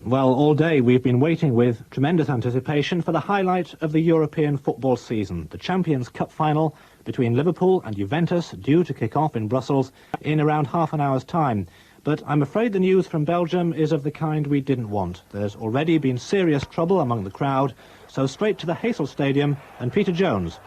Well, all day we've been waiting with tremendous anticipation for the highlight of the European football season, the Champions Cup final between Liverpool and Juventus, due to kick off in Brussels in around half an hour's time. But I'm afraid the news from Belgium is of the kind we didn't want. There's already been serious trouble among the crowd, so straight to the Heysel Stadium and Peter Jones.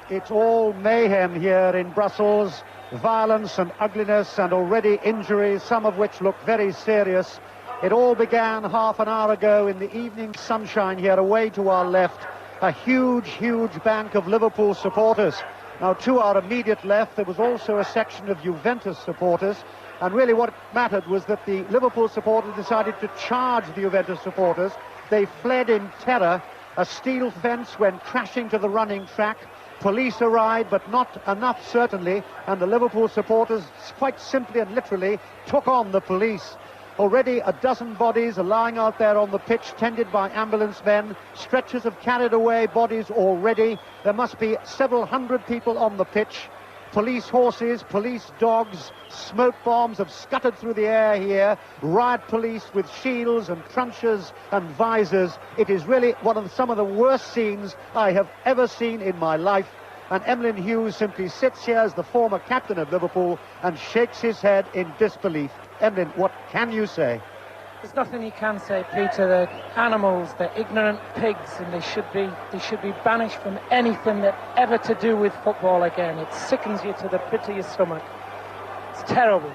It's all mayhem here in Brussels, violence and ugliness and already injuries, some of which look very serious. It all began half an hour ago in the evening sunshine here away to our left. A huge, huge bank of Liverpool supporters. Now, to our immediate left, there was also a section of Juventus supporters. And really what mattered was that the Liverpool supporters decided to charge the Juventus supporters. They fled in terror. A steel fence went crashing to the running track. Police arrived, but not enough, certainly. And the Liverpool supporters, quite simply and literally, took on the police. Already a dozen bodies are lying out there on the pitch, tended by ambulance men. Stretchers have carried away bodies already. There must be several hundred people on the pitch. Police horses, police dogs, smoke bombs have scuttered through the air here. Riot police with shields and truncheons and visors. It is really some of the worst scenes I have ever seen in my life. And Emlyn Hughes simply sits here as the former captain of Liverpool and shakes his head in disbelief. Emlyn, what can you say? There's nothing you can say, Peter. They're animals, they're ignorant pigs, and they should be banished from anything that ever to do with football again. It sickens you to the pit of your stomach. It's terrible.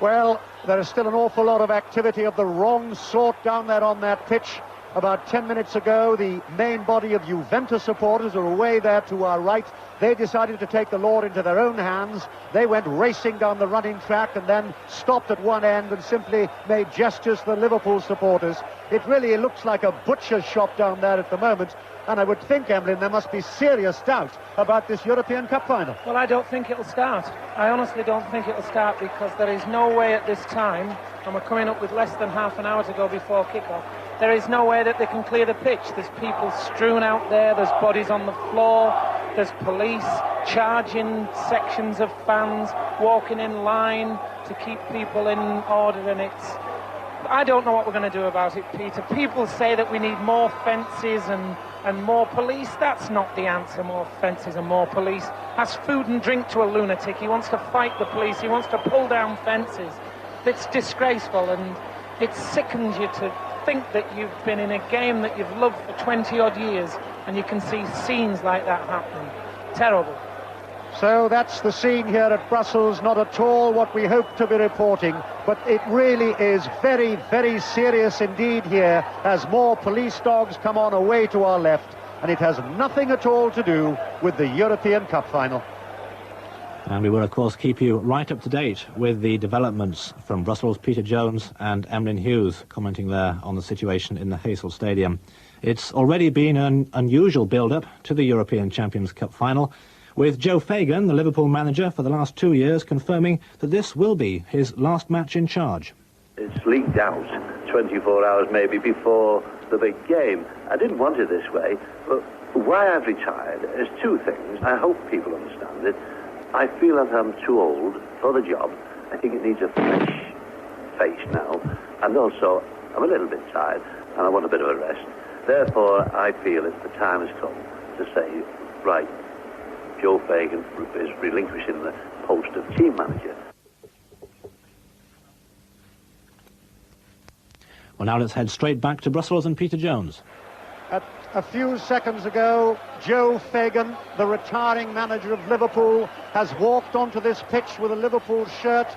Well, there is still an awful lot of activity of the wrong sort down there on that pitch. About 10 minutes ago, the main body of Juventus supporters are away there to our right. They decided to take the law into their own hands. They went racing down the running track and then stopped at one end and simply made gestures to the Liverpool supporters. It really looks like a butcher's shop down there at the moment. And I would think, Emlyn, there must be serious doubt about this European Cup final. Well, I don't think it'll start. I honestly don't think it'll start, because there is no way at this time, and we're coming up with less than half an hour to go before kick-off, there is no way that they can clear the pitch. There's people strewn out there, there's bodies on the floor, there's police charging sections of fans, walking in line to keep people in order, and I don't know what we're going to do about it, Peter. People say that we need more fences and more police. That's not the answer, more fences and more police. That's food and drink to a lunatic. He wants to fight the police. He wants to pull down fences. It's disgraceful, and it sickens you to think that you've been in a game that you've loved for 20-odd years, and you can see scenes like that happening. Terrible. So that's the scene here at Brussels, not at all what we hope to be reporting, but it really is very, very serious indeed here as more police dogs come on away to our left, and it has nothing at all to do with the European Cup final. And we will, of course, keep you right up to date with the developments from Brussels. Peter Jones and Emlyn Hughes commenting there on the situation in the Heysel Stadium. It's already been an unusual build-up to the European Champions Cup final, with Joe Fagan, the Liverpool manager for the last 2 years, confirming that this will be his last match in charge. It's leaked out 24 hours maybe before the big game. I didn't want it this way, but why I've retired is two things. I hope people understand it. I feel that I'm too old for the job. I think it needs a fresh face now. And also, I'm a little bit tired and I want a bit of a rest. Therefore, I feel that the time has come to say, right, Joe Fagan is relinquishing the post of team manager. Well, now let's head straight back to Brussels and Peter Jones. A few seconds ago, Joe Fagan, the retiring manager of Liverpool, has walked onto this pitch with a Liverpool shirt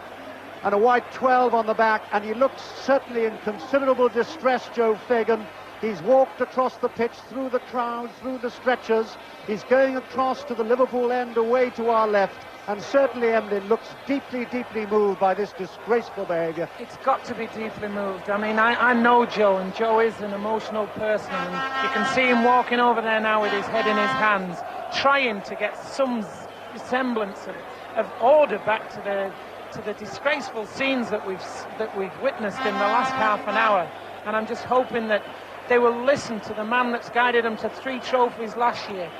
and a white 12 on the back, and he looks certainly in considerable distress, Joe Fagan. He's walked across the pitch, through the crowd, through the stretchers. He's going across to the Liverpool end away to our left. And certainly Emlyn looks deeply, deeply moved by this disgraceful behaviour. It's got to be deeply moved. I mean, I know Joe, and Joe is an emotional person. And you can see him walking over there now with his head in his hands, trying to get some semblance of order back to the disgraceful scenes that we've witnessed in the last half an hour. And I'm just hoping that they will listen to the man that's guided them to 3 trophies last year,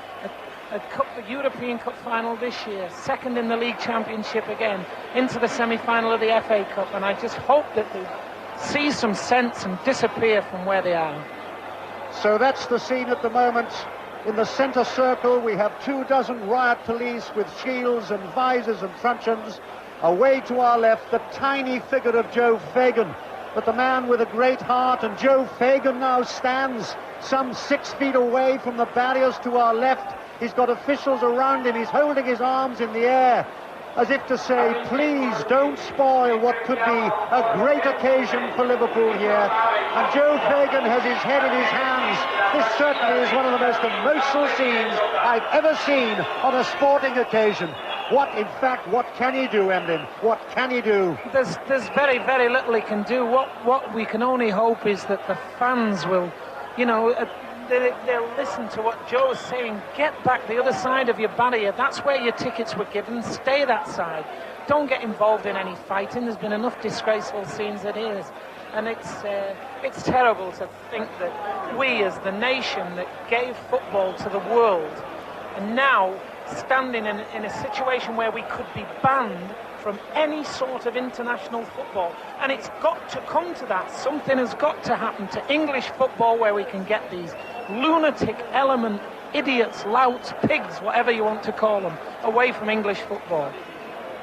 a European Cup final this year, second in the League Championship again, into the semi-final of the FA Cup. And I just hope that see some sense and disappear from where they are. So that's the scene at the moment. In the centre circle, we have 24 riot police with shields and visors and truncheons. Away to our left, the tiny figure of Joe Fagan, but the man with a great heart. And Joe Fagan now stands some 6 feet away from the barriers to our left. He's got officials around him. He's holding his arms in the air, as if to say, please don't spoil what could be a great occasion for Liverpool here. And Joe Fagan has his head in his hands. This certainly is one of the most emotional scenes I've ever seen on a sporting occasion. What can he do, Emlyn? What can he do? There's very, very little he can do. What we can only hope is that the fans will, they'll listen to what Joe's saying. Get back the other side of your barrier. That's where your tickets were given. Stay that side. Don't get involved in any fighting. There's been enough disgraceful scenes as it is. And it's terrible to think that we, as the nation that gave football to the world, are now standing in a situation where we could be banned from any sort of international football. And it's got to come to that. Something has got to happen to English football where we can get these lunatic element, idiots, louts, pigs, whatever you want to call them, away from English football.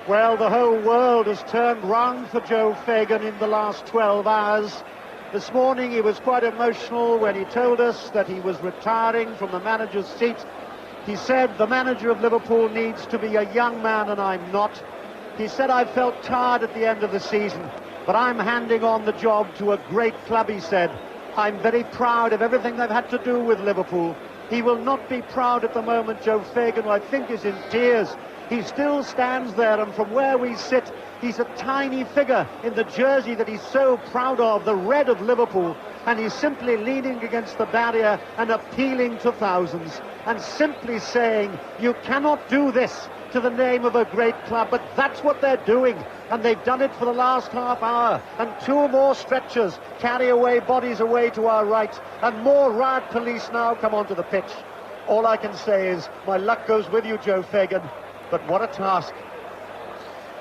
Well, the whole world has turned round for Joe Fagan in the last 12 hours. This morning he was quite emotional when he told us that he was retiring from the manager's seat. He said the manager of Liverpool needs to be a young man and I'm not. He said, I felt tired at the end of the season, but I'm handing on the job to a great club, he said. I'm very proud of everything they've had to do with Liverpool. He will not be proud at the moment, Joe Fagan, who I think is in tears. He still stands there, and from where we sit, he's a tiny figure in the jersey that he's so proud of, the red of Liverpool, and he's simply leaning against the barrier and appealing to thousands and simply saying, you cannot do this to the name of a great club. But that's what they're doing, and they've done it for the last half hour. And 2 more stretchers carry away bodies away to our right, and more riot police now come onto the pitch. All I can say is my luck goes with you, Joe Fagan, but what a task.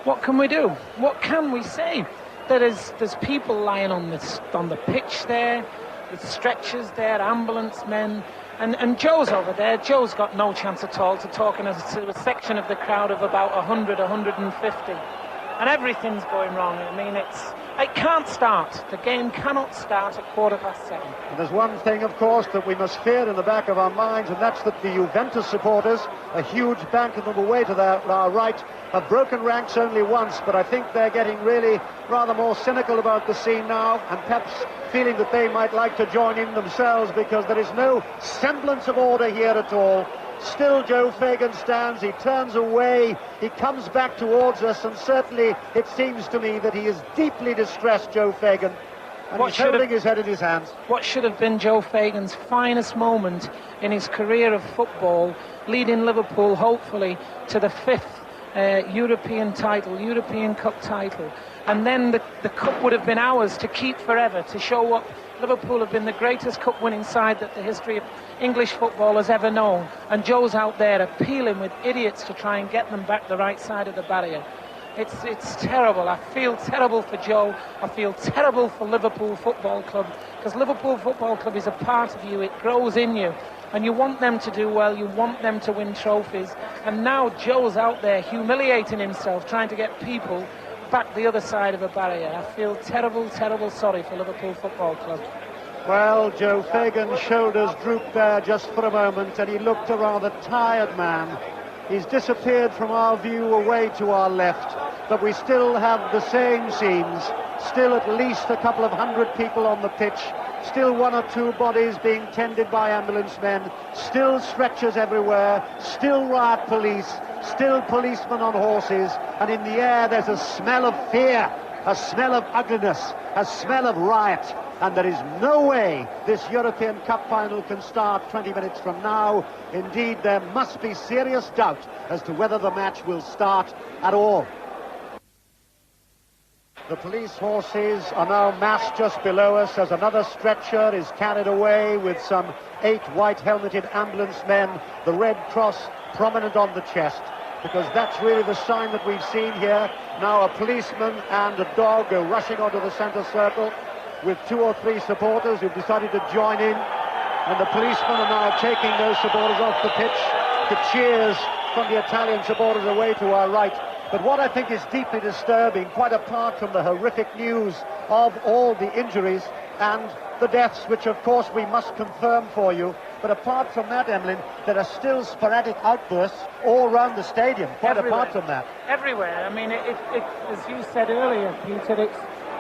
What can we do? What can we say? There's people lying on the pitch there, with stretchers there, ambulance men, and Joe's over there. Joe's got no chance at all to talking to a section of the crowd of about 100, 150. And everything's going wrong. I mean, it can't start. The game cannot start at 7:15. And there's one thing, of course, that we must fear in the back of our minds, and that's that the Juventus supporters, a huge bank of them away to our right, have broken ranks only once, but I think they're getting really rather more cynical about the scene now, and perhaps feeling that they might like to join in themselves, because there is no semblance of order here at all. Still Joe Fagan stands, he turns away, he comes back towards us, and certainly it seems to me that he is deeply distressed, Joe Fagan, and he's holding his head in his hands. What should have been Joe Fagan's finest moment in his career of football, leading Liverpool hopefully to the 5th European Cup title, and then the cup would have been ours to keep forever, to show what Liverpool have been the greatest cup-winning side that the history of English football has ever known. And Joe's out there appealing with idiots to try and get them back the right side of the barrier. It's terrible. I feel terrible for Joe. I feel terrible for Liverpool Football Club, because Liverpool Football Club is a part of you. It grows in you. And you want them to do well, you want them to win trophies. And now Joe's out there humiliating himself, trying to get people back the other side of a barrier. I feel terrible, terrible sorry for Liverpool Football Club. Well, Joe Fagan's shoulders drooped there just for a moment, and he looked a rather tired man. He's disappeared from our view away to our left, but we still have the same scenes. Still at least a couple of 100 people on the pitch. Still 1 or 2 bodies being tended by ambulance men. Still stretchers everywhere. Still riot police. Still policemen on horses. And in the air there's a smell of fear, a smell of ugliness, a smell of riot. And there is no way this European Cup final can start 20 minutes from now. Indeed, there must be serious doubt as to whether the match will start at all. The police horses are now massed just below us as another stretcher is carried away with some 8 white-helmeted ambulance men, the Red Cross prominent on the chest. because that's really the sign that we've seen here. Now a policeman and a dog go rushing onto the centre circle with 2 or 3 supporters who've decided to join in, and the policemen are now taking those supporters off the pitch to cheers from the Italian supporters away to our right. But what I think is deeply disturbing, quite apart from the horrific news of all the injuries and the deaths, which of course we must confirm for you, but apart from that, Emlyn, there are still sporadic outbursts all around the stadium, quite Everywhere. apart from that. Everywhere. I mean, it, as you said earlier, Peter,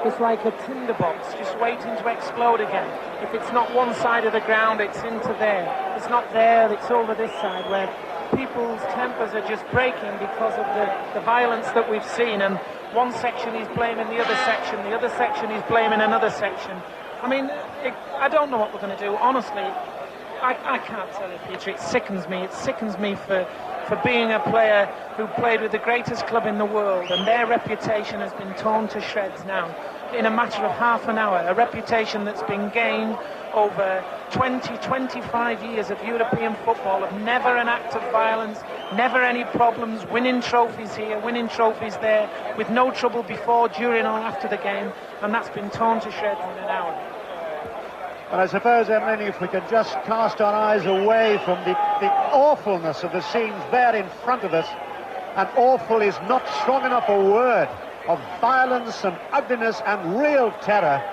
it's like a tinderbox just waiting to explode again. If it's not one side of the ground, it's into there. It's not there, it's over this side, where people's tempers are just breaking because of the violence that we've seen, and one section is blaming the other section is blaming another section. I mean, I don't know what we're going to do. Honestly, I can't tell you, Peter. It sickens me for being a player who played with the greatest club in the world, and their reputation has been torn to shreds now in a matter of half an hour. A reputation that's been gained over 25 years of European football, of never an act of violence, never any problems, winning trophies here, winning trophies there, with no trouble before, during or after the game, and that's been torn to shreds in an hour. And I suppose, Emlyn, if we could just cast our eyes away from the awfulness of the scenes there in front of us, and awful is not strong enough a word, of violence and ugliness and real terror.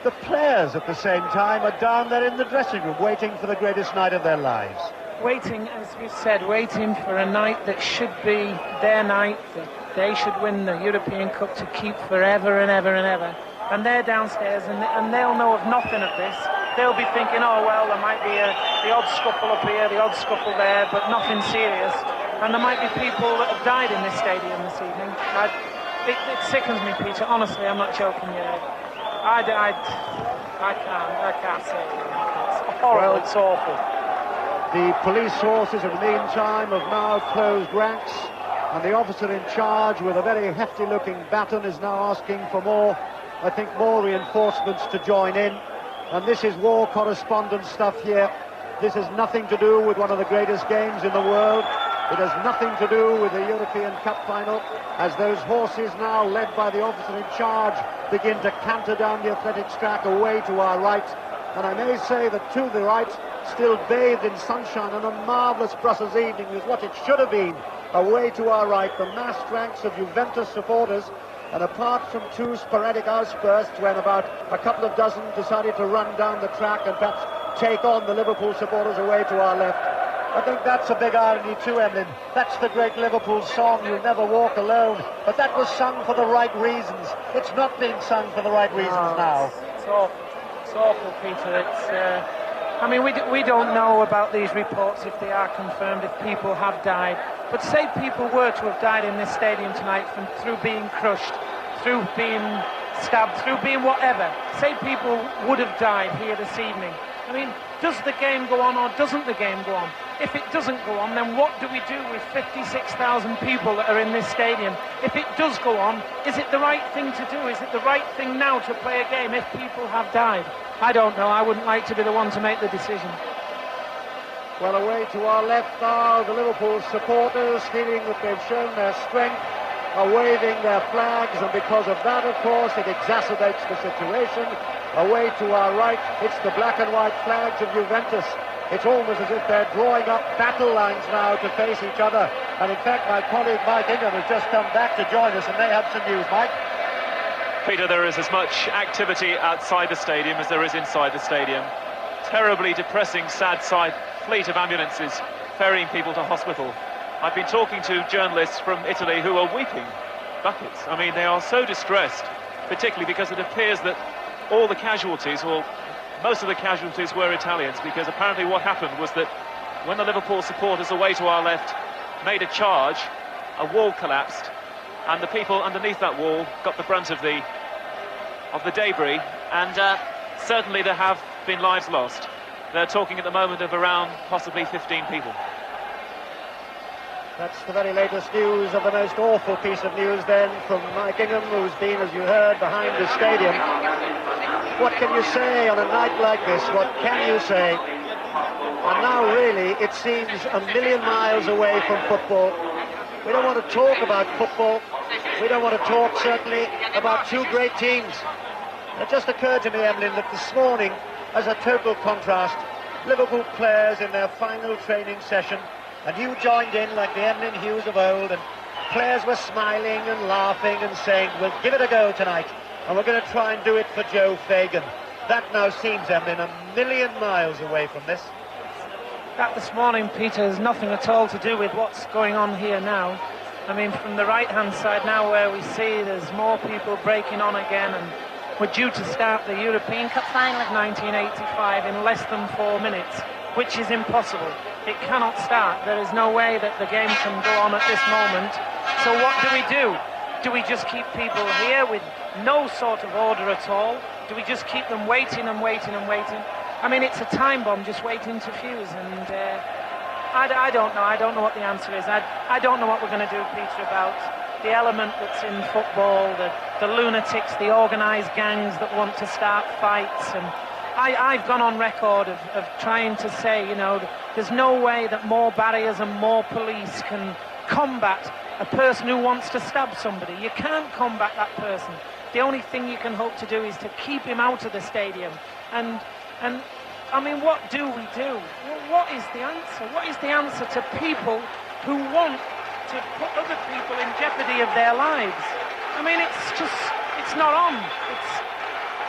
The players at the same time are down there in the dressing room waiting for the greatest night of their lives. Waiting, as we've said, waiting for a night that should be their night, that they should win the European Cup to keep forever and ever and ever. And they're downstairs, and they'll know of nothing of this. They'll be thinking, oh, well, there might be the odd scuffle up here, the odd scuffle there, but nothing serious. And there might be people that have died in this stadium this evening. It sickens me, Peter. Honestly, I'm not joking you. I can't say it. It's horrible. Well, it's awful. The police forces, in the meantime, have now closed ranks, and the officer in charge, with a very hefty-looking baton, is now asking for more reinforcements to join in. And this is war correspondence stuff here. This has nothing to do with one of the greatest games in the world. It has nothing to do with the European Cup final, as those horses, now led by the officer in charge, begin to canter down the athletics track away to our right. And I may say that to the right, still bathed in sunshine on a marvellous Brussels evening, is what it should have been. Away to our right, the massed ranks of Juventus supporters, and apart from 2 sporadic outbursts when about a couple of dozen decided to run down the track and perhaps take on the Liverpool supporters away to our left, I think that's a big irony too, Emlyn. That's the great Liverpool song, You'll Never Walk Alone, but that was sung for the right reasons. It's not being sung for the right reasons now. It's awful. It's awful, Peter. I mean, we don't know about these reports, if they are confirmed, if people have died. But say people were to have died in this stadium tonight through being crushed, through being stabbed, through being whatever. Say people would have died here this evening. I mean, does the game go on or doesn't the game go on? If it doesn't go on, then what do we do with 56,000 people that are in this stadium? If it does go on, is it the right thing to do? Is it the right thing now to play a game if people have died? I don't know. I wouldn't like to be the one to make the decision. Well, away to our left now, the Liverpool supporters, feeling that they've shown their strength, are waving their flags, and because of that, of course, it exacerbates the situation. Away to our right, it's the black and white flags of Juventus. It's almost as if they're drawing up battle lines now to face each other. And in fact, my colleague Mike Ingham has just come back to join us, and they have some news. Mike? Peter, there is as much activity outside the stadium as there is inside the stadium. Terribly depressing, sad sight, fleet of ambulances ferrying people to hospital. I've been talking to journalists from Italy who are weeping buckets. I mean, they are so distressed, particularly because it appears that all the casualties, or most of the casualties, were Italians, because apparently what happened was that when the Liverpool supporters away to our left made a charge, a wall collapsed, and the people underneath that wall got the brunt of the debris, and certainly there have been lives lost. They're talking at the moment of around possibly 15 people. That's the very latest news of the most awful piece of news then from Mike Ingham, who's been, as you heard, behind the stadium. What can you say on a night like this? What can you say? And now really it seems a million miles away from football. We don't want to talk about football. We don't want to talk, certainly, about two great teams. It just occurred to me, Emlyn, that this morning, as a total contrast, Liverpool players in their final training session, and you joined in like the Emlyn Hughes of old, and players were smiling and laughing and saying, we'll give it a go tonight, and we're going to try and do it for Joe Fagan. That now seems, Emlyn, a million miles away from this. That this morning, Peter, has nothing at all to do with what's going on here now. I mean, from the right-hand side now, where we see there's more people breaking on again, and we're due to start the European Cup final of 1985 in less than 4 minutes, which is impossible. It cannot start. There is no way that the game can go on at this moment. So what do? Do we just keep people here with no sort of order at all? Do we just keep them waiting and waiting and waiting? I mean, it's a time bomb just waiting to fuse, and I don't know. I don't know what the answer is. I don't know what we're going to do, Peter, about the element that's in football, the lunatics, the organised gangs that want to start fights. And I've gone on record of trying to say, you know, there's no way that more barriers and more police can combat a person who wants to stab somebody. You can't combat that person. The only thing you can hope to do is to keep him out of the stadium. And I mean, what do we do? What is the answer? What is the answer to people who want to put other people in jeopardy of their lives? I mean, it's not on.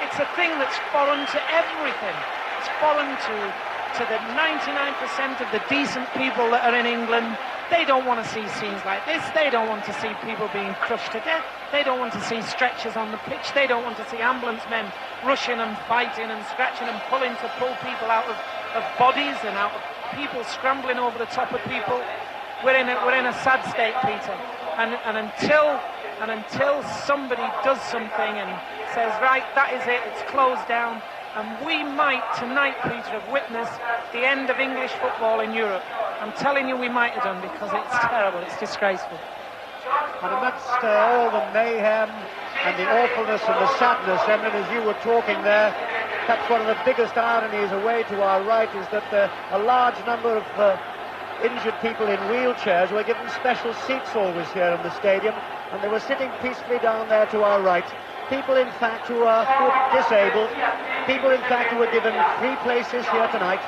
It's a thing that's foreign to everything. It's foreign to the 99% of the decent people that are in England. They don't want to see scenes like this. They don't want to see people being crushed to death. They don't want to see stretchers on the pitch. They don't want to see ambulance men rushing and fighting and scratching and pulling to pull people out of bodies and out of people scrambling over the top of people. We're in a sad state, Peter. And until somebody does something and says, right, that is it, it's closed down, and we might tonight, Peter, have witnessed the end of English football in Europe. I'm telling you, we might have done, because it's terrible, it's disgraceful. And amidst all the mayhem and the awfulness and the sadness, Emlyn, as you were talking there, perhaps one of the biggest ironies away to our right is that a large number of injured people in wheelchairs were given special seats always here in the stadium, and they were sitting peacefully down there to our right. People, in fact, who are disabled, people, in fact, who were given free places here tonight,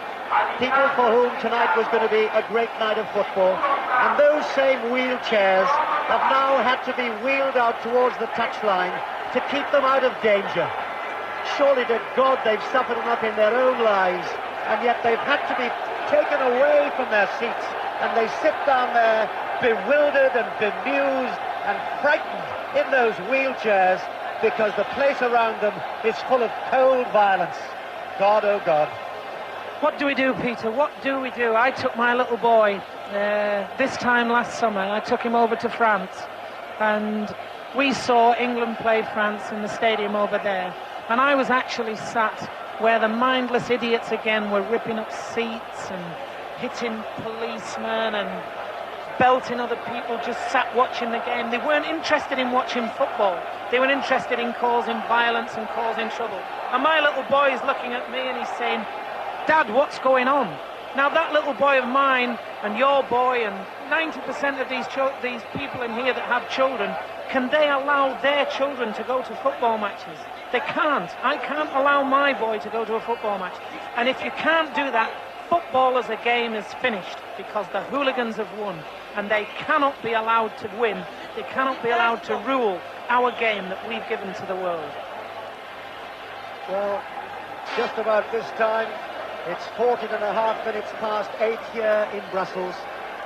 people for whom tonight was going to be a great night of football, and those same wheelchairs have now had to be wheeled out towards the touchline to keep them out of danger. Surely to God they've suffered enough in their own lives, and yet they've had to be taken away from their seats, and they sit down there bewildered and bemused and frightened in those wheelchairs, because the place around them is full of cold violence. God, oh God. What do we do, Peter? What do we do? I took my little boy this time last summer. I took him over to France, and we saw England play France in the stadium over there. And I was actually sat where the mindless idiots again were ripping up seats and hitting policemen and belting other people, just sat watching the game. They weren't interested in watching football. They were interested in causing violence and causing trouble. And my little boy is looking at me and he's saying, Dad, what's going on? Now that little boy of mine and your boy and 90% of these people in here that have children, can they allow their children to go to football matches? They can't. I can't allow my boy to go to a football match. And if you can't do that, football as a game is finished, because the hooligans have won, and they cannot be allowed to win. They cannot be allowed to rule our game that we've given to the world. Well, just about this time, it's 14.5 minutes past 8 here in Brussels,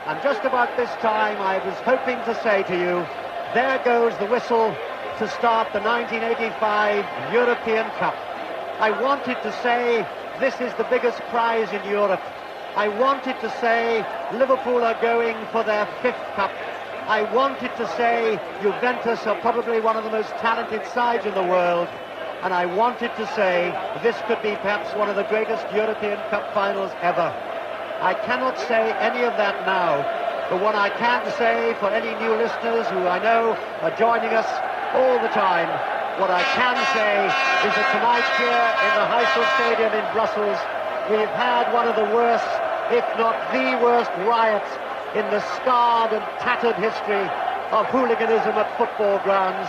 and just about this time I was hoping to say to you, there goes the whistle to start the 1985 European Cup. I wanted to say this is the biggest prize in Europe. I wanted to say Liverpool are going for their 5th cup. I wanted to say Juventus are probably one of the most talented sides in the world. And I wanted to say this could be perhaps one of the greatest European Cup finals ever. I cannot say any of that now, but what I can say for any new listeners who I know are joining us all the time, what I can say is that tonight here in the Heysel Stadium in Brussels, we've had one of the worst, if not the worst, riots in the scarred and tattered history of hooliganism at football grounds.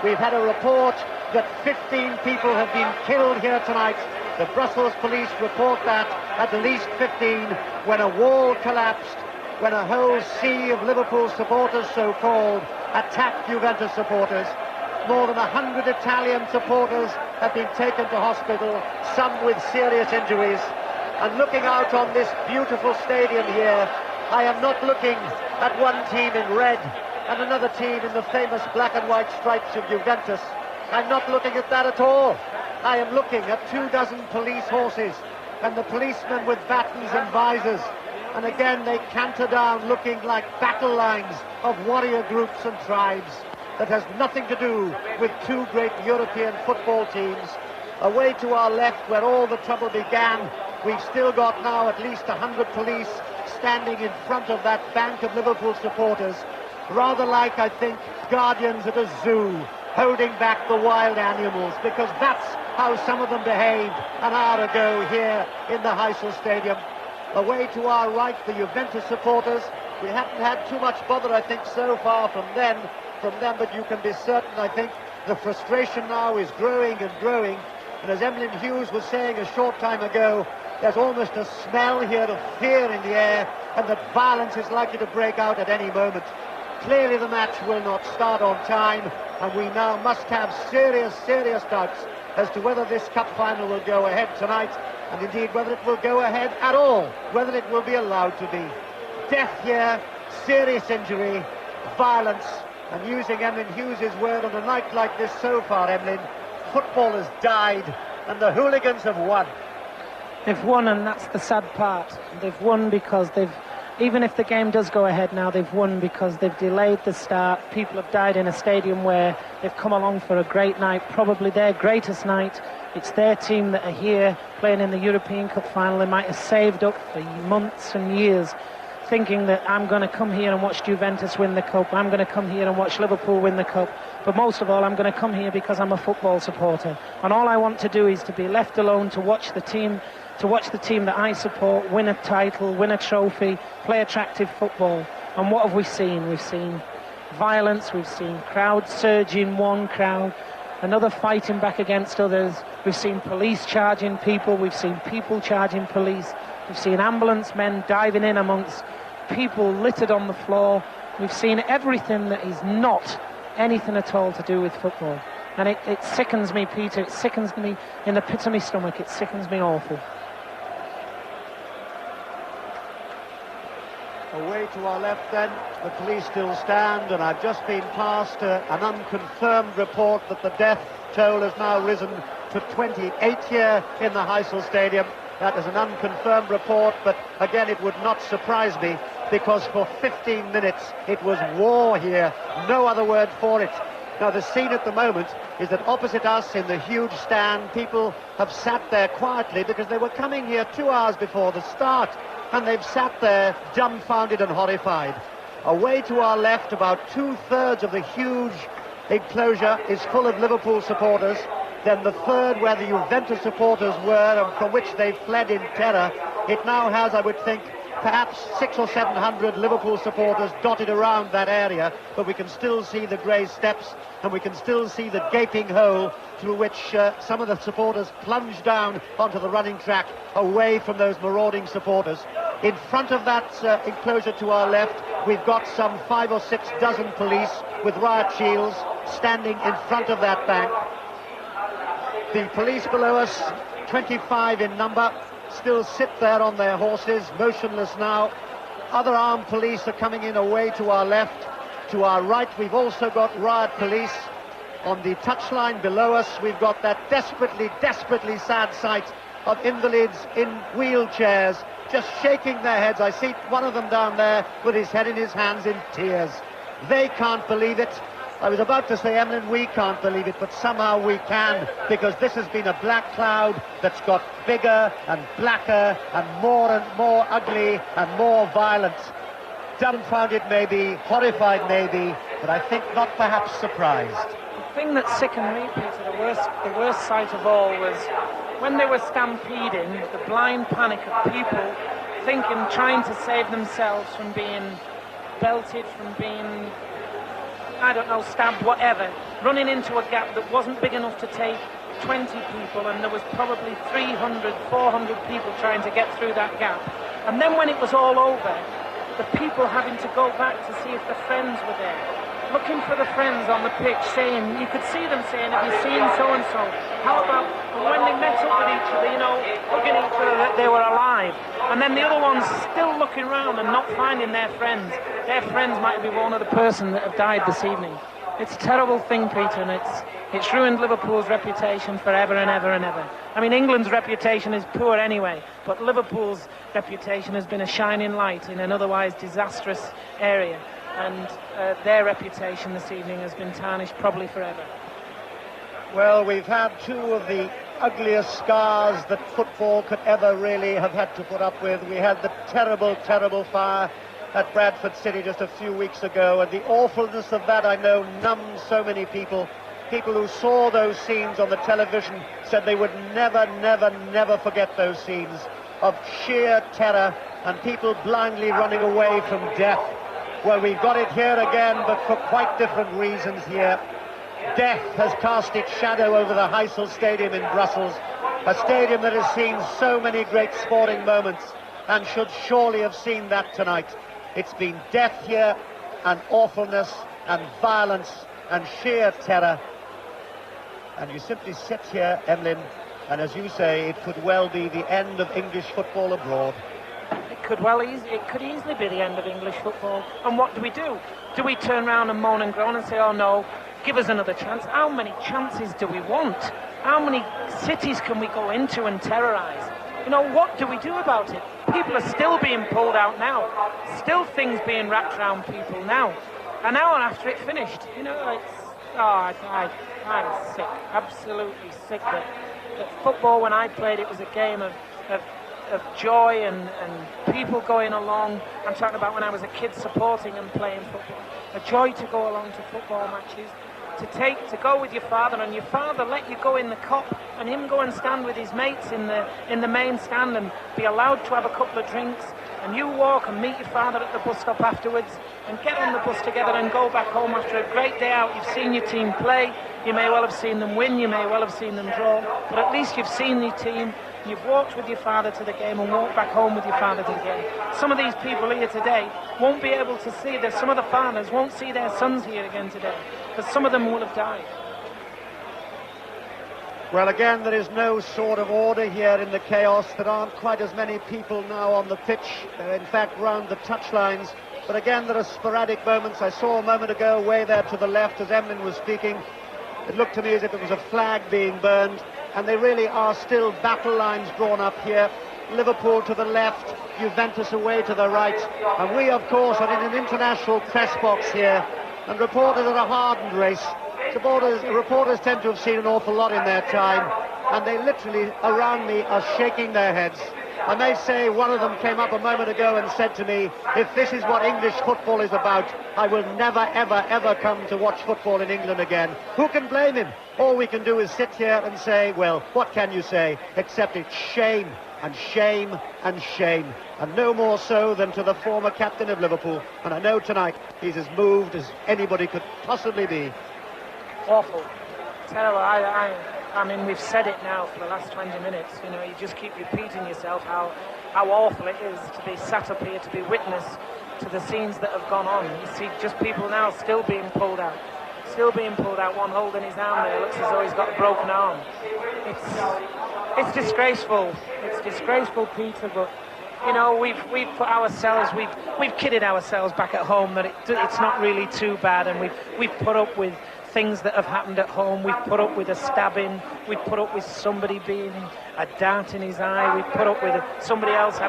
We've had a report that 15 people have been killed here tonight. The Brussels police report that at least 15 when a wall collapsed, when a whole sea of Liverpool supporters, so-called, attacked Juventus supporters. More than 100 Italian supporters have been taken to hospital, some with serious injuries. And looking out on this beautiful stadium here, I am not looking at one team in red and another team in the famous black and white stripes of Juventus. I'm not looking at that at all. I am looking at 24 police horses and the policemen with batons and visors. And again, they canter down looking like battle lines of warrior groups and tribes. That has nothing to do with two great European football teams. Away to our left, where all the trouble began, we've still got now at least 100 police standing in front of that bank of Liverpool supporters, rather like, I think, guardians at a zoo, holding back the wild animals, because that's how some of them behaved an hour ago here in the Heysel Stadium. Away to our right, the Juventus supporters. We haven't had too much bother, I think, so far from them, but you can be certain, I think, the frustration now is growing and growing. And as Emlyn Hughes was saying a short time ago, there's almost a smell here of fear in the air, and that violence is likely to break out at any moment. Clearly the match will not start on time, and we now must have serious doubts as to whether this cup final will go ahead tonight, and indeed whether it will go ahead at all, whether it will be allowed to be. Death here, serious injury, violence, and using Emlyn Hughes' word on a night like this so far, Emlyn, football has died and the hooligans have won. They've won, and that's the sad part. They've won because even if the game does go ahead now, they've won because they've delayed the start. People have died in a stadium where they've come along for a great night, probably their greatest night. It's their team that are here playing in the European Cup final. They might have saved up for months and years thinking that I'm going to come here and watch Juventus win the Cup, I'm going to come here and watch Liverpool win the Cup, but most of all I'm going to come here because I'm a football supporter, and all I want to do is to be left alone to watch the team that I support win a title, win a trophy, play attractive football. And what have we seen? We've seen violence, we've seen crowds surging one crowd, another fighting back against others, we've seen police charging people, we've seen people charging police, we've seen ambulance men diving in amongst people littered on the floor. We've seen everything that is not anything at all to do with football. And it sickens me, Peter, it sickens me in the pit of my stomach, it sickens me awful. Away to our left then, the police still stand, and I've just been past an unconfirmed report that the death toll has now risen to 28 here in the Heysel Stadium. That is an unconfirmed report, but again it would not surprise me, because for 15 minutes it was war here, no other word for it. Now the scene at the moment is that opposite us in the huge stand, people have sat there quietly because they were coming here 2 hours before the start, and they've sat there dumbfounded and horrified. Away to our left, about 2/3 of the huge enclosure is full of Liverpool supporters. Then the third, where the Juventus supporters were and from which they fled in terror, it now has, I would think, perhaps 600 or 700 Liverpool supporters dotted around that area, but we can still see the grey steps, and we can still see the gaping hole through which some of the supporters plunge down onto the running track away from those marauding supporters. In front of that enclosure to our left, we've got some 5 or 6 dozen police with riot shields standing in front of that bank. The police below us, 25 in number, still sit there on their horses, motionless now. Other armed police are coming in away to our left. To our right, we've also got riot police. On the touchline below us, we've got that desperately sad sight of invalids in wheelchairs just shaking their heads. I see one of them down there with his head in his hands in tears. They can't believe it. I was about to say, Emlyn, we can't believe it, but somehow we can, because this has been a black cloud that's got bigger and blacker and more ugly and more violent. Dumbfounded maybe, horrified maybe, but I think not perhaps surprised. The thing that sickened me, Peter, the worst sight of all was when they were stampeding, the blind panic of people thinking, trying to save themselves from being belted, from being, I don't know, stabbed, whatever, running into a gap that wasn't big enough to take 20 people, and there was probably 300, 400 people trying to get through that gap. And then when it was all over, the people having to go back to see if the friends were there, looking for the friends on the pitch, saying, you could see them saying, have you seen so-and-so? How about when they met up with each other, you know, hugging each other that they were alive? And then the other ones still looking around and not finding their friends. Their friends might be one of the person that have died this evening. It's a terrible thing, Peter, and it's ruined Liverpool's reputation forever and ever and ever. I mean, England's reputation is poor anyway, but Liverpool's reputation has been a shining light in an otherwise disastrous area. And their reputation this evening has been tarnished probably forever. Well, we've had two of the ugliest scars that football could ever really have had to put up with. We had the terrible, terrible fire at Bradford City just a few weeks ago, and the awfulness of that, I know, numbed so many people. People who saw those scenes on the television said they would never, never, never forget those scenes of sheer terror and people blindly running away from death. Well, we've got it here again, but for quite different reasons here. Death has cast its shadow over the Heysel Stadium in Brussels, a stadium that has seen so many great sporting moments and should surely have seen that tonight. It's been death here, and awfulness, and violence, and sheer terror. And you simply sit here, Emlyn, and as you say, it could well be the end of English football abroad. It could easily be the end of English football. And what do? Do we turn around and moan and groan and say, oh no, give us another chance? How many chances do we want? How many cities can we go into and terrorise? You know, what do we do about it? People are still being pulled out now. Still things being wrapped around people now. An hour after it finished. You know, I'm sick. Absolutely sick that football, when I played, it was a game of joy and people going along. I'm talking about when I was a kid supporting and playing football. A joy to go along to football matches. To go with your father, and your father let you go in the Kop and him go and stand with his mates in the main stand and be allowed to have a couple of drinks, and you walk and meet your father at the bus stop afterwards and get on the bus together and go back home after a great day out. You've seen your team play, you may well have seen them win, you may well have seen them draw, but at least you've seen your team. You've walked with your father to the game and walked back home with your father to the game. Some of these people here today won't be able to see that. Some of the fathers won't see their sons here again today, because some of them will have died. Well, again, there is no sort of order here in the chaos. There aren't quite as many people now on the pitch, in fact, round the touchlines. But again, there are sporadic moments. I saw a moment ago, way there to the left, as Emlyn was speaking, it looked to me as if it was a flag being burned. And they really are still battle lines drawn up here. Liverpool to the left, Juventus away to the right. And we, of course, are in an international press box here. And reporters are a hardened race. Reporters tend to have seen an awful lot in their time. And they literally, around me, are shaking their heads. I may say one of them came up a moment ago and said to me, if this is what English football is about, I will never, ever, ever come to watch football in England again. Who can blame him? All we can do is sit here and say, well, what can you say? Except it's shame and shame and shame. And no more so than to the former captain of Liverpool. And I know tonight he's as moved as anybody could possibly be. Awful. Terrible. I mean, we've said it now for the last 20 minutes. You know, you just keep repeating yourself how awful it is to be sat up here, to be witness to the scenes that have gone on. You see just people now still being pulled out. One holding his arm there. Looks as though he's got a broken arm. It's disgraceful. It's disgraceful, Peter, but you know, we've put ourselves, we've kidded ourselves back at home that it's not really too bad, and we've put up with things that have happened at home. We've put up with a stabbing. We've put up with somebody being a dart in his eye. We've put up with somebody else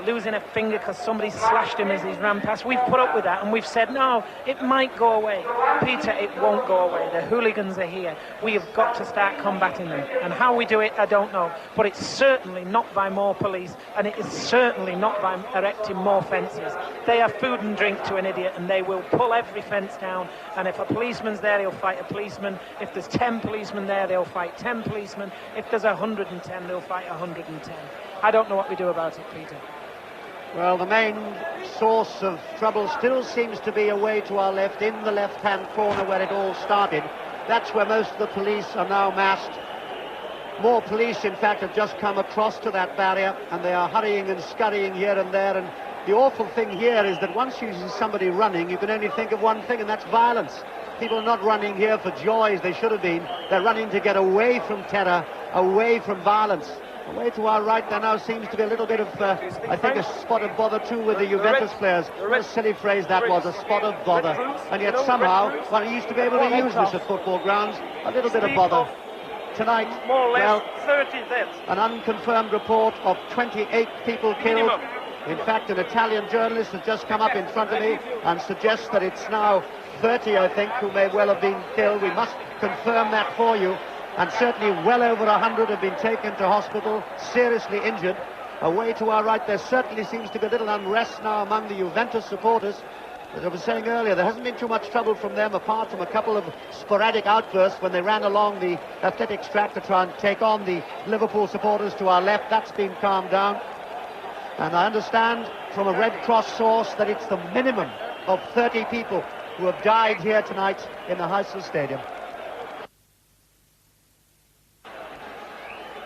losing a finger because somebody slashed him as he's ran past. We've put up with that, and we've said, no, it might go away. Peter, it won't go away. The hooligans are here. We have got to start combating them. And how we do it, I don't know. But it's certainly not by more police, and it is certainly not by erecting more fences. They are food and drink to an idiot, and they will pull every fence down. And if a policeman's there, he'll fight a policeman. If there's 10 policemen there, they'll fight 10 policemen. If there's 110, they'll fight 110. I don't know what we do about it, Peter. Well, the main source of trouble still seems to be away to our left, in the left-hand corner where it all started. That's where most of the police are now massed. More police, in fact, have just come across to that barrier, and they are hurrying and scurrying here and there. And the awful thing here is that once you see somebody running, you can only think of one thing, and that's violence. People are not running here for joy as they should have been. They're running to get away from terror, away from violence. Away to our right, there now seems to be a little bit of, I think, a spot of bother too with the Juventus players. What a silly phrase that was, a spot of bother. And yet somehow, one used to be able to use this at football grounds, a little bit of bother. Tonight, well, an unconfirmed report of 28 people killed. In fact, an Italian journalist has just come up in front of me and suggests that it's now 30, I think, who may well have been killed. We must confirm that for you. And certainly well over 100 have been taken to hospital, seriously injured. Away to our right, there certainly seems to be a little unrest now among the Juventus supporters. As I was saying earlier, there hasn't been too much trouble from them, apart from a couple of sporadic outbursts when they ran along the athletics track to try and take on the Liverpool supporters to our left. That's been calmed down. And I understand from a Red Cross source that it's the minimum of 30 people who have died here tonight in the Heysel Stadium.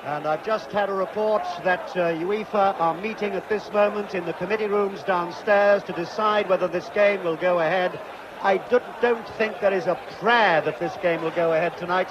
And I've just had a report that UEFA are meeting at this moment in the committee rooms downstairs to decide whether this game will go ahead. I don't think there is a prayer that this game will go ahead tonight.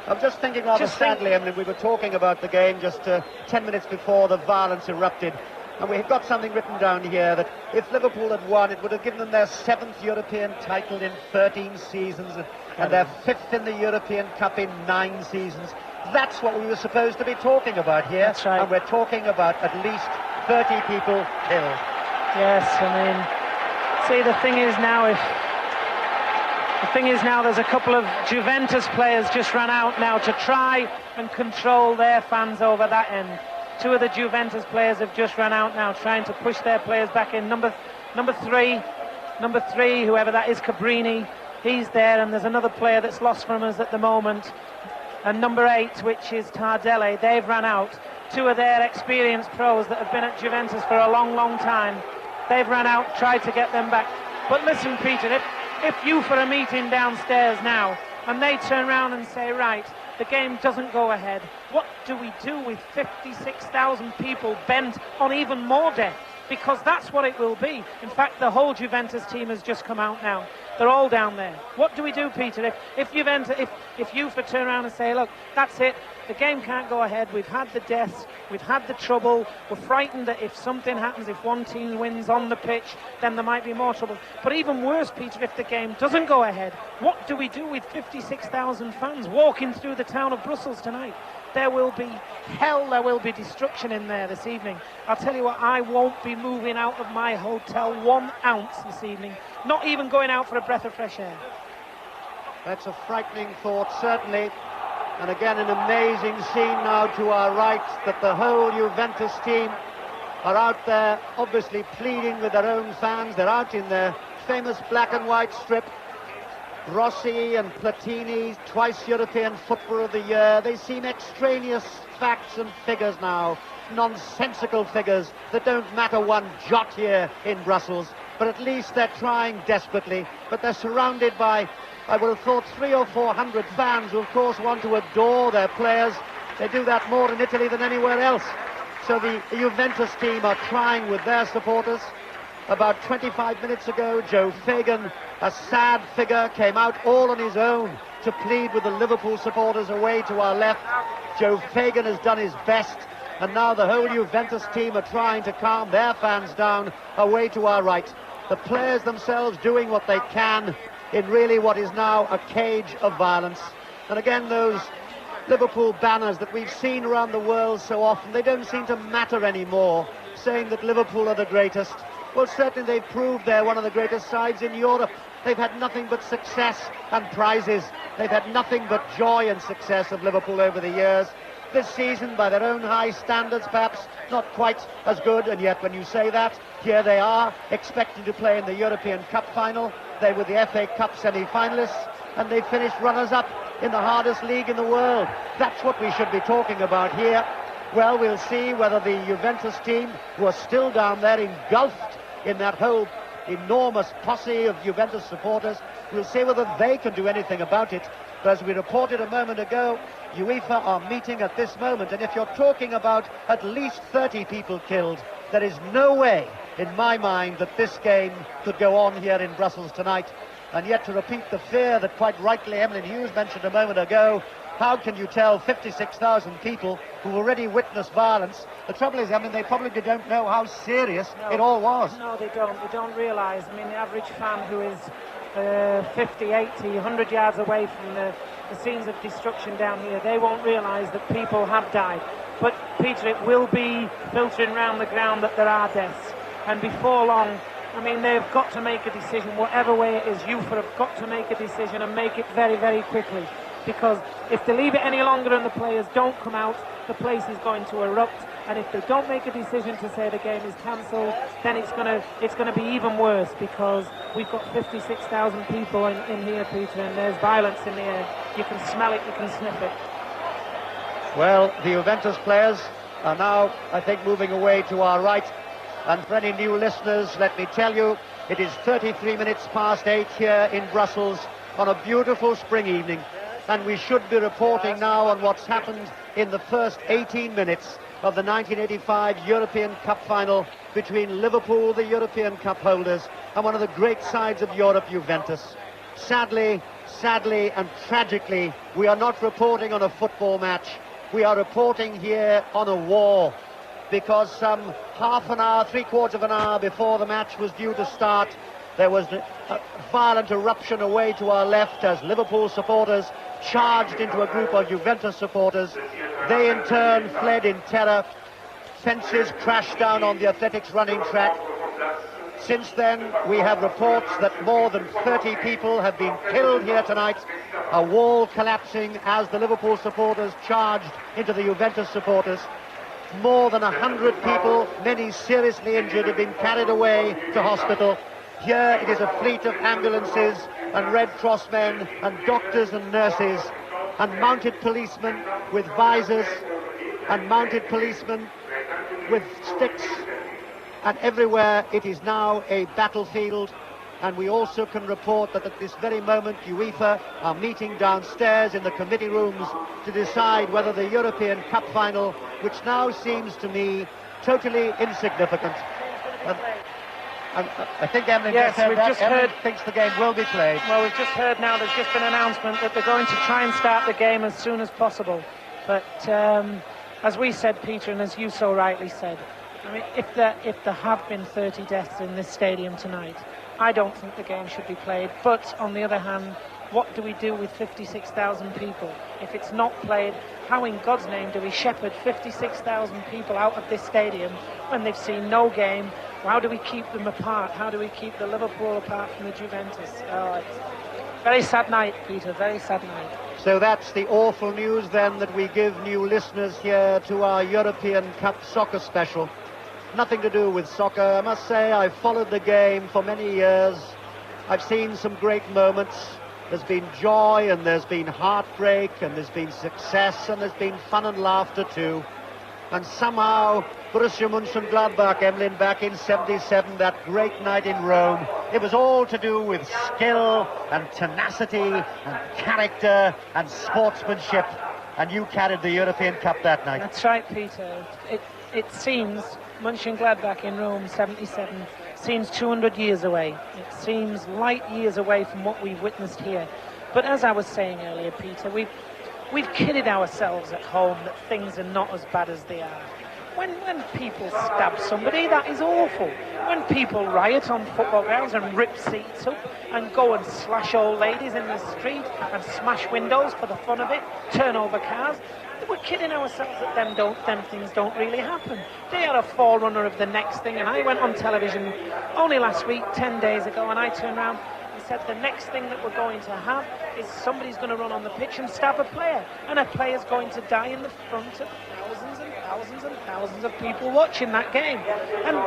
I'm just thinking rather sadly, I mean, we were talking about the game just 10 minutes before the violence erupted. And we've got something written down here that if Liverpool had won, it would have given them their 7th European title in 13 seasons and their 5th in the European Cup in 9 seasons. That's what we were supposed to be talking about here. That's right. And we're talking about at least 30 people killed. Yes, I mean, see, the thing is now there's a couple of Juventus players just run out now to try and control their fans over that end. 2 of the Juventus players have just run out now, trying to push their players back in. Number three, whoever that is, Cabrini, he's there, and there's another player that's lost from us at the moment. And number 8, which is Tardelli, they've run out. 2 of their experienced pros that have been at Juventus for a long, long time. They've run out, tried to get them back. But listen, Peter, if you for a meeting downstairs now, and they turn around and say, right, the game doesn't go ahead, what do we do with 56,000 people bent on even more death? Because that's what it will be. In fact, the whole Juventus team has just come out now. They're all down there. What do we do, Peter? If you turn around and say, look, that's it, the game can't go ahead, we've had the deaths, we've had the trouble, we're frightened that if something happens, if one team wins on the pitch, then there might be more trouble. But even worse, Peter, if the game doesn't go ahead, what do we do with 56,000 fans walking through the town of Brussels tonight? There will be hell, there will be destruction in there this evening. I'll tell you what, I won't be moving out of my hotel 1 ounce this evening, not even going out for a breath of fresh air. That's a frightening thought, certainly. And again, an amazing scene now to our right, that the whole Juventus team are out there, obviously pleading with their own fans. They're out in their famous black and white strip. Rossi and Platini, twice European Footballer of the Year. They seem extraneous facts and figures now, nonsensical figures that don't matter one jot here in Brussels. But at least they're trying desperately. But they're surrounded by, I would have thought, 300 or 400 fans who, of course, want to adore their players. They do that more in Italy than anywhere else. So the Juventus team are trying with their supporters. About 25 minutes ago, Joe Fagan, a sad figure, came out all on his own to plead with the Liverpool supporters away to our left. Joe Fagan has done his best, and now the whole Juventus team are trying to calm their fans down away to our right. The players themselves doing what they can in really what is now a cage of violence. And again, those Liverpool banners that we've seen around the world so often, they don't seem to matter anymore, saying that Liverpool are the greatest. Well, certainly they've proved they're one of the greatest sides in Europe. They've had nothing but success and prizes. They've had nothing but joy and success of Liverpool over the years. This season, by their own high standards, perhaps not quite as good, and yet when you say that, here they are, expecting to play in the European Cup final. They were the FA Cup semi-finalists, and they finished runners-up in the hardest league in the world. That's what we should be talking about here. Well, we'll see whether the Juventus team, who are still down there engulfed in that whole enormous posse of Juventus supporters, we'll see whether they can do anything about it. But as we reported a moment ago, UEFA are meeting at this moment, and if you're talking about at least 30 people killed, there is no way, in my mind, that this game could go on here in Brussels tonight. And yet, to repeat the fear that quite rightly Emlyn Hughes mentioned a moment ago, how can you tell 56,000 people who already witnessed violence? The trouble is, I mean, they probably don't know how serious it all was. No, they don't. They don't realise. I mean, the average fan who is 50, 80, 100 yards away from the scenes of destruction down here, they won't realise that people have died. But, Peter, it will be filtering around the ground that there are deaths. And before long, I mean, they've got to make a decision, whatever way it is. UEFA have got to make a decision and make it very, very quickly. Because if they leave it any longer and the players don't come out, the place is going to erupt. And if they don't make a decision to say the game is cancelled, then it's going to be even worse, because we've got 56,000 people in here, Peter, and there's violence in the air. You can smell it, you can sniff it. Well, the Juventus players are now, I think, moving away to our right. And for any new listeners, let me tell you, it is 33 minutes past 8 here in Brussels on a beautiful spring evening. And we should be reporting now on what's happened in the first 18 minutes of the 1985 European Cup final between Liverpool, the European Cup holders, and one of the great sides of Europe, Juventus. Sadly and tragically, we are not reporting on a football match. We are reporting here on a war, because some half an hour, three-quarters of an hour before the match was due to start, there was a violent eruption away to our left as Liverpool supporters charged into a group of Juventus supporters. They in turn fled in terror. Fences crashed down on the athletics running track. Since then, we have reports that more than 30 people have been killed here tonight. A wall collapsing as the Liverpool supporters charged into the Juventus supporters. More than 100 people, many seriously injured, have been carried away to hospital. Here it is a fleet of ambulances and Red Cross men and doctors and nurses and mounted policemen with visors and mounted policemen with sticks, and everywhere it is now a battlefield. And we also can report that at this very moment UEFA are meeting downstairs in the committee rooms to decide whether the European Cup final, which now seems to me totally insignificant. I think Emlyn thinks the game will be played. Well, we've just heard now, there's just been an announcement that they're going to try and start the game as soon as possible. But as we said, Peter, and as you so rightly said, I mean, if there have been 30 deaths in this stadium tonight, I don't think the game should be played. But on the other hand, what do we do with 56,000 people? If it's not played, how in God's name do we shepherd 56,000 people out of this stadium when they've seen no game? How do we keep them apart? How do we keep the Liverpool apart from the Juventus? Oh, it's very sad night, Peter, very sad night. So that's the awful news then that we give new listeners here to our European Cup soccer special. Nothing to do with soccer. I must say I've followed the game for many years. I've seen some great moments. There's been joy and there's been heartbreak and there's been success and there's been fun and laughter too. And somehow Borussia Mönchengladbach, Emlyn, back in 77, that great night in Rome, it was all to do with skill and tenacity and character and sportsmanship. And you carried the European Cup that night. That's right, Peter. It seems Mönchengladbach in Rome 77 seems 200 years away. It seems light years away from what we've witnessed here. But as I was saying earlier, Peter, we've kidded ourselves at home that things are not as bad as they are. When people stab somebody, that is awful. When people riot on football grounds and rip seats up and go and slash old ladies in the street and smash windows for the fun of it, turn over cars, we're kidding ourselves that them things don't really happen. They are a forerunner of the next thing. And I went on television only last week, 10 days ago, and I turned around and said the next thing that we're going to have is somebody's going to run on the pitch and stab a player, and a player's going to die in the front of thousands and thousands and thousands of people watching that game. And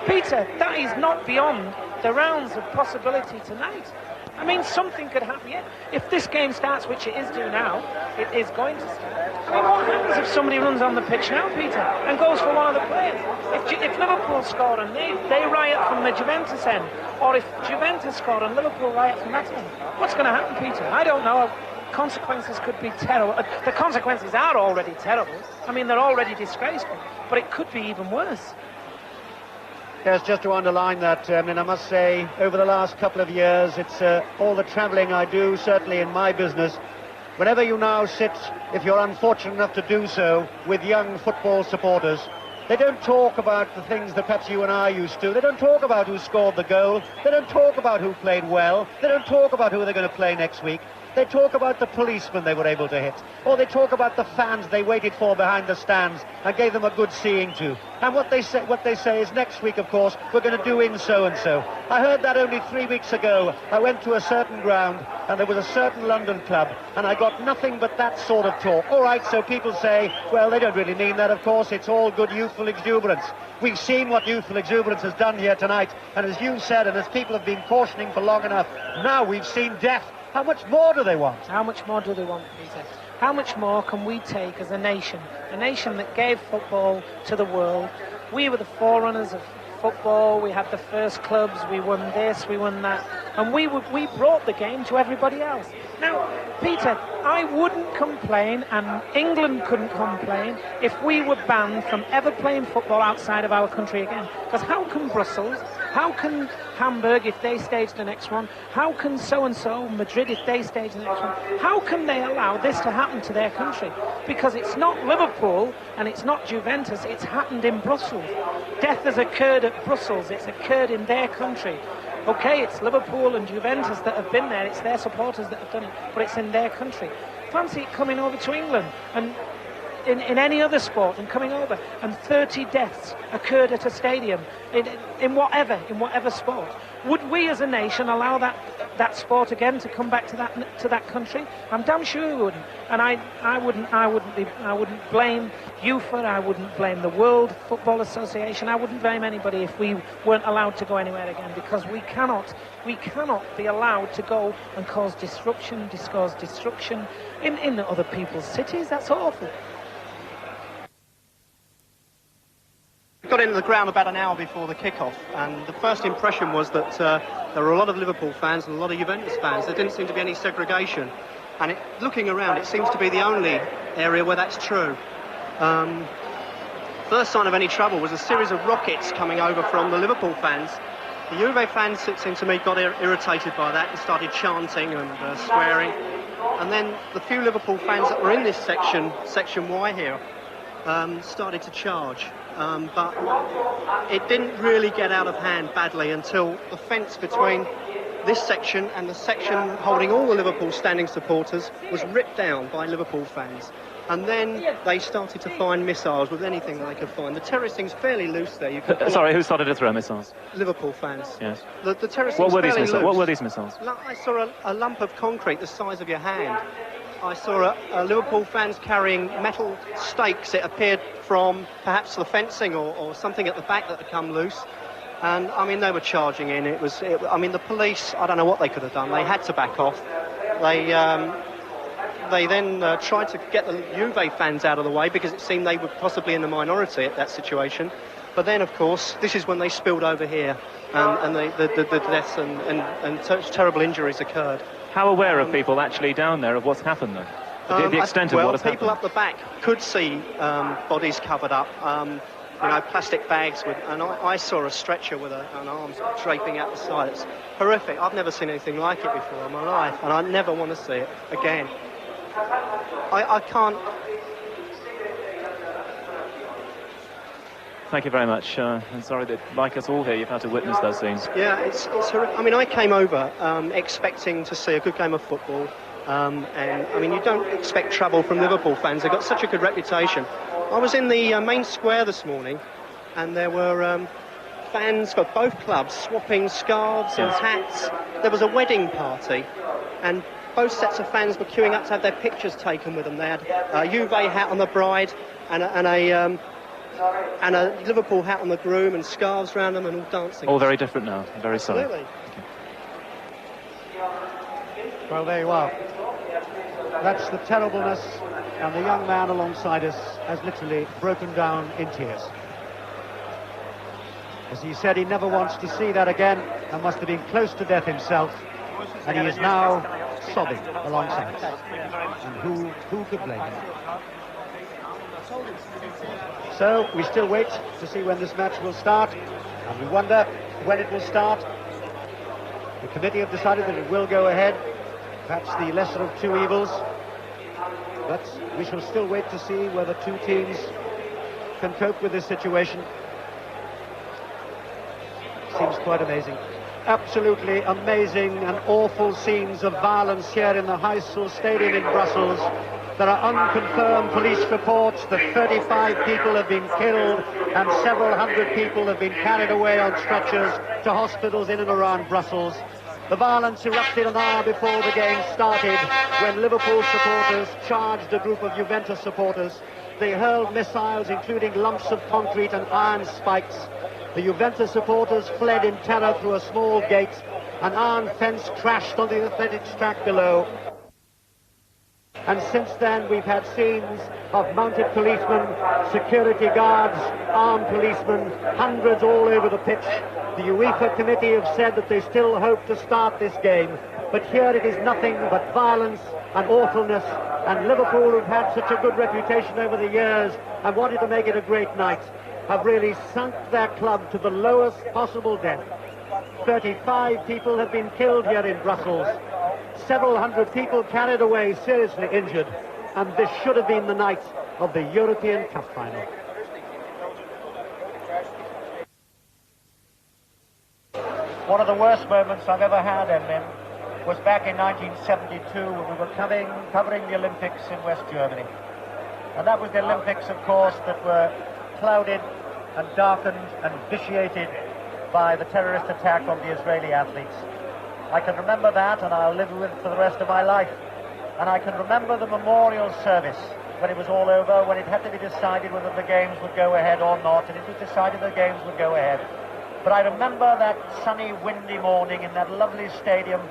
Peter, that is not beyond the rounds of possibility tonight. I mean, something could happen. Yeah. If this game starts, which it is due now, it is going to start. I mean, what happens if somebody runs on the pitch now, Peter, and goes for one of the players? If Liverpool score and they riot from the Juventus end, or if Juventus score and Liverpool riot from that end, what's going to happen, Peter? I don't know. Consequences could be terrible. The consequences are already terrible. I mean, they're already disgraceful, but it could be even worse. Yes, just to underline that, and I must say, over the last couple of years, it's all the travelling I do, certainly in my business. Whenever you now sit, if you're unfortunate enough to do so, with young football supporters, they don't talk about the things that perhaps you and I used to. They don't talk about who scored the goal. They don't talk about who played well. They don't talk about who they're going to play next week. They talk about the policemen they were able to hit, or they talk about the fans they waited for behind the stands and gave them a good seeing to. And what they say is, next week, of course, we're going to do in so-and-so. I heard that only 3 weeks ago. I went to a certain ground, and there was a certain London club, and I got nothing but that sort of talk. All right, so people say, well, they don't really mean that, of course. It's all good youthful exuberance. We've seen what youthful exuberance has done here tonight, and as you said, and as people have been cautioning for long enough, now we've seen death. How much more do they want? How much more do they want, Peter? How much more can we take as a nation that gave football to the world? We were the forerunners of football. We had the first clubs. We won this, we won that, and we brought the game to everybody else. Now, Peter, I wouldn't complain, and England couldn't complain, if we were banned from ever playing football outside of our country again. Because how can Brussels, how can Hamburg, if they stage the next one, how can so-and-so, Madrid, if they stage the next one, how can they allow this to happen to their country? Because it's not Liverpool and it's not Juventus, it's happened in Brussels. Death has occurred at Brussels, it's occurred in their country. Okay, it's Liverpool and Juventus that have been there, it's their supporters that have done it, but it's in their country. Fancy it coming over to England and in any other sport and coming over, and 30 deaths occurred at a stadium in whatever sport. Would we as a nation allow that sport again to come back to that country? I'm damn sure we wouldn't. And I wouldn't blame UEFA, I wouldn't blame the World Football Association, I wouldn't blame anybody if we weren't allowed to go anywhere again, because we cannot be allowed to go and cause destruction in other people's cities. That's awful. We got into the ground about an hour before the kick-off, and the first impression was that there were a lot of Liverpool fans and a lot of Juventus fans. There didn't seem to be any segregation, and looking around, it seems to be the only area where that's true. First sign of any trouble was a series of rockets coming over from the Liverpool fans. The Juve fans, it seemed to me, got irritated by that and started chanting and swearing. And then the few Liverpool fans that were in this section Y here, started to charge. But it didn't really get out of hand badly until the fence between this section and the section holding all the Liverpool standing supporters was ripped down by Liverpool fans. And then they started to find missiles with anything that they could find. The terracing's fairly loose there. Sorry, who started to throw missiles? Liverpool fans. Yes. The terracing's fairly loose. What were these missiles? I saw a lump of concrete the size of your hand. I saw Liverpool fans carrying metal stakes, it appeared, from perhaps the fencing or something at the back that had come loose. And, I mean, they were charging in. I mean, the police, I don't know what they could have done. They had to back off. They then tried to get the Juve fans out of the way because it seemed they were possibly in the minority at that situation. But then, of course, this is when they spilled over here and the deaths and terrible injuries occurred. How aware are people actually down there of what's happened, though? The extent of what has happened? Well, people up the back could see bodies covered up, plastic bags. And I saw a stretcher with an arm draping out the side. It's horrific. I've never seen anything like it before in my life, and I never want to see it again. I can't... Thank you very much. I'm sorry that, like us all here, you've had to witness those scenes. Yeah, it's horrific. I mean, I came over expecting to see a good game of football. And, I mean, you don't expect trouble from Liverpool fans. They've got such a good reputation. I was in the main square this morning, and there were fans for both clubs swapping scarves and hats. There was a wedding party, and both sets of fans were queuing up to have their pictures taken with them. They had a Juve hat on the bride and a Liverpool hat on the groom, and scarves around them, and all dancing. All very different now, very sorry. Absolutely. Okay. Well, there you are. That's the terribleness, and the young man alongside us has literally broken down in tears. As he said, he never wants to see that again, and must have been close to death himself, and he is now sobbing alongside us. And who could blame him? So we still wait to see when this match will start, and we wonder when it will start. The committee have decided that it will go ahead, perhaps the lesser of two evils, but we shall still wait to see whether two teams can cope with this situation. Seems quite amazing. Absolutely amazing and awful scenes of violence here in the Heysel Stadium in Brussels. There are unconfirmed police reports that 35 people have been killed and several hundred people have been carried away on stretchers to hospitals in and around Brussels. The violence erupted an hour before the game started when Liverpool supporters charged a group of Juventus supporters. They hurled missiles, including lumps of concrete and iron spikes. The Juventus supporters fled in terror through a small gate. An iron fence crashed on the athletics track below. And since then, we've had scenes of mounted policemen, security guards, armed policemen, hundreds all over the pitch. The UEFA committee have said that they still hope to start this game. But here it is nothing but violence and awfulness. And Liverpool, who've had such a good reputation over the years and wanted to make it a great night, have really sunk their club to the lowest possible depth. 35 people have been killed here in Brussels. Several hundred people carried away, seriously injured, and this should have been the night of the European Cup final. One of the worst moments I've ever had, Emlyn, was back in 1972 when we were covering the Olympics in West Germany. And that was the Olympics, of course, that were clouded and darkened and vitiated by the terrorist attack on the Israeli athletes. I can remember that, and I'll live with it for the rest of my life. And I can remember the memorial service when it was all over, when it had to be decided whether the games would go ahead or not, and it was decided the games would go ahead. But I remember that sunny, windy morning in that lovely stadium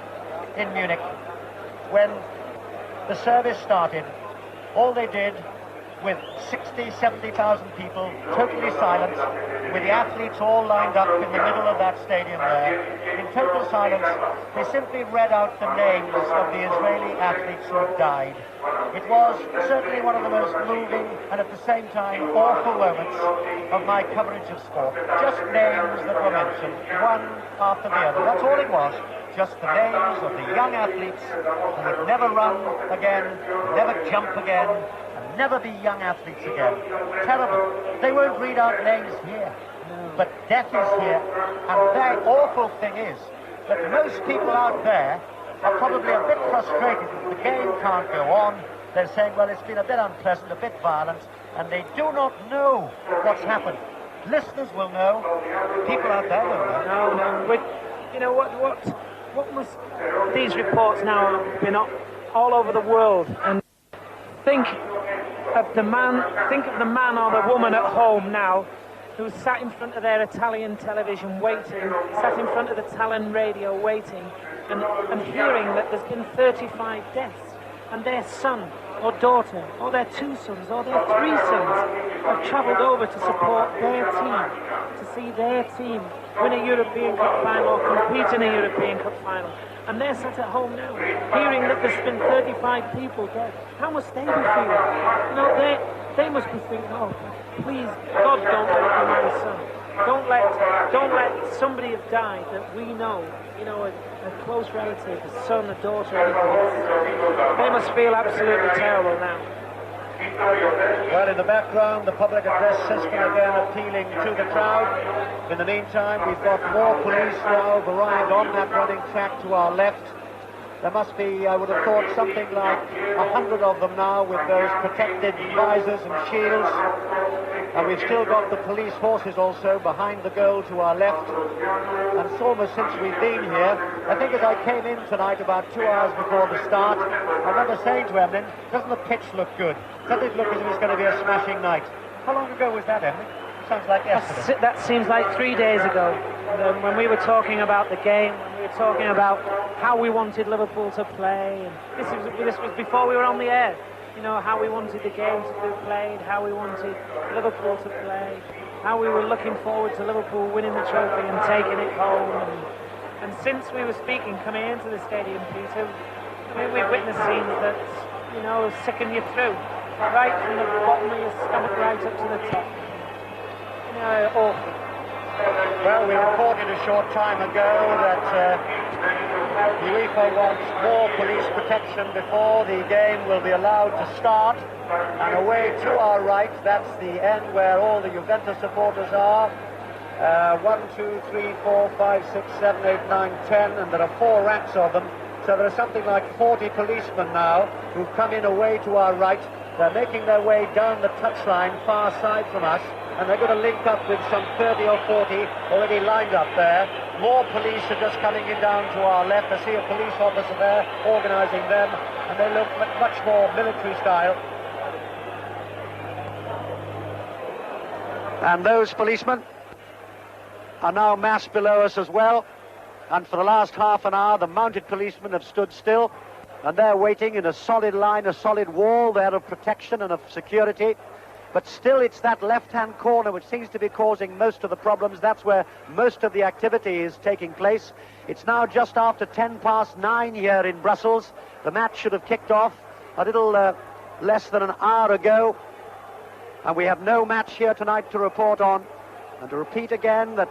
in Munich, when the service started. All they did, with 60, 70,000 people, totally silent, with the athletes all lined up in the middle of that stadium there, in total silence, they simply read out the names of the Israeli athletes who had died. It was certainly one of the most moving and at the same time awful moments of my coverage of sport. Just names that were mentioned, one after the other. That's all it was. Just the names of the young athletes who would never run again, never jump again, and never be young athletes again. Terrible. They won't read out names here, but death is here. And the awful thing is that most people out there are probably a bit frustrated that the game can't go on. They're saying, well, it's been a bit unpleasant, a bit violent, and they do not know what's happened. Listeners will know. People out there will know. No. You know what must these reports now have been all over the world, and think of the man or the woman at home now who sat in front of their Italian television waiting, sat in front of the Italian radio waiting, and hearing that there's been 35 deaths, and their son or daughter or their two sons or their three sons have travelled over to support their team, to see their team win a European Cup final or compete in a European Cup final. And they're sat at home now, hearing that there's been 35 people dead. How must they be feeling? You know, they must be thinking, oh, please, God, don't let it be my son. Don't let somebody have died that we know, you know, a close relative, a son, a daughter, anything else. They must feel absolutely terrible now. Well, in the background, the public address system again appealing to the crowd. In the meantime, we've got more police now arrived on that running track to our left. There must be, I would have thought, something like 100 of them now with those protected visors and shields. And we've still got the police horses also behind the goal to our left. And it's almost since we've been here. I think as I came in tonight about 2 hours before the start, I remember saying to Emlyn, doesn't the pitch look good? Doesn't it look as if it's going to be a smashing night? How long ago was that, Emlyn? Sounds like yesterday. That seems like 3 days ago, when we were talking about the game, when we were talking about how we wanted Liverpool to play. And this was before we were on the air. You know, how we wanted the game to be played, how we wanted Liverpool to play, how we were looking forward to Liverpool winning the trophy and taking it home. And since we were speaking, coming into the stadium, Peter, I mean, we've witnessed scenes that, you know, sicken you through, right from the bottom of your stomach right up to the top. You know, awful. Well, we reported a short time ago that UEFA wants more police protection before the game will be allowed to start. And away to our right, that's the end where all the Juventus supporters are. 1, 2, 3, 4, 5, 6, 7, 8, 9, 10, and there are 4 ranks of them. So there are something like 40 policemen now who've come in away to our right. They're making their way down the touchline far side from us, and they're going to link up with some 30 or 40 already lined up there. More police are just coming in down to our left. I see a police officer there organising them, and they look much more military style. And those policemen are now massed below us as well. And for the last half an hour, the mounted policemen have stood still, and they're waiting in a solid line, a solid wall there of protection and of security. But still, it's that left-hand corner which seems to be causing most of the problems. That's where most of the activity is taking place. It's now just after 9:10 here in Brussels. The match should have kicked off a little less than an hour ago. And we have no match here tonight to report on. And to repeat again that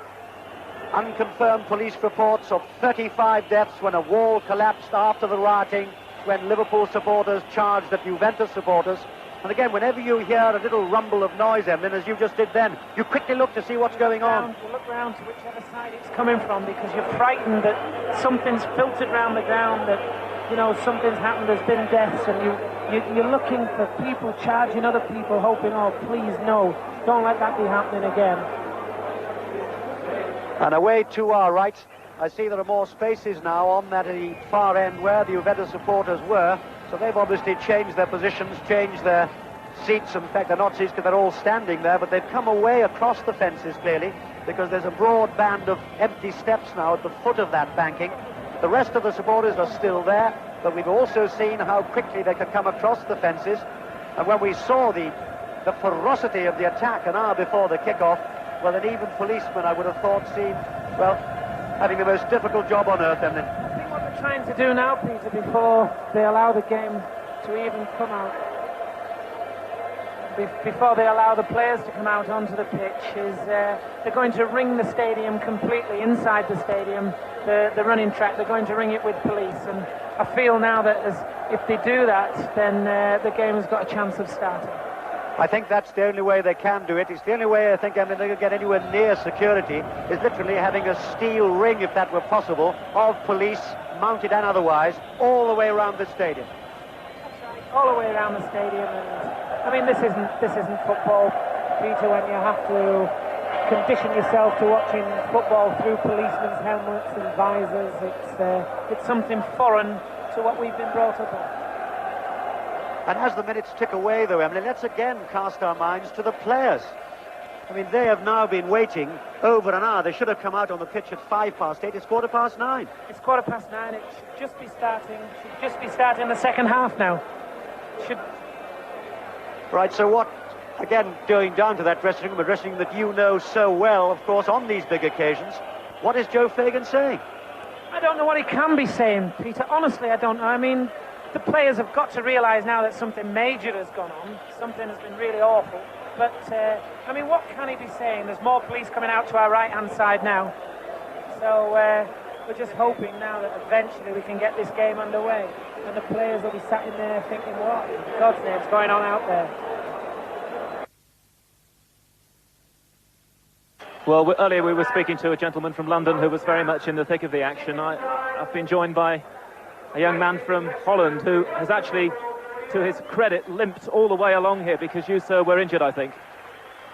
unconfirmed police reports of 35 deaths when a wall collapsed after the rioting, when Liverpool supporters charged at Juventus supporters. And again, whenever you hear a little rumble of noise, Emlyn, as you just did then, you quickly look to see what's going on. You look round to whichever side it's coming from, because you're frightened that something's filtered round the ground, that, you know, something's happened, there's been deaths, and you're looking for people charging other people, hoping, oh, please, no, don't let that be happening again. And away to our right, I see there are more spaces now on that far end where the Juventus supporters were. So they've obviously changed their positions, changed their seats. In fact, they're not seats because they're all standing there, but they've come away across the fences, clearly, because there's a broad band of empty steps now at the foot of that banking. The rest of the supporters are still there, but we've also seen how quickly they could come across the fences. And when we saw the ferocity of the attack an hour before the kickoff, well, an even policeman, I would have thought, seemed, well, having the most difficult job on earth, Emlyn. I think what they're trying to do now, Peter, before they allow the game to even come out, before they allow the players to come out onto the pitch, is they're going to ring the stadium completely, inside the stadium, the running track. They're going to ring it with police, and I feel now that if they do that, then the game has got a chance of starting. I think that's the only way they can do it. It's the only way I think, I mean, they could get anywhere near security, is literally having a steel ring, if that were possible, of police, mounted and otherwise, all the way around the stadium. All the way around the stadium. And I mean, this isn't football, Peter, when you have to condition yourself to watching football through policemen's helmets and visors. It's something foreign to what we've been brought up on. And as the minutes tick away, though, Emily, let's again cast our minds to the players. I mean, they have now been waiting over an hour. They should have come out on the pitch at 8:05. It's 9:15. It's 9:15. It should just be starting the second half now. Right, so what, again, going down to that dressing room, a dressing room that you know so well, of course, on these big occasions, what is Joe Fagan saying? I don't know what he can be saying, Peter. Honestly, I don't know. I mean, the players have got to realise now that something major has gone on. Something has been really awful. But, I mean, what can he be saying? There's more police coming out to our right-hand side now. So we're just hoping now that eventually we can get this game underway. And the players will be sat in there thinking, what in God's name's going on out there? Well, earlier we were speaking to a gentleman from London who was very much in the thick of the action. I've been joined by a young man from Holland who has actually, to his credit, limped all the way along here because you, sir, were injured, I think.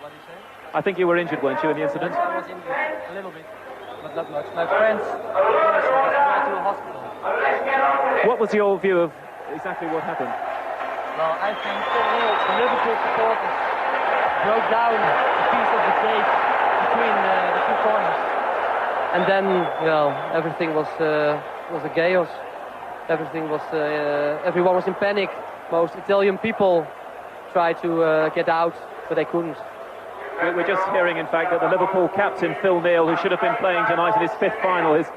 What did you say? I think you were injured, weren't you, in the incident? I was injured a little bit, but not much. My friends went to the hospital. What was your view of exactly what happened? Well, I think the Liverpool supporters broke down a piece of the cake between the two corners. And then, everything was a chaos. Everything was, everyone was in panic. Most Italian people tried to get out, but they couldn't. We're just hearing, in fact, that the Liverpool captain, Phil Neal, who should have been playing tonight in his 5th final, is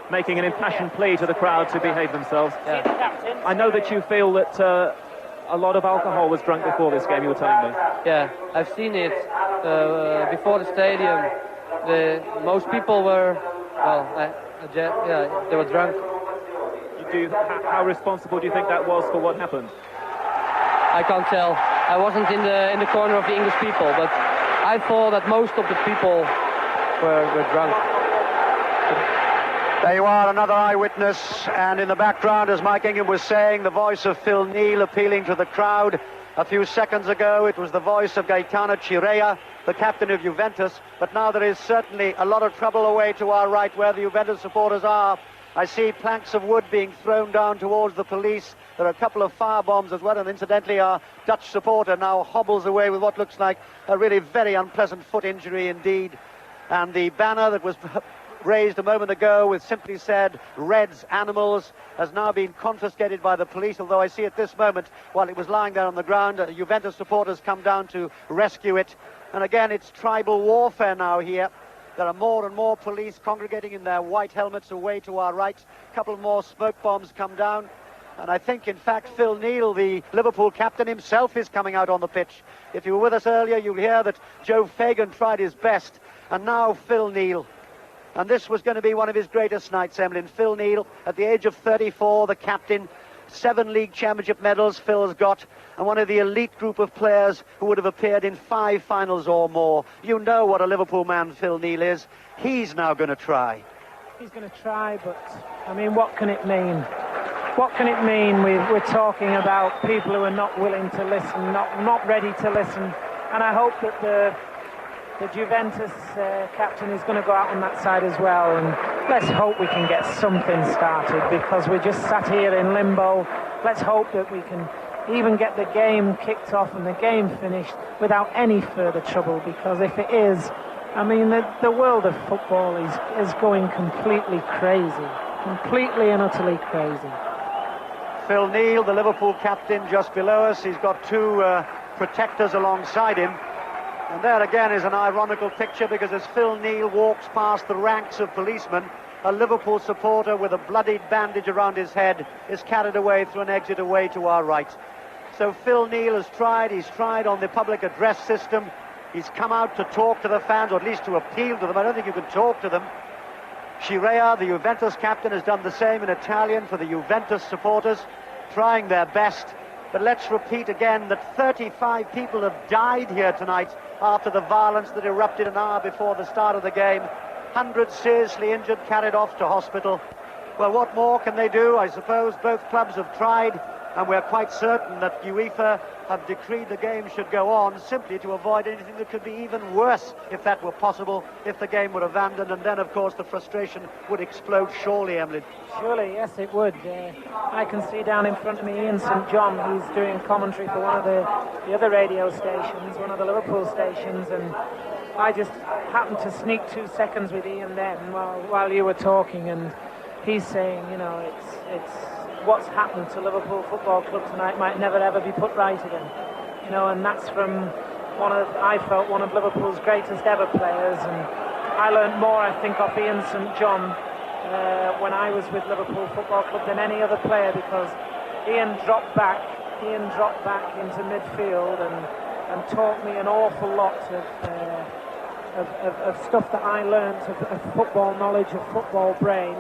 making an impassioned plea to the crowd to behave themselves. Yeah. I know that you feel that a lot of alcohol was drunk before this game, you were telling me. Yeah, I've seen it before the stadium. Most people were, they were drunk. How responsible do you think that was for what happened? I can't tell. I wasn't in the corner of the English people, but I thought that most of the people were drunk. There you are, another eyewitness, and in the background, as Mike Ingham was saying, the voice of Phil Neal appealing to the crowd. A few seconds ago, it was the voice of Gaetano Chirea, the captain of Juventus, but now there is certainly a lot of trouble away to our right where the Juventus supporters are. I see planks of wood being thrown down towards the police. There are a couple of firebombs as well, and incidentally our Dutch supporter now hobbles away with what looks like a really very unpleasant foot injury indeed. And the banner that was raised a moment ago with simply said Reds Animals has now been confiscated by the police, although I see at this moment, while it was lying there on the ground, Juventus supporters come down to rescue it. And again, it's tribal warfare now here. There are more and more police congregating in their white helmets away to our right. A couple more smoke bombs come down. And I think, in fact, Phil Neal, the Liverpool captain himself, is coming out on the pitch. If you were with us earlier, you'll hear that Joe Fagan tried his best. And now Phil Neal. And this was going to be one of his greatest nights, Emlyn. Phil Neal, at the age of 34, the captain. 7 league championship medals Phil's got, and one of the elite group of players who would have appeared in 5 finals or more. You know what a Liverpool man Phil Neal is. He's now going to try. He's going to try, but, I mean, what can it mean? What can it mean? We're talking about people who are not willing to listen, not ready to listen, and I hope that the Juventus captain is going to go out on that side as well, and let's hope we can get something started, because we're just sat here in limbo. Let's hope that we can even get the game kicked off and the game finished without any further trouble, because if it is, I mean, the world of football is going completely crazy, completely and utterly crazy. Phil Neal, the Liverpool captain, just below us. He's got 2 protectors alongside him. And there again is an ironical picture, because as Phil Neal walks past the ranks of policemen, a Liverpool supporter with a bloodied bandage around his head is carried away through an exit away to our right. So Phil Neal has tried. He's tried on the public address system. He's come out to talk to the fans, or at least to appeal to them. I don't think you can talk to them. Chirea, the Juventus captain, has done the same in Italian for the Juventus supporters, trying their best. But let's repeat again that 35 people have died here tonight after the violence that erupted an hour before the start of the game. Hundreds seriously injured, carried off to hospital. Well, what more can they do? I suppose both clubs have tried, and we're quite certain that UEFA have decreed the game should go on, simply to avoid anything that could be even worse, if that were possible, if the game were abandoned, and then, of course, the frustration would explode, surely, Emily. Surely, yes, it would. I can see down in front of me Ian St John, who's doing commentary for one of the other radio stations, one of the Liverpool stations, and I just happened to sneak 2 seconds with Ian then while you were talking, and he's saying, you know, it's what's happened to Liverpool Football Club tonight might never ever be put right again. You know, and that's from I felt one of Liverpool's greatest ever players, and I learned more, I think, off Ian St John when I was with Liverpool Football Club than any other player, because Ian dropped back into midfield and taught me an awful lot of stuff that I learnt of football knowledge, of football brain,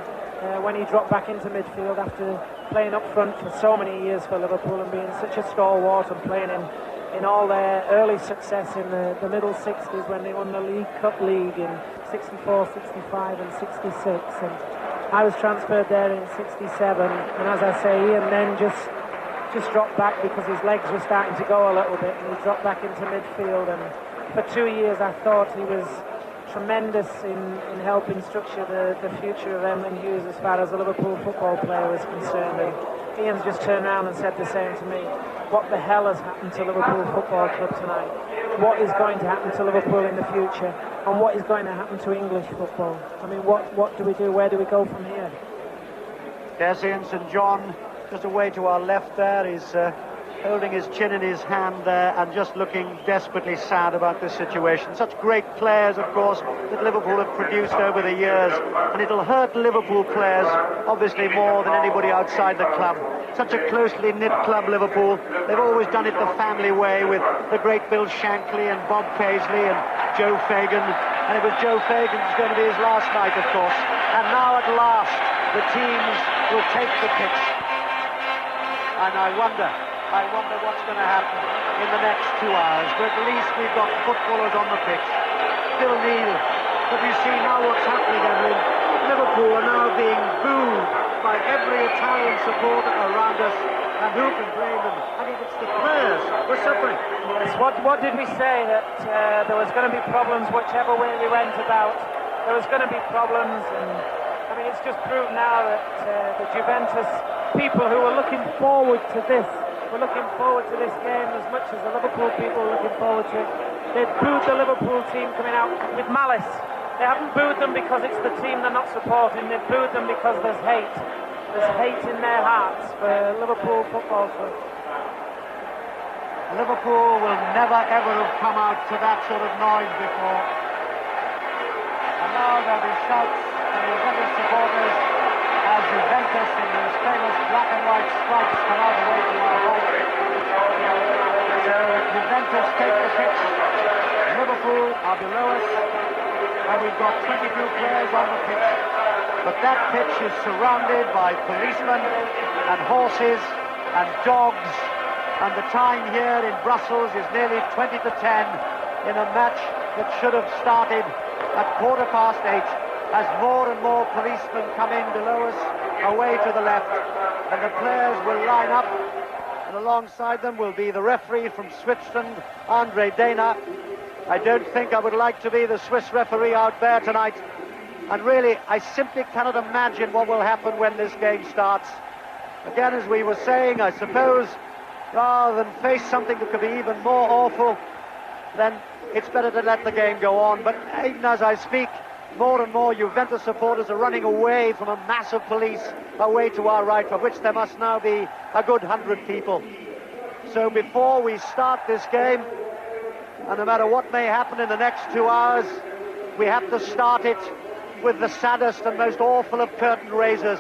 when he dropped back into midfield after playing up front for so many years for Liverpool and being such a stalwart and playing in all their early success in the middle 60s when they won the League Cup League in 64, 65 and 66, and I was transferred there in 67, and as I say, Ian then just dropped back because his legs were starting to go a little bit, and he dropped back into midfield, and for 2 years I thought he was tremendous in helping structure the future of Emlyn Hughes as far as a Liverpool football player was concerned. And Ian's just turned around and said the same to me. What the hell has happened to Liverpool Football Club tonight? What is going to happen to Liverpool in the future? And what is going to happen to English football? I mean, what do we do? Where do we go from here? Yes, Ian St John, just away to our left there, is holding his chin in his hand there and just looking desperately sad about this situation. Such great players, of course, that Liverpool have produced over the years, and it'll hurt Liverpool players obviously more than anybody outside the club. Such a closely knit club, Liverpool. They've always done it the family way, with the great Bill Shankly and Bob Paisley and Joe Fagan, and it was Joe Fagan's going to be his last night, of course. And now at last the teams will take the pitch, and I wonder what's going to happen in the next 2 hours. But at least we've got footballers on the pitch. Phil Neal. But you see now what's happening, Evelyn. Liverpool are now being booed by every Italian supporter around us. And who can blame them? I think it's the players who are suffering. Yes, what did we say? That there was going to be problems whichever way we went about. There was going to be problems, and I mean, it's just proved now that the Juventus people who were looking forward to this, we're looking forward to this game as much as the Liverpool people are looking forward to it. They've booed the Liverpool team coming out with malice. They haven't booed them because it's the team they're not supporting. They've booed them because there's hate. There's hate in their hearts for Liverpool Football Club. Liverpool will never ever have come out to that sort of noise before. And now there'll be shouts from the Juventus supporters as Juventus in those famous black and white stripes come out away to our right. So Juventus take the pitch. Liverpool are below us, and we've got 22 players on the pitch. But that pitch is surrounded by policemen and horses and dogs, and the time here in Brussels is nearly 20 to 10 in a match that should have started at 8:15, as more and more policemen come in below us, away to the left, and the players will line up, and alongside them will be the referee from Switzerland, Andre Dana. I don't think I would like to be the Swiss referee out there tonight, and really I simply cannot imagine what will happen when this game starts. Again, as we were saying, I suppose rather than face something that could be even more awful, then it's better to let the game go on. But even as I speak, more and more Juventus supporters are running away from a mass of police away to our right, of which there must now be a good 100 people. So before we start this game, and no matter what may happen in the next 2 hours, we have to start it with the saddest and most awful of curtain raisers,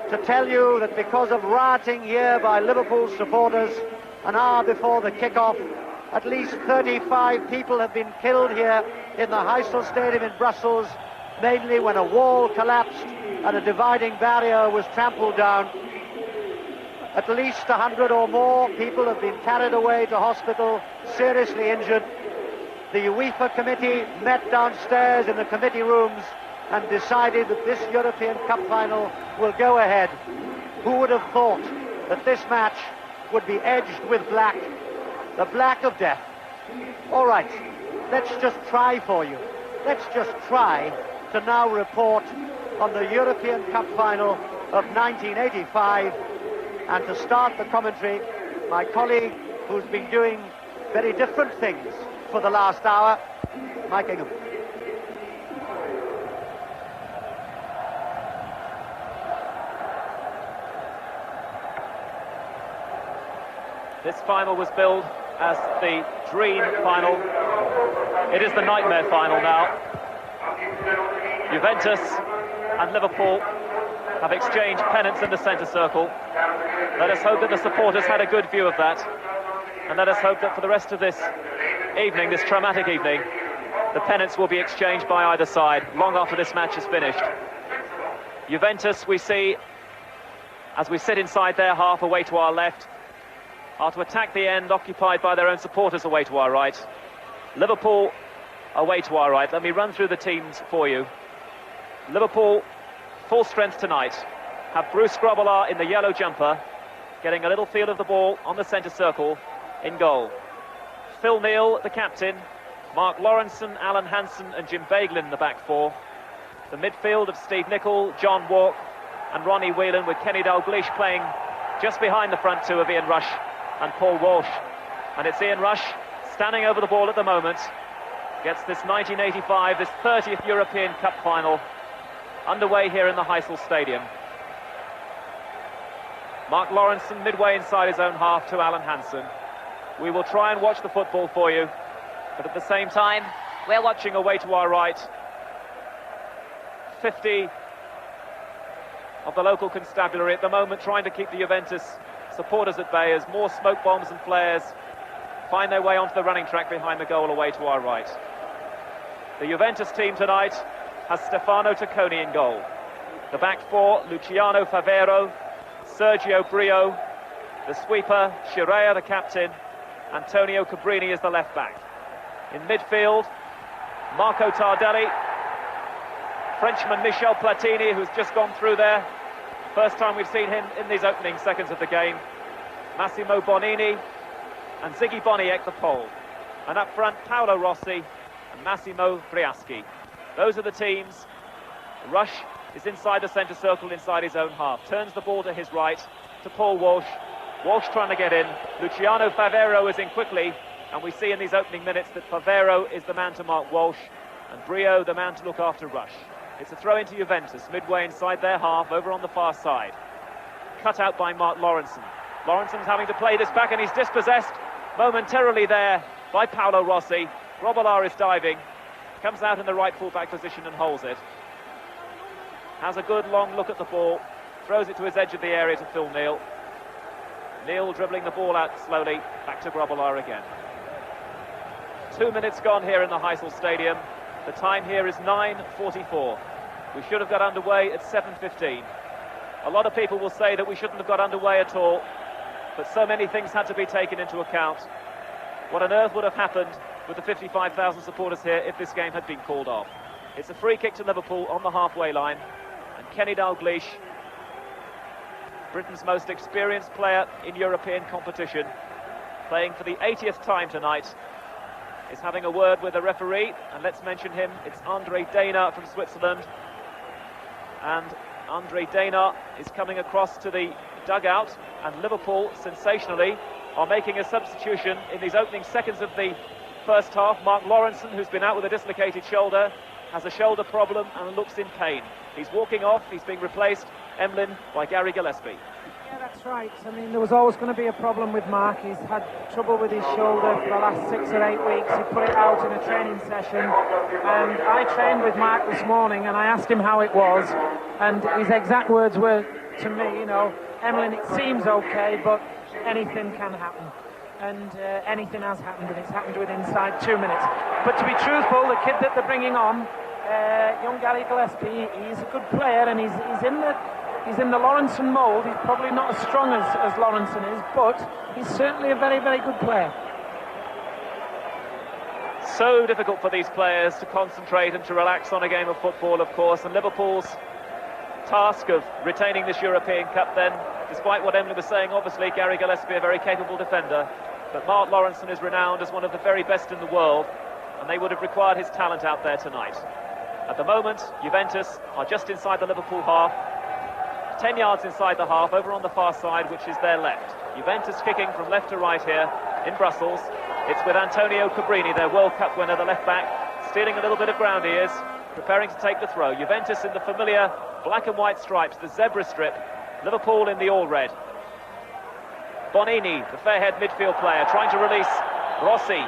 to tell you that because of rioting here by Liverpool supporters an hour before the kick-off, at least 35 people have been killed here in the Heysel Stadium in Brussels, mainly when a wall collapsed and a dividing barrier was trampled down. At least 100 or more people have been carried away to hospital, seriously injured. The UEFA committee met downstairs in the committee rooms and decided that this European Cup final will go ahead. Who would have thought that this match would be edged with black? The black of death. All right, let's just try for you. Let's just try to now report on the European Cup final of 1985. And to start the commentary, my colleague, who's been doing very different things for the last hour, Mike Ingham. This final was billed as the dream final. It is the nightmare final now. Juventus and Liverpool have exchanged pennants in the centre circle. Let us hope that the supporters had a good view of that, and let us hope that for the rest of this evening, this traumatic evening, the pennants will be exchanged by either side long after this match is finished. Juventus, we see, as we sit inside their half away to our left, are to attack the end, occupied by their own supporters away to our right. Liverpool away to our right. Let me run through the teams for you. Liverpool, full strength tonight, have Bruce Grobbelaar in the yellow jumper, getting a little feel of the ball on the centre circle in goal. Phil Neal, the captain, Mark Lawrenson, Alan Hansen and Jim Beglin in the back four. The midfield of Steve Nicol, John Walk and Ronnie Whelan, with Kenny Dalglish playing just behind the front two of Ian Rush and Paul Walsh. And it's Ian Rush standing over the ball at the moment. Gets this 1985, this 30th European Cup final underway here in the Heysel Stadium. Mark Lawrenson midway inside his own half to Alan Hansen. We will try and watch the football for you, but at the same time, we're watching away to our right. 50 of the local constabulary at the moment trying to keep the Juventus supporters at bay as more smoke bombs and flares find their way onto the running track behind the goal away to our right. The Juventus team tonight has Stefano Tacconi in goal. The back four, Luciano Favero, Sergio Brio, the sweeper, Scirea the captain, Antonio Cabrini is the left back. In midfield, Marco Tardelli, Frenchman Michel Platini, who's just gone through there. First time we've seen him in these opening seconds of the game. Massimo Bonini and Ziggy Boniek, the Pole. And up front, Paolo Rossi and Massimo Briaschi. Those are the teams. Rush is inside the centre circle, inside his own half. Turns the ball to his right, to Paul Walsh. Walsh trying to get in. Luciano Favero is in quickly. And we see in these opening minutes that Favero is the man to mark Walsh. And Brio the man to look after Rush. It's a throw into Juventus, midway inside their half, over on the far side. Cut out by Mark Lawrenson. Lawrenson's having to play this back, and he's dispossessed momentarily there by Paolo Rossi. Grobbelaar is diving. Comes out in the right full-back position and holds it. Has a good long look at the ball. Throws it to his edge of the area to Phil Neal. Neal dribbling the ball out slowly. Back to Grobbelaar again. 2 minutes gone here in the Heysel Stadium. The time here is 9:44. We should have got underway at 7:15. A lot of people will say that we shouldn't have got underway at all, but so many things had to be taken into account. What on earth would have happened with the 55,000 supporters here if this game had been called off? It's a free kick to Liverpool on the halfway line, and Kenny Dalglish, Britain's most experienced player in European competition, playing for the 80th time tonight, is having a word with the referee. And let's mention him. It's Andre Dana from Switzerland, and Andre Dana is coming across to the dugout, and Liverpool, sensationally, are making a substitution in these opening seconds of the first half. Mark Lawrenson, who's been out with a dislocated shoulder, has a shoulder problem and looks in pain. He's walking off. He's being replaced, Emlyn, by Gary Gillespie. Yeah, that's right. I mean, there was always going to be a problem with Mark. He's had trouble with his shoulder for the last 6 or 8 weeks. He put it out in a training session, and I trained with Mark this morning, and I asked him how it was, and his exact words were to me, you know, Emlyn, it seems okay, but anything can happen. And anything has happened, and it's happened within inside 2 minutes. But to be truthful, the kid that they're bringing on, young Gary Gillespie, he's a good player, and he's in the Lawrenson mould. He's probably not as strong as Lawrenson is, but he's certainly a very, very good player. So difficult for these players to concentrate and to relax on a game of football, of course, and Liverpool's task of retaining this European Cup then, despite what Emily was saying, obviously Gary Gillespie a very capable defender, but Mark Lawrenson is renowned as one of the very best in the world, and they would have required his talent out there tonight. At the moment, Juventus are just inside the Liverpool half, 10 yards inside the half, over on the far side, which is their left. Juventus kicking from left to right here in Brussels. It's with Antonio Cabrini, their World Cup winner, the left back, stealing a little bit of ground he is, preparing to take the throw. Juventus in the familiar black and white stripes, the zebra strip. Liverpool in the all-red. Bonini, the fair-haired midfield player, trying to release Rossi.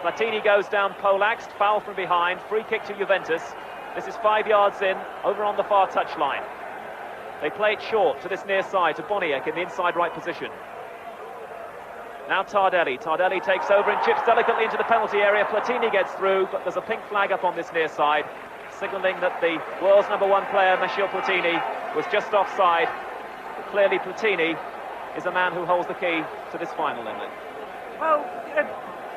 Platini goes down poleaxed, foul from behind, free kick to Juventus. This is 5 yards in, over on the far touchline. They play it short to this near side, to Boniek in the inside right position. Now Tardelli. Tardelli takes over and chips delicately into the penalty area. Platini gets through, but there's a pink flag up on this near side, signalling that the world's #1 player, Michel Platini, was just offside. But clearly Platini is a man who holds the key to this final, Emily. Well,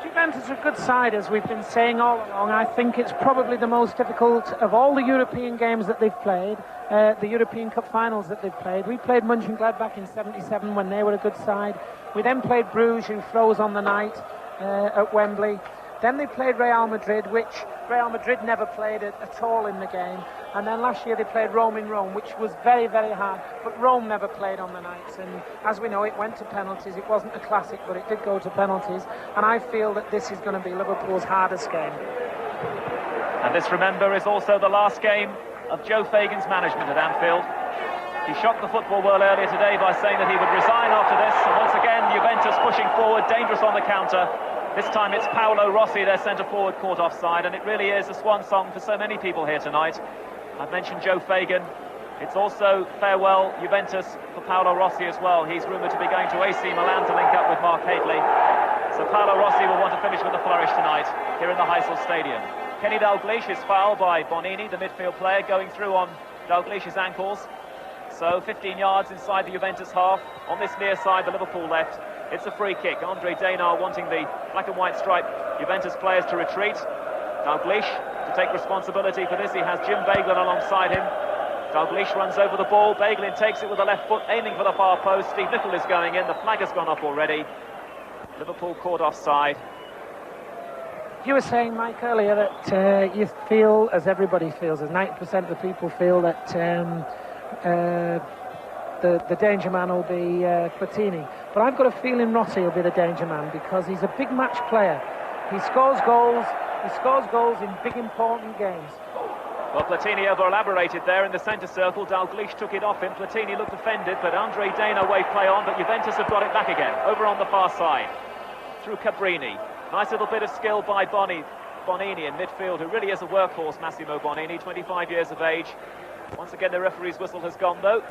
Juventus are a good side, as we've been saying all along. I think it's probably the most difficult of all the European games that they've played, the European Cup finals that they've played. We played Mönchengladbach in '77 when they were a good side. We then played Bruges, who froze on the night at Wembley. Then they played Real Madrid, which Real Madrid never played at all in the game. And then last year they played Rome in Rome, which was very, very hard. But Rome never played on the nights. And as we know, it went to penalties. It wasn't a classic, but it did go to penalties. And I feel that this is going to be Liverpool's hardest game. And this, remember, is also the last game of Joe Fagan's management at Anfield. He shocked the football world earlier today by saying that he would resign after this. And once again, Juventus pushing forward, dangerous on the counter. This time it's Paolo Rossi, their centre-forward, caught offside, and it really is a swan song for so many people here tonight. I've mentioned Joe Fagan. It's also farewell Juventus for Paolo Rossi as well. He's rumoured to be going to AC Milan to link up with Mark Hadley. So Paolo Rossi will want to finish with a flourish tonight here in the Heysel Stadium. Kenny Dalglish is fouled by Bonini, the midfield player, going through on Dalglish's ankles. So 15 yards inside the Juventus half. On this near side, the Liverpool left. It's a free kick. Andre Danar wanting the black and white striped Juventus players to retreat. Dalglish to take responsibility for this. He has Jim Beglin alongside him. Dalglish runs over the ball. Beglin takes it with the left foot, aiming for the far post. Steve Nicol is going in. The flag has gone up already. Liverpool caught offside. You were saying, Mike, earlier that you feel, as everybody feels, as 90% of the people feel, that the danger man will be Platini. But I've got a feeling Rossi will be the danger man because he's a big match player. He scores goals. He scores goals in big, important games. Well, Platini over-elaborated there in the centre circle. Dalglish took it off him. Platini looked offended, but Andre Danar waved play on. But Juventus have got it back again, over on the far side. Through Cabrini. Nice little bit of skill by Bonini in midfield, who really is a workhorse, Massimo Bonini, 25 years of age. Once again, the referee's whistle has gone, though.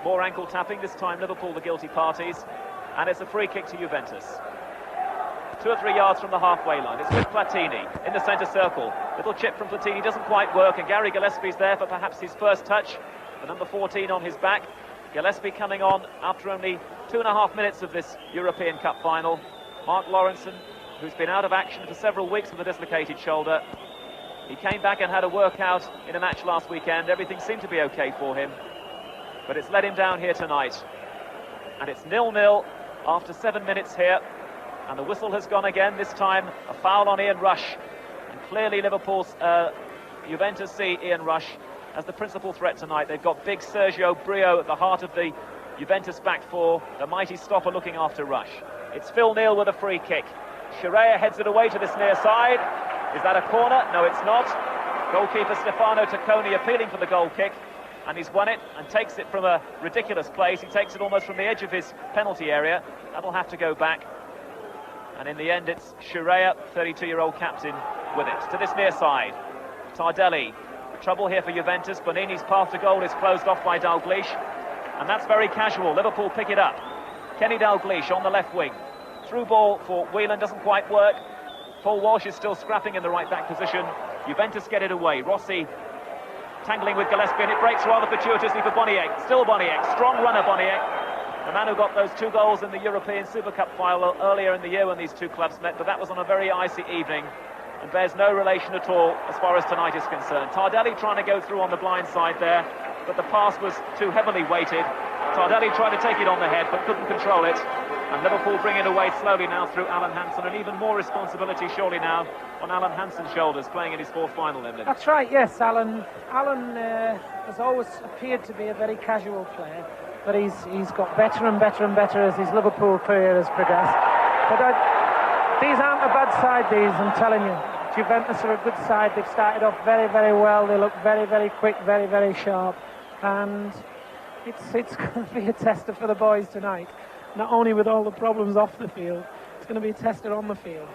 More ankle tapping, this time Liverpool the guilty parties. And it's a free kick to Juventus. 2 or 3 yards from the halfway line. It's with Platini in the centre circle. Little chip from Platini doesn't quite work, and Gary Gillespie's there for perhaps his first touch. The number 14 on his back. Gillespie coming on after only 2.5 minutes of this European Cup final. Mark Lawrenson, who's been out of action for several weeks with a dislocated shoulder. He came back and had a workout in a match last weekend. Everything seemed to be okay for him, but it's let him down here tonight. And it's 0-0 after 7 minutes here, and the whistle has gone again, this time a foul on Ian Rush. And clearly Liverpool's Juventus see Ian Rush as the principal threat tonight. They've got big Sergio Brio at the heart of the Juventus back four, the mighty stopper looking after Rush. It's Phil Neal with a free kick. Shiraya heads it away to this near side. Is that a corner? No, it's not. Goalkeeper Stefano Tacconi appealing for the goal kick, and he's won it and takes it from a ridiculous place. He takes it almost from the edge of his penalty area. That'll have to go back. And in the end, it's Shiraya, 32-year-old captain, with it. To this near side. Tardelli. Trouble here for Juventus. Bonini's path to goal is closed off by Dalglish. And that's very casual. Liverpool pick it up. Kenny Dalglish on the left wing. Through ball for Whelan, doesn't quite work. Paul Walsh is still scrapping in the right back position. Juventus get it away. Rossi tangling with Gillespie, and it breaks rather fortuitously for Boniek. Still Boniek, strong runner Boniek. The man who got those 2 goals in the European Super Cup final earlier in the year when these two clubs met, but that was on a very icy evening and bears no relation at all as far as tonight is concerned. Tardelli trying to go through on the blind side there, but the pass was too heavily weighted. Tardelli tried to take it on the head, but couldn't control it. And Liverpool bring it away slowly now through Alan Hansen, and even more responsibility surely now on Alan Hansen's shoulders, playing in his 4th final. That's right, yes, Alan has always appeared to be a very casual player, but he's got better and better and better as his Liverpool career has progressed. But these aren't a bad side, these, I'm telling you. Juventus are a good side. They've started off very, very well. They look very, very quick, very, very sharp, and it's going to be a tester for the boys tonight. Not only with all the problems off the field, it's going to be a tester on the field.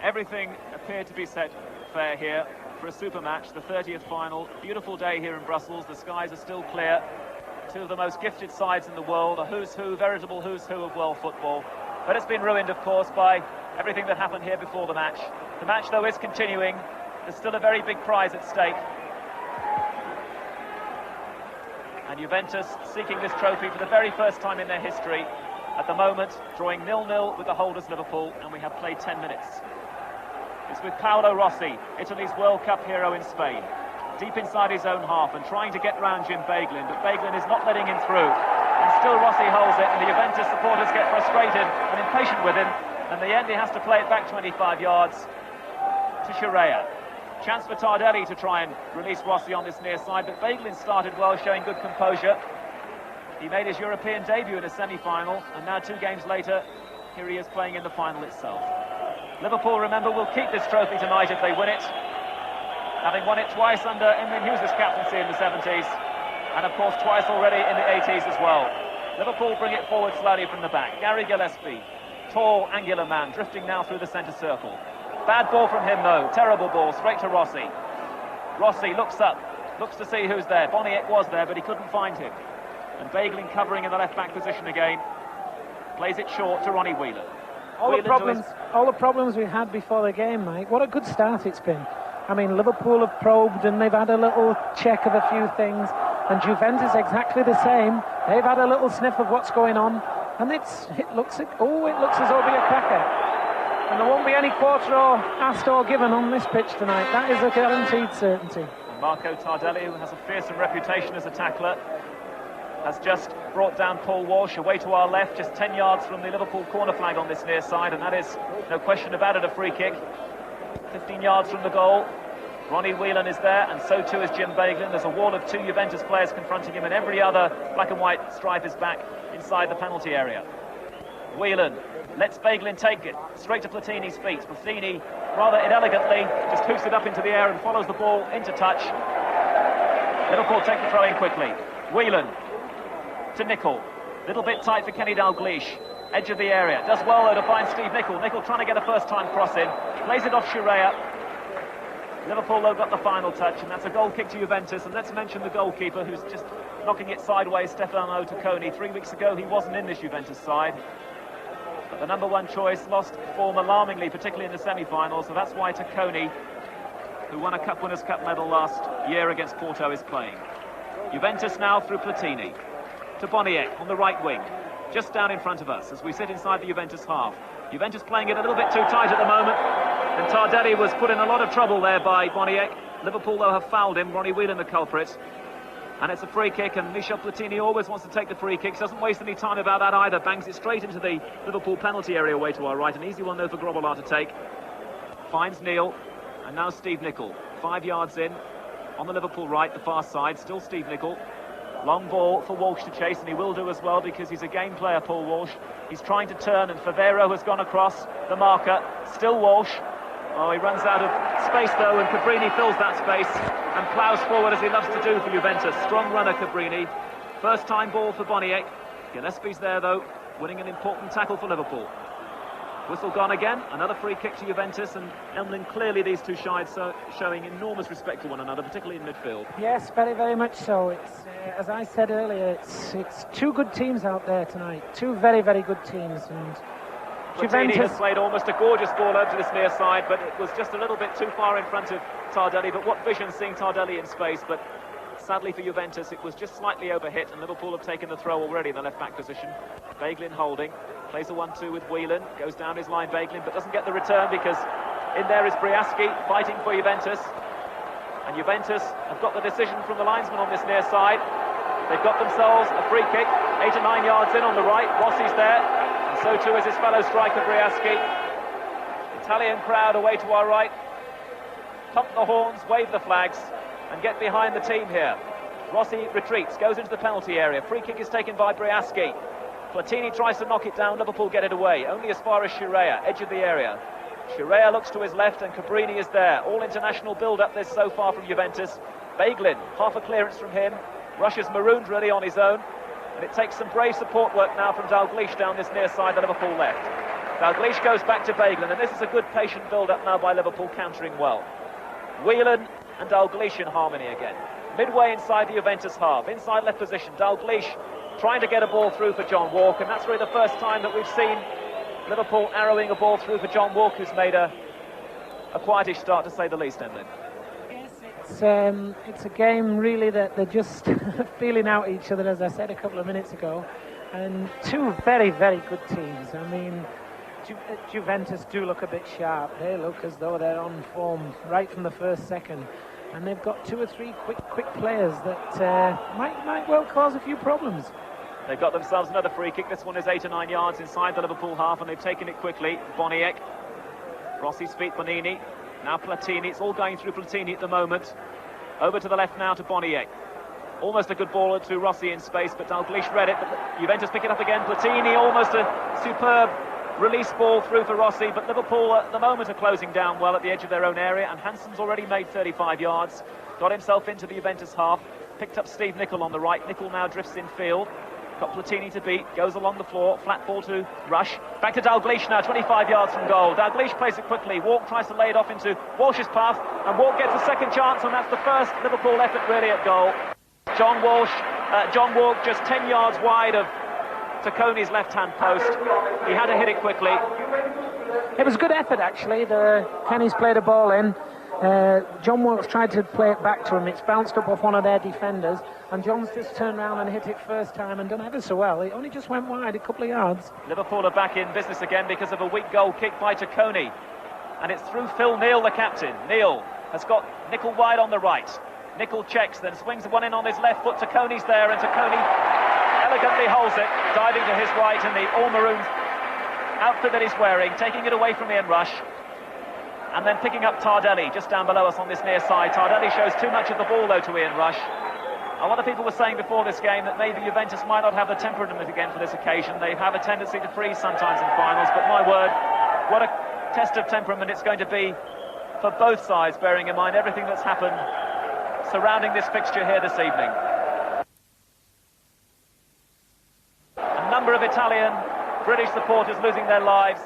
Everything appeared to be set fair here for a super match, the 30th final. Beautiful day here in Brussels. The skies are still clear. 2 of the most gifted sides in the world, a who's who, veritable who's who of world football. But it's been ruined, of course, by everything that happened here before the match. The match, though, is continuing. There's still a very big prize at stake. And Juventus seeking this trophy for the very first time in their history. At the moment, drawing 0-0 with the holders Liverpool, and we have played 10 minutes. It's with Paolo Rossi, Italy's World Cup hero in Spain, deep inside his own half and trying to get round Jim Beglin, but Beglin is not letting him through. And still Rossi holds it, and the Juventus supporters get frustrated and impatient with him. And in the end, he has to play it back 25 yards. to Scirea. Chance for Tardelli to try and release Rossi on this near side, but Beglin started well, showing good composure. He made his European debut in a semi-final, and now 2 games later, here he is playing in the final itself. Liverpool, remember, will keep this trophy tonight if they win it, having won it twice under Emlyn Hughes' captaincy in the 70s, and of course twice already in the 80s as well. Liverpool bring it forward slowly from the back. Gary Gillespie, tall, angular man, drifting now through the centre circle. Bad ball from him though, terrible ball, straight to Rossi. Rossi looks up, looks to see who's there. Boniek was there, but he couldn't find him. And Beglin covering in the left-back position again. Plays it short to Ronnie Whelan. All the problems we had before the game, Mike. What a good start it's been. I mean, Liverpool have probed and they've had a little check of a few things, and Juventus exactly the same. They've had a little sniff of what's going on, and it looks as though it'll be a cracker. And there won't be any quarter or asked or given on this pitch tonight. That is a guaranteed certainty. And Marco Tardelli, who has a fearsome reputation as a tackler, has just brought down Paul Walsh away to our left, just 10 yards from the Liverpool corner flag on this near side, and that is, no question about it, a free kick. 15 yards from the goal. Ronnie Whelan is there, and so too is Jim Beglin. There's a wall of 2 Juventus players confronting him, and every other black and white stripe is back inside the penalty area. Whelan lets Beglin take it straight to Platini's feet. Platini, rather inelegantly, just hooks it up into the air and follows the ball into touch. Liverpool take the throw in quickly. Whelan to Nicol. Little bit tight for Kenny Dalglish. Edge of the area. Does well though to find Steve Nicol. Nicol trying to get a first-time cross in. Plays it off Scirea. Liverpool though got the final touch, and that's a goal kick to Juventus. And let's mention the goalkeeper who's just knocking it sideways, Stefano Tocconi. 3 weeks ago he wasn't in this Juventus side. But the number 1 choice lost form alarmingly, particularly in the semi-final. So that's why Tocconi, who won a Cup Winners' Cup medal last year against Porto, is playing. Juventus now through Platini. To Boniek on the right wing, just down in front of us as we sit inside the Juventus half. Juventus playing it a little bit too tight at the moment, and Tardelli was put in a lot of trouble there by Boniek. Liverpool though have fouled him, Ronnie Whelan the culprit, and it's a free kick, and Michel Platini always wants to take the free kicks, doesn't waste any time about that either, bangs it straight into the Liverpool penalty area away to our right, an easy one though for Grobbelaar to take. Finds Neil, and now Steve Nicol, 5 yards in, on the Liverpool right, the far side, still Steve Nicol. Long ball for Walsh to chase, and he will do as well because he's a game player, Paul Walsh. He's trying to turn, and Favero has gone across the marker. Still Walsh. Oh, he runs out of space though, and Cabrini fills that space and ploughs forward as he loves to do for Juventus. Strong runner, Cabrini. First time ball for Boniek. Gillespie's there though, winning an important tackle for Liverpool. Whistle gone again, another free kick to Juventus, and Emlyn, clearly these two sides showing enormous respect for one another, particularly in midfield. Yes, very, very much so. It's as I said earlier, it's 2 good teams out there tonight, 2 very, very good teams, and Juventus has played almost a gorgeous ball over to this near side, but it was just a little bit too far in front of Tardelli. But what vision seeing Tardelli in space, but sadly for Juventus it was just slightly overhit, and Liverpool have taken the throw already in the left back position. Beglin holding, plays a 1-2 with Whelan, goes down his line Beglin, but doesn't get the return because in there is Briaschi fighting for Juventus, and Juventus have got the decision from the linesman on this near side. They've got themselves a free kick 8 or 9 yards in on the right. Rossi's there, and so too is his fellow striker Briaschi. Italian crowd away to our right pump the horns, wave the flags and get behind the team here. Rossi retreats, goes into the penalty area. Free kick is taken by Briaschi. Platini tries to knock it down, Liverpool get it away, only as far as Scirea, edge of the area. Scirea looks to his left and Cabrini is there. All international build-up this so far from Juventus. Beglin, half a clearance from him. Russia's marooned really on his own. And it takes some brave support work now from Dalglish down this near side, the Liverpool left. Dalglish goes back to Beglin, and this is a good patient build-up now by Liverpool, countering well. Whelan and Dalglish in harmony again. Midway inside the Juventus half, inside left position, Dalglish trying to get a ball through for John Walk, and that's really the first time that we've seen Liverpool arrowing a ball through for John Walk, who's made a quietish start, to say the least, Emlyn. Yes, it's a game really that they're just feeling out each other, as I said a couple of minutes ago, and 2 very, very good teams. I mean, Juventus do look a bit sharp. They look as though they're on form right from the first second, and they've got 2 or 3 quick players that might well cause a few problems. They've got themselves another free kick. This one is 8 or 9 yards inside the Liverpool half, and they've taken it quickly. Boniek, Rossi's feet, Bonini. Now Platini, it's all going through Platini at the moment. Over to the left now to Boniek. Almost a good ball to Rossi in space, but Dalglish read it. But Juventus pick it up again. Platini, almost a superb release ball through for Rossi, but Liverpool at the moment are closing down well at the edge of their own area, and Hansen's already made 35 yards, got himself into the Juventus half, picked up Steve Nicol on the right. Nicol now drifts in field. Got Platini to beat, goes along the floor, flat ball to Rush. Back to Dalglish now, 25 yards from goal. Dalglish plays it quickly. Walk tries to lay it off into Walsh's path, and Walk gets a second chance, and that's the first Liverpool effort really at goal. John Walk just 10 yards wide of Tacconi's left-hand post. He had to hit it quickly. It was a good effort, actually. Kenny's played a ball in. John Walk's tried to play it back to him. It's bounced up off one of their defenders, and John's just turned around and hit it first time and done ever so well. It only just went wide a couple of yards. Liverpool are back in business again because of a weak goal kick by Tacconi, and it's through Phil Neal, the captain. Neal has got Nicol wide on the right. Nicol checks, then swings one in on his left foot. Tacconi's there, and Tacconi elegantly holds it, diving to his right in the all-maroon outfit that he's wearing, taking it away from Ian Rush. And then picking up Tardelli just down below us on this near side. Tardelli shows too much of the ball, though, to Ian Rush. A lot of people were saying before this game that maybe Juventus might not have the temperament again for this occasion. They have a tendency to freeze sometimes in finals, but my word, what a test of temperament it's going to be for both sides, bearing in mind everything that's happened surrounding this fixture here this evening. A number of Italian, British supporters losing their lives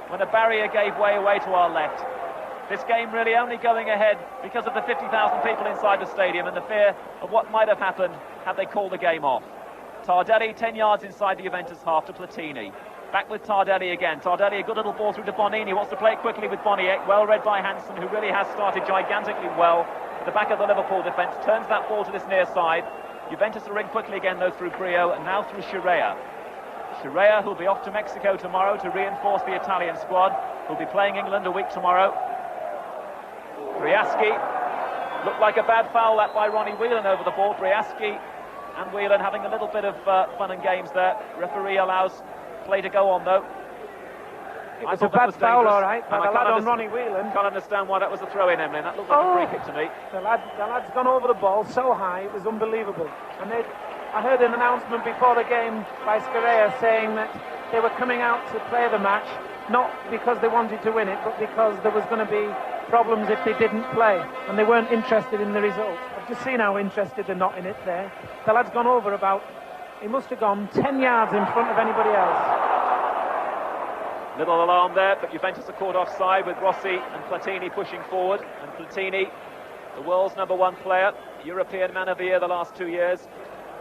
when a barrier gave way away to our left. This game really only going ahead because of the 50,000 people inside the stadium and the fear of what might have happened had they called the game off. Tardelli 10 yards inside the Juventus half to Platini. Back with Tardelli again. Tardelli, a good little ball through to Bonini, wants to play it quickly with Boniek, well read by Hansen, who really has started gigantically well at the back of the Liverpool defence, turns that ball to this near side. Juventus are in quickly again though through Brio and now through Chirea. Chirea, who'll be off to Mexico tomorrow to reinforce the Italian squad, who'll be playing England a week tomorrow. Briaschi, looked like a bad foul that by Ronnie Whelan over the ball. Briaschi and Whelan having a little bit of fun and games there. Referee allows play to go on though. It was a bad foul, all right, by the lad on Ronnie Whelan. Can't understand why that was a throw-in, Emily. That looked like a free kick to me. The lad's gone over the ball so high, it was unbelievable. And I heard an announcement before the game by Scarea saying that they were coming out to play the match, not because they wanted to win it, but because there was going to be problems if they didn't play, and they weren't interested in the result. I've just seen how interested they're not in it there. The lad's gone over he must have gone 10 yards in front of anybody else. Little alarm there, but Juventus are caught offside with Rossi and Platini pushing forward. And Platini, the world's #1 player, European Man of the Year the last 2 years,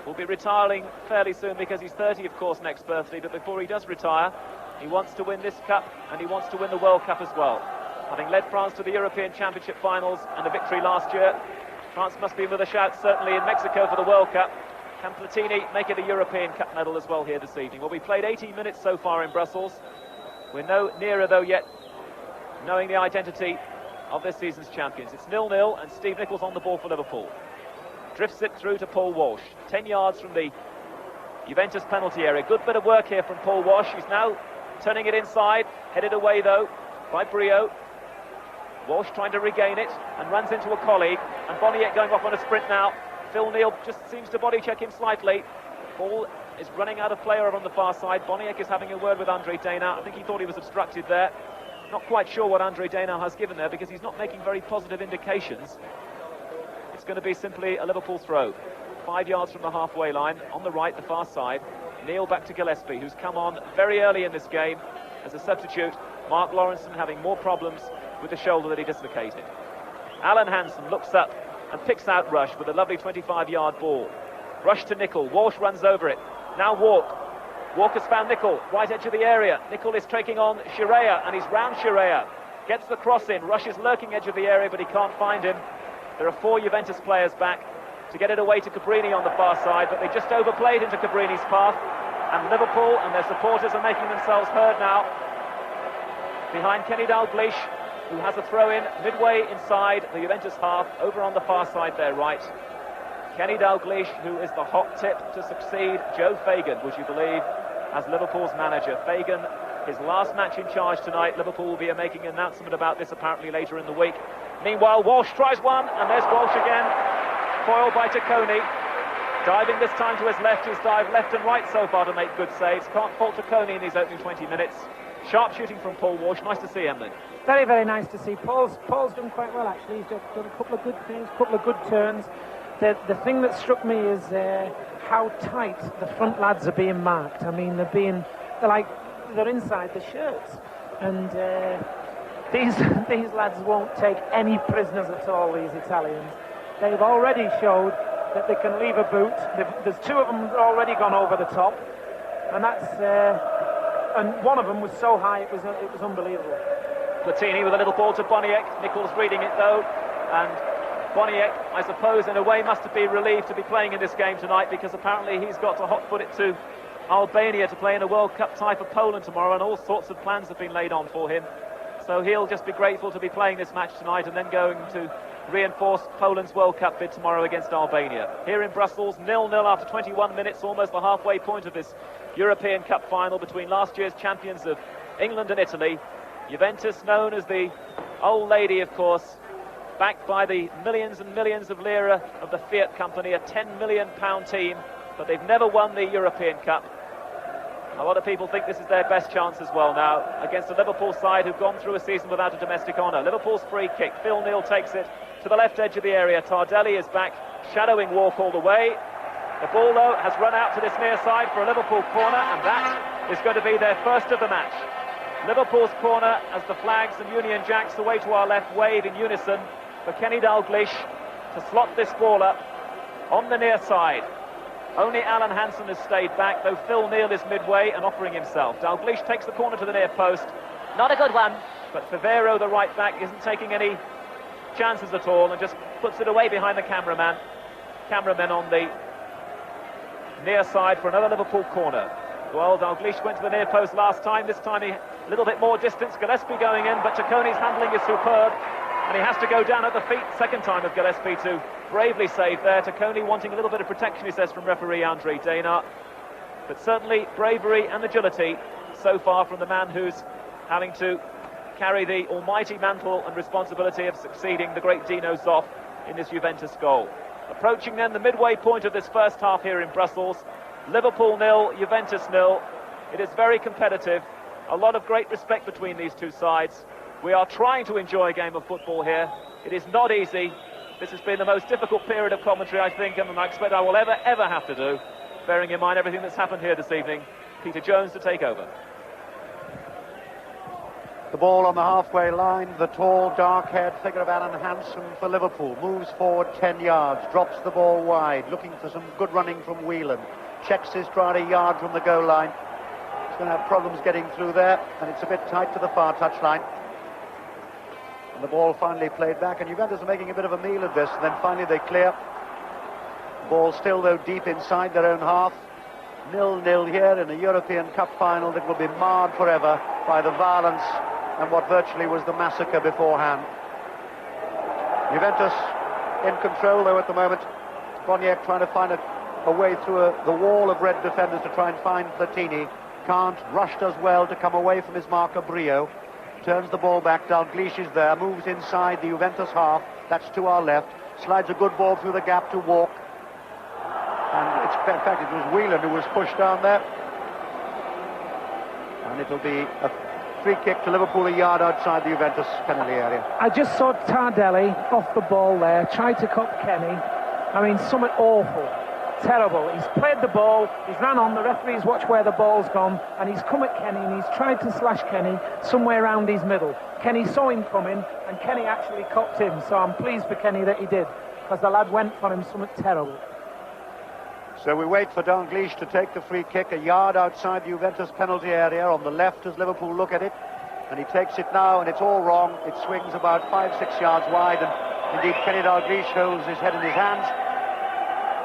will be retiring fairly soon because he's 30, of course, next birthday. But before he does retire, he wants to win this cup and he wants to win the World Cup as well. Having led France to the European Championship finals and a victory last year, France must be with a shout certainly in Mexico for the World Cup. Can Platini make it a European Cup medal as well here this evening? Well, we played 18 minutes so far in Brussels. We're no nearer, though, yet knowing the identity of this season's champions. It's 0-0, and Steve Nicol on the ball for Liverpool. Drifts it through to Paul Walsh, 10 yards from the Juventus penalty area. Good bit of work here from Paul Walsh. He's now turning it inside, headed away, though, by Brio. Walsh trying to regain it, and runs into a colleague, and Boniek going off on a sprint now. Phil Neal just seems to body check him slightly. Ball is running out of play over on the far side. Boniek is having a word with Andre Dana. I think he thought he was obstructed there. Not quite sure what Andre Dana has given there because he's not making very positive indications. It's going to be simply a Liverpool throw. 5 yards from the halfway line, on the right, the far side. Neal back to Gillespie, who's come on very early in this game as a substitute. Mark Lawrenson having more problems with the shoulder that he dislocated. Alan Hansen looks up and picks out Rush with a lovely 25-yard ball. Rush to Nicol. Walsh runs over it. Now Walk has found Nicol, right edge of the area. Nicol is taking on Chirea, and he's round Chirea. Gets the cross in. Rush is lurking edge of the area, but he can't find him. There are 4 Juventus players back to get it away to Cabrini on the far side, but they just overplayed into Cabrini's path. And Liverpool and their supporters are making themselves heard now. Behind Kenny Dalglish, who has a throw-in midway inside the Juventus half, over on the far side there, right. Kenny Dalglish, who is the hot tip to succeed Joe Fagan, would you believe, as Liverpool's manager. Fagan His last match in charge tonight. Liverpool will be making an announcement about this apparently later in the week. Meanwhile, Walsh tries one, and there's Walsh again, foiled by Tacconi. Diving this time to his left, he's dived left and right so far to make good saves. Can't fault Tacconi in these opening 20 minutes. Sharp shooting from Paul Walsh. Nice to see, Emlyn. Very, very nice to see. Paul's done quite well, actually. He's done a couple of good things, a couple of good turns. The thing that struck me is how tight the front lads are being marked. I mean, they're inside the shirts, and these lads won't take any prisoners at all, these Italians. They've already showed that they can leave a boot. There's two of them already gone over the top, and and one of them was so high it was unbelievable. Platini with a little ball to Boniek. Nichols reading it though, and Boniek, I suppose, in a way must have been relieved to be playing in this game tonight, because apparently he's got to hot-foot it to Albania to play in a World Cup tie for Poland tomorrow, and all sorts of plans have been laid on for him. So he'll just be grateful to be playing this match tonight and then going to reinforce Poland's World Cup bid tomorrow against Albania. Here in Brussels, 0-0 after 21 minutes, almost the halfway point of this European Cup final between last year's champions of England and Italy. Juventus, known as the old lady, of course, backed by the millions and millions of lira of the Fiat company, a £10 million team, but they've never won the European Cup. A lot of people think this is their best chance as well now, against a Liverpool side who've gone through a season without a domestic honour. Liverpool's free kick. Phil Neal takes it to the left edge of the area. Tardelli is back, shadowing Walk all the way. The ball, though, has run out to this near side for a Liverpool corner, and that is going to be their first of the match. Liverpool's corner, as the flags and Union Jacks away to our left wave in unison for Kenny Dalglish to slot this ball up on the near side. Only Alan Hansen has stayed back, though Phil Neal is midway and offering himself. Dalglish takes the corner to the near post. Not a good one, but Favero, the right back, isn't taking any chances at all and just puts it away behind the cameraman. Cameramen on the near side for another Liverpool corner. Well, Dalglish went to the near post last time. This time a little bit more distance. Gillespie going in, but Tacconi's handling is superb. And he has to go down at the feet, second time of Gillespie, to bravely save there. Tacconi wanting a little bit of protection, he says, from referee Andre Dana. But certainly bravery and agility so far from the man who's having to carry the almighty mantle and responsibility of succeeding the great Dino Zoff in this Juventus goal. Approaching then the midway point of this first half here in Brussels. Liverpool 0, Juventus 0. It is very competitive. A lot of great respect between these two sides. We are trying to enjoy a game of football here. It is not easy. This has been the most difficult period of commentary, I think, and I expect I will ever have to do, bearing in mind everything that's happened here this evening. Peter Jones to take over. The ball on the halfway line, the tall, dark-haired figure of Alan Hansen for Liverpool. Moves forward 10 yards, drops the ball wide, looking for some good running from Whelan. Checks his stride a yard from the goal line. He's going to have problems getting through there, and it's a bit tight to the far touchline. And the ball finally played back, and Juventus are making a bit of a meal of this, and then finally they clear. The ball still, though, deep inside their own half. 0-0 here in a European Cup final that will be marred forever by the violence and what virtually was the massacre beforehand. Juventus in control, though, at the moment. Boniek trying to find a way through the wall of red defenders to try and find Platini. Can't. Rush does well to come away from his marker, Brio. Turns the ball back. Dalglish is there. Moves inside the Juventus half. That's to our left. Slides a good ball through the gap to Walk. And in fact, it was Whelan who was pushed down there. And it'll be a free kick to Liverpool, a yard outside the Juventus penalty area. I just saw Tardelli off the ball there, tried to cut Kenny. I mean, something awful, terrible. He's played the ball, he's ran on, the referee's watched where the ball's gone, and he's come at Kenny and he's tried to slash Kenny somewhere around his middle. Kenny saw him coming, and Kenny actually copped him, so I'm pleased for Kenny that he did, because the lad went for him something terrible. So we wait for Dalglish to take the free kick, a yard outside the Juventus penalty area on the left as Liverpool look at it. And he takes it now, and it's all wrong. It swings about 5-6 yards wide, and indeed Kenny Dalglish holds his head in his hands.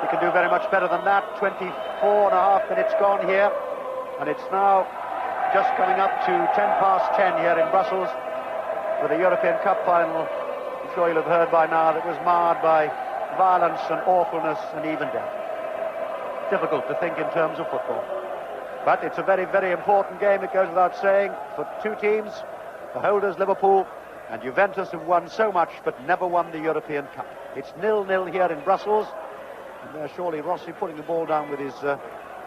He can do very much better than that. 24.5 minutes gone here, and it's now just coming up to 10 here in Brussels for the European Cup final. I'm sure you'll have heard by now that was marred by violence and awfulness and even death. Difficult to think in terms of football. But it's a very, very important game, it goes without saying, for two teams, the holders Liverpool and Juventus, have won so much but never won the European Cup. It's 0-0 here in Brussels, and there's surely Rossi putting the ball down with his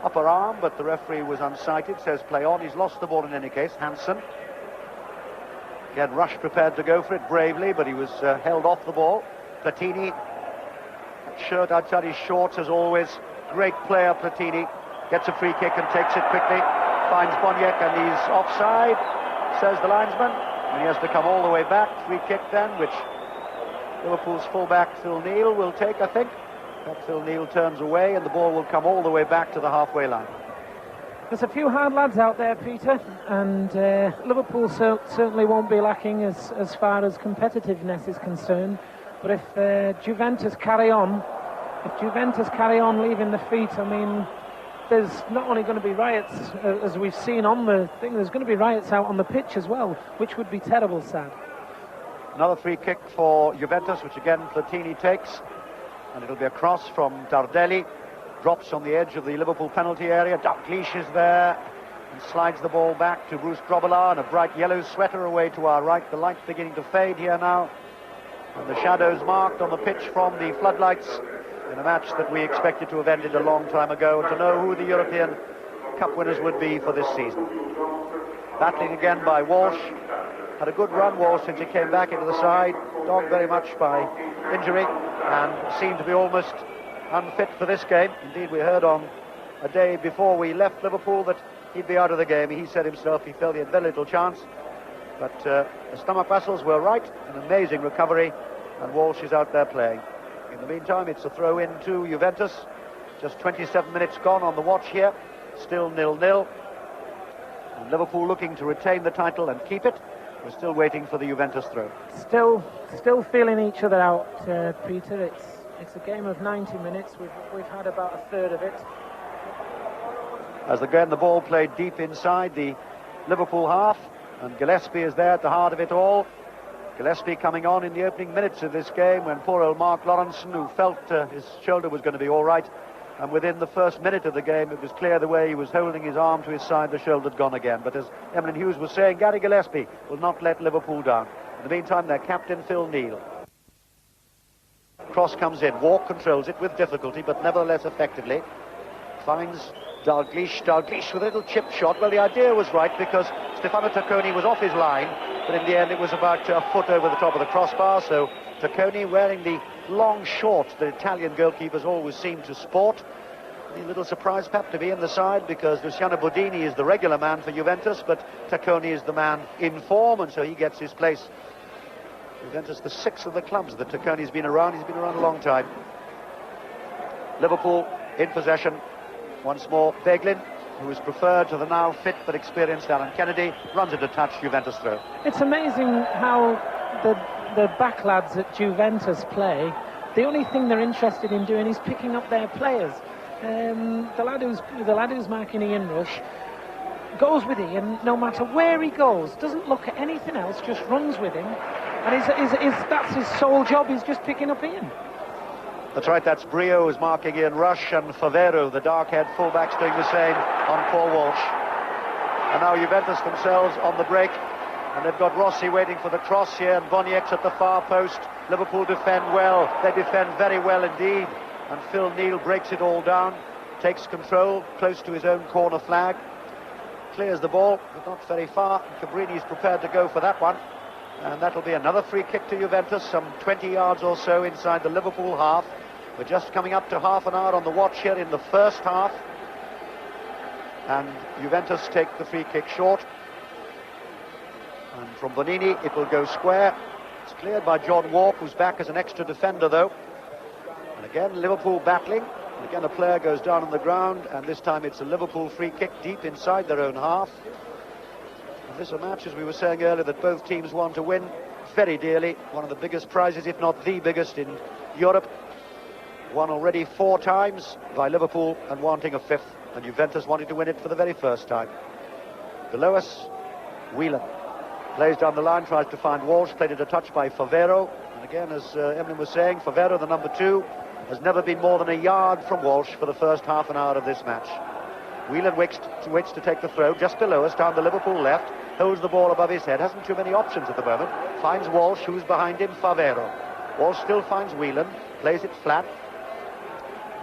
upper arm, but the referee was unsighted, says play on. He's lost the ball in any case. Hansen. Again, Rush prepared to go for it bravely, but he was held off the ball. Platini, shirt outside his shorts as always. Great player, Platini. Gets a free kick and takes it quickly. Finds Boniek and he's offside, says the linesman. And he has to come all the way back. Free kick then, which Liverpool's fullback Phil Neal will take, I think. But Phil Neal turns away and the ball will come all the way back to the halfway line. There's a few hard lads out there, Peter, and Liverpool certainly won't be lacking as far as competitiveness is concerned. But if Juventus carry on leaving the feet, I mean, there's not only going to be riots, as we've seen on the thing, there's going to be riots out on the pitch as well, which would be terrible sad. Another free kick for Juventus, which again Platini takes, and it'll be a cross from Tardelli. Drops on the edge of the Liverpool penalty area. Dalglish is there and slides the ball back to Bruce Grobbelaar, and a bright yellow sweater away to our right. The light's beginning to fade here now, and the shadows marked on the pitch from the floodlights in a match that we expected to have ended a long time ago, and to know who the European Cup winners would be for this season. Battling again by Walsh. Had a good run, Walsh, since he came back into the side. Dogged very much by injury and seemed to be almost unfit for this game. Indeed, we heard on a day before we left Liverpool that he'd be out of the game. He said himself he felt he had very little chance. But the stomach muscles were right. An amazing recovery, and Walsh is out there playing. In the meantime, it's a throw-in to Juventus. Just 27 minutes gone on the watch here. Still 0-0. And Liverpool looking to retain the title and keep it. We're still waiting for the Juventus throw. Still feeling each other out, Peter. It's a game of 90 minutes. We've had about a third of it. As again the ball played deep inside the Liverpool half, and Gillespie is there at the heart of it all. Gillespie coming on in the opening minutes of this game when poor old Mark Lawrenson, who felt his shoulder was going to be all right, and within the first minute of the game it was clear the way he was holding his arm to his side, the shoulder had gone again. But as Emlyn Hughes was saying, Gary Gillespie will not let Liverpool down. In the meantime, their captain Phil Neal. Cross comes in, Walk controls it with difficulty but nevertheless effectively. Finds Dalglish with a little chip shot. Well, the idea was right because Stefano Tacconi was off his line, but in the end it was about a foot over the top of the crossbar, so Tacconi, wearing the long shorts that Italian goalkeepers always seem to sport. A little surprised perhaps to be in the side because Luciano Bodini is the regular man for Juventus, but Tacconi is the man in form, and so he gets his place. Juventus, the sixth of the clubs that Tacconi's been around. He's been around a long time. Liverpool in possession. Once more, Beglin, who is preferred to the now fit but experienced Alan Kennedy, runs it to touch, Juventus throw. It's amazing how the back lads at Juventus play. The only thing they're interested in doing is picking up their players. The lad who's marking Ian Rush goes with Ian no matter where he goes, doesn't look at anything else, just runs with him, and that's his sole job, he's just picking up Ian. That's right, that's Brio who's marking Ian Rush, and Favero, the dark-haired fullback's doing the same on Paul Walsh. And now Juventus themselves on the break, and they've got Rossi waiting for the cross here, and Boniek's at the far post. Liverpool defend well, they defend very well indeed, and Phil Neal breaks it all down, takes control close to his own corner flag, clears the ball, but not very far. Cabrini's prepared to go for that one, and that'll be another free kick to Juventus, some 20 yards or so inside the Liverpool half. We're just coming up to half an hour on the watch here in the first half, and Juventus take the free kick short, and from Bonini it will go square. It's cleared by John Walk, who's back as an extra defender though, and again Liverpool battling, and again a player goes down on the ground, and this time it's a Liverpool free kick deep inside their own half. And this is a match, as we were saying earlier, that both teams want to win very dearly. One of the biggest prizes, if not the biggest in Europe. Won already 4 times by Liverpool and wanting a 5th, and Juventus wanting to win it for the very first time. Below us, Whelan plays down the line, tries to find Walsh, played it a touch by Favero, and again, as Emlyn was saying, Favero, the number 2, has never been more than a yard from Walsh for the first half an hour of this match. Whelan waits to take the throw just below us, down the Liverpool left, holds the ball above his head, hasn't too many options at the moment, finds Walsh, who's behind him, Favero. Walsh still finds Whelan, plays it flat,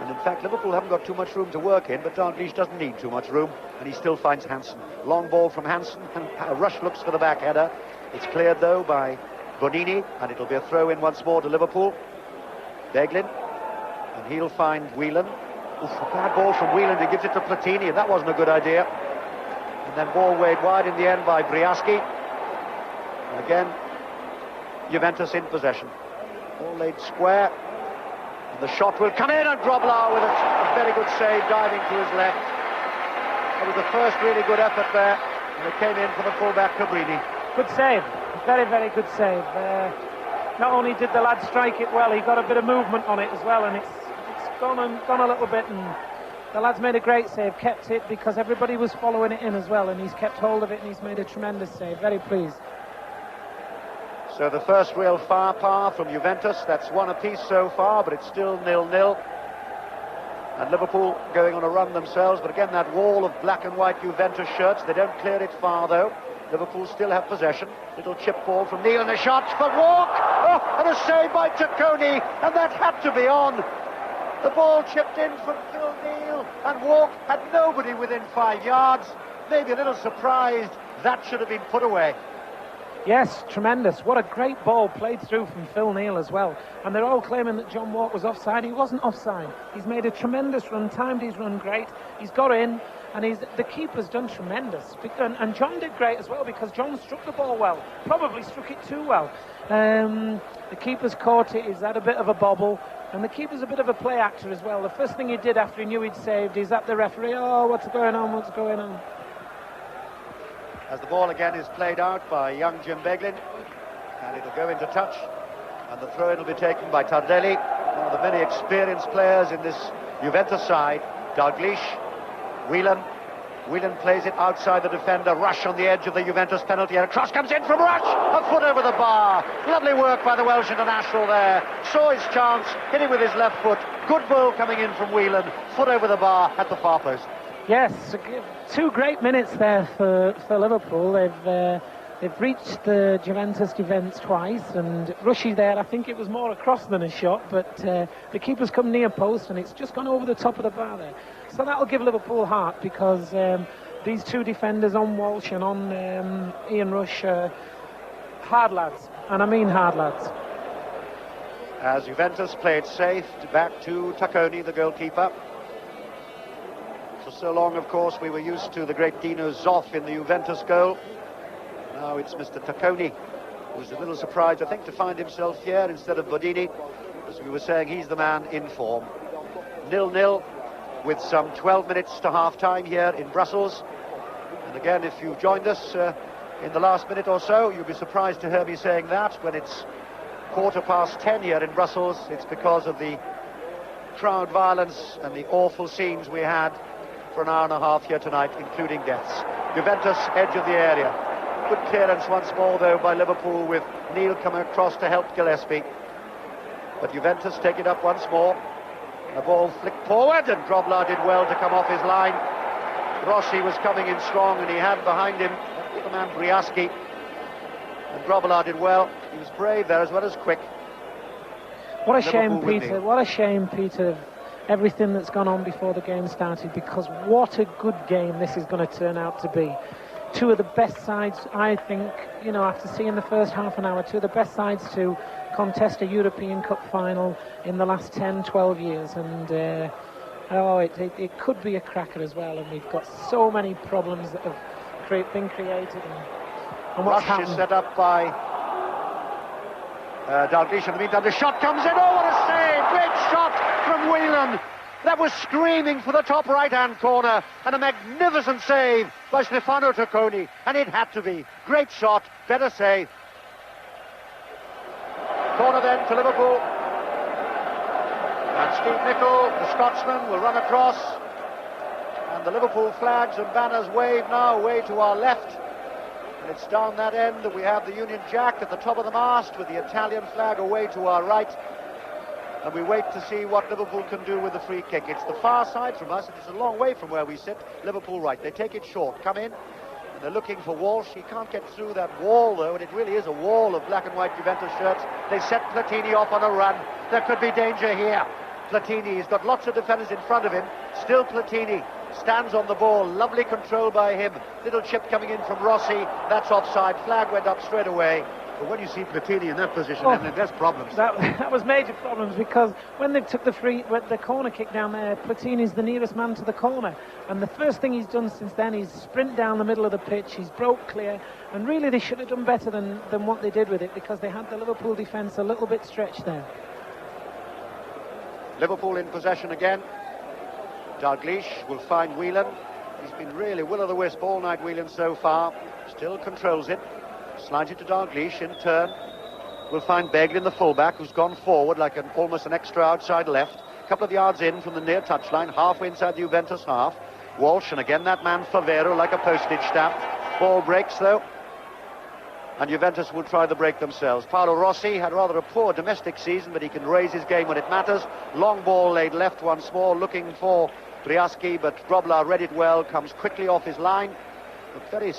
and in fact Liverpool haven't got too much room to work in, but Dalglish doesn't need too much room, and he still finds Hansen. Long ball from Hansen, and Rush looks for the back header. It's cleared though by Bonini, and it'll be a throw in once more to Liverpool. Beglin, and he'll find Whelan. Oof, a bad ball from Whelan, he gives it to Platini, and that wasn't a good idea. And then ball weighed wide in the end by Briaski. And again, Juventus in possession. Ball laid square, and the shot will come in, and Grobler with a very good save, diving to his left. It was the first really good effort there, and it came in from the fullback Cabrini. Good save, very, very good save. Not only did the lad strike it well, he got a bit of movement on it as well, and it's gone a little bit, and the lad's made a great save, kept it because everybody was following it in as well, and he's kept hold of it, and he's made a tremendous save. Very pleased. So the first real firepower from Juventus, that's one apiece so far, but it's still 0-0. And Liverpool going on a run themselves, but again that wall of black and white Juventus shirts, they don't clear it far though. Liverpool still have possession. Little chip ball from Neil, and a shot for Walk. Oh, and a save by Tacconi, and that had to be on. The ball chipped in from Phil Neal, and Walk had nobody within 5 yards. Maybe a little surprised that should have been put away. Yes, tremendous. What a great ball played through from Phil Neal as well. And they're all claiming that John Walk was offside. He wasn't offside. He's made a tremendous run, timed his run great. He's got in, and the keeper's done tremendous. And John did great as well, because John struck the ball well. Probably struck it too well. The keeper's caught it. He's had a bit of a bobble. And the keeper's a bit of a play actor as well. The first thing he did after he knew he'd saved, he's at the referee. Oh, what's going on? What's going on? As the ball again is played out by young Jim Beglin, and it'll go into touch, and the throw-in will be taken by Tardelli, one of the many experienced players in this Juventus side. Dalglish, Whelan plays it outside the defender. Rush on the edge of the Juventus penalty area. Cross comes in from Rush, a foot over the bar. Lovely work by the Welsh international there. Saw his chance, hit it with his left foot. Good ball coming in from Whelan, foot over the bar at the far post. Yes, 2 great minutes there for Liverpool. They've reached the Juventus defence twice, and Rushy there, I think it was more a cross than a shot, but the keeper's come near post, and it's just gone over the top of the bar there. So that'll give Liverpool heart, because these 2 defenders on Walsh and on Ian Rush are hard lads, and I mean hard lads. As Juventus played safe, back to Tacconi, the goalkeeper. For so long, of course, we were used to the great Dino Zoff in the Juventus goal. Now it's Mr. Tacconi, who's a little surprised, I think, to find himself here instead of Bodini. As we were saying, he's the man in form. 0-0 with some 12 minutes to half-time here in Brussels. And again, if you've joined us in the last minute or so, you'll be surprised to hear me saying that. When it's 10:15 here in Brussels, it's because of the crowd violence and the awful scenes we had for an hour and a half here tonight, including deaths. Juventus, edge of the area. Good clearance once more, though, by Liverpool, with Neil coming across to help Gillespie. But Juventus take it up once more. The ball flicked forward, and Grobler did well to come off his line. Rossi was coming in strong, and he had behind him the man Briaski. And Grobler did well. He was brave there as well as quick. What a shame, Peter. What a shame, Peter. Everything that's gone on before the game started, because what a good game this is going to turn out to be. 2 of the best sides, I think, after seeing the first half an hour, 2 of the best sides to contest a European Cup final in the last 10-12 years, and it could be a cracker as well, and we've got so many problems that have been created, and what's happened. Rush is set up by Dalglish. In the meantime, the shot comes in. Oh, what a save! Great shot from Whelan. That was screaming for the top right-hand corner, and a magnificent save by Stefano Tacconi, and it had to be. Great shot, better save. Corner then to Liverpool. And Steve Nicol, the Scotsman, will run across, and the Liverpool flags and banners wave now away to our left. And it's down that end that we have the Union Jack at the top of the mast, with the Italian flag away to our right. and we wait to see what Liverpool can do with the free kick. It's the far side from us, and it's a long way from where we sit. Liverpool right. They take it short, come in, and they're looking for Walsh. He can't get through that wall, though, and it really is a wall of black and white Juventus shirts. They set Platini off on a run. There could be danger here. Platini, he's got lots of defenders in front of him. Still Platini stands on the ball. Lovely control by him. Little chip coming in from Rossi. That's offside. Flag went up straight away. But when you see Platini in that position, there's problems. That was major problems, because when they took the corner kick down there, Platini's the nearest man to the corner. And the first thing he's done since then is sprint down the middle of the pitch. He's broke clear. And really they should have done better than what they did with it, because they had the Liverpool defence a little bit stretched there. Liverpool in possession again. Dalglish will find Whelan. He's been really will-o'-the-wisp all night, Whelan, so far. Still controls it. Slides it to Dalglish in turn. We'll find Beglin, the fullback, who's gone forward like almost an extra outside left. A couple of yards in from the near touchline, halfway inside the Juventus half. Walsh, and again that man Favero like a postage stamp. Ball breaks though, and Juventus will try the break themselves. Paolo Rossi had rather a poor domestic season, but he can raise his game when it matters. Long ball laid left once more, looking for Briaski, but Groblar read it well, comes quickly off his line. Looked very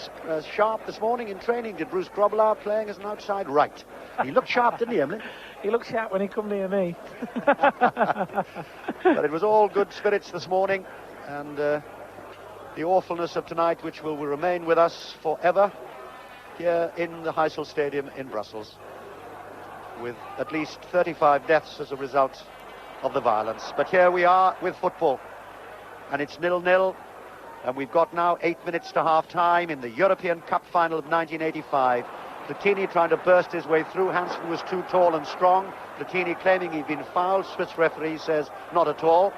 sharp this morning in training, did Bruce Groblar, playing as an outside right. He looked sharp, didn't he, Emily? He looked sharp when he come near me. But it was all good spirits this morning, and the awfulness of tonight, which will remain with us forever here in the Heysel Stadium in Brussels, with at least 35 deaths as a result of the violence. But here we are with football, and it's 0-0, and we've got now 8 minutes to half-time in the European Cup final of 1985. Platini trying to burst his way through. Hansen was too tall and strong. Platini claiming he'd been fouled. Swiss referee says not at all.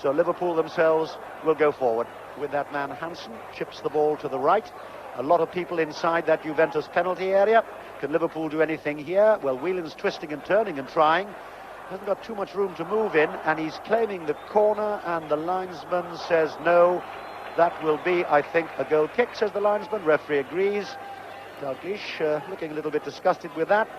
So Liverpool themselves will go forward with that man Hansen. Chips the ball to the right. A lot of people inside that Juventus penalty area. Can Liverpool do anything here? Well, Whelan's twisting and turning and trying. Hasn't got too much room to move in, and he's claiming the corner, and the linesman says no. That will be, I think, a goal kick, says the linesman. Referee agrees. Dalglish looking a little bit disgusted with that.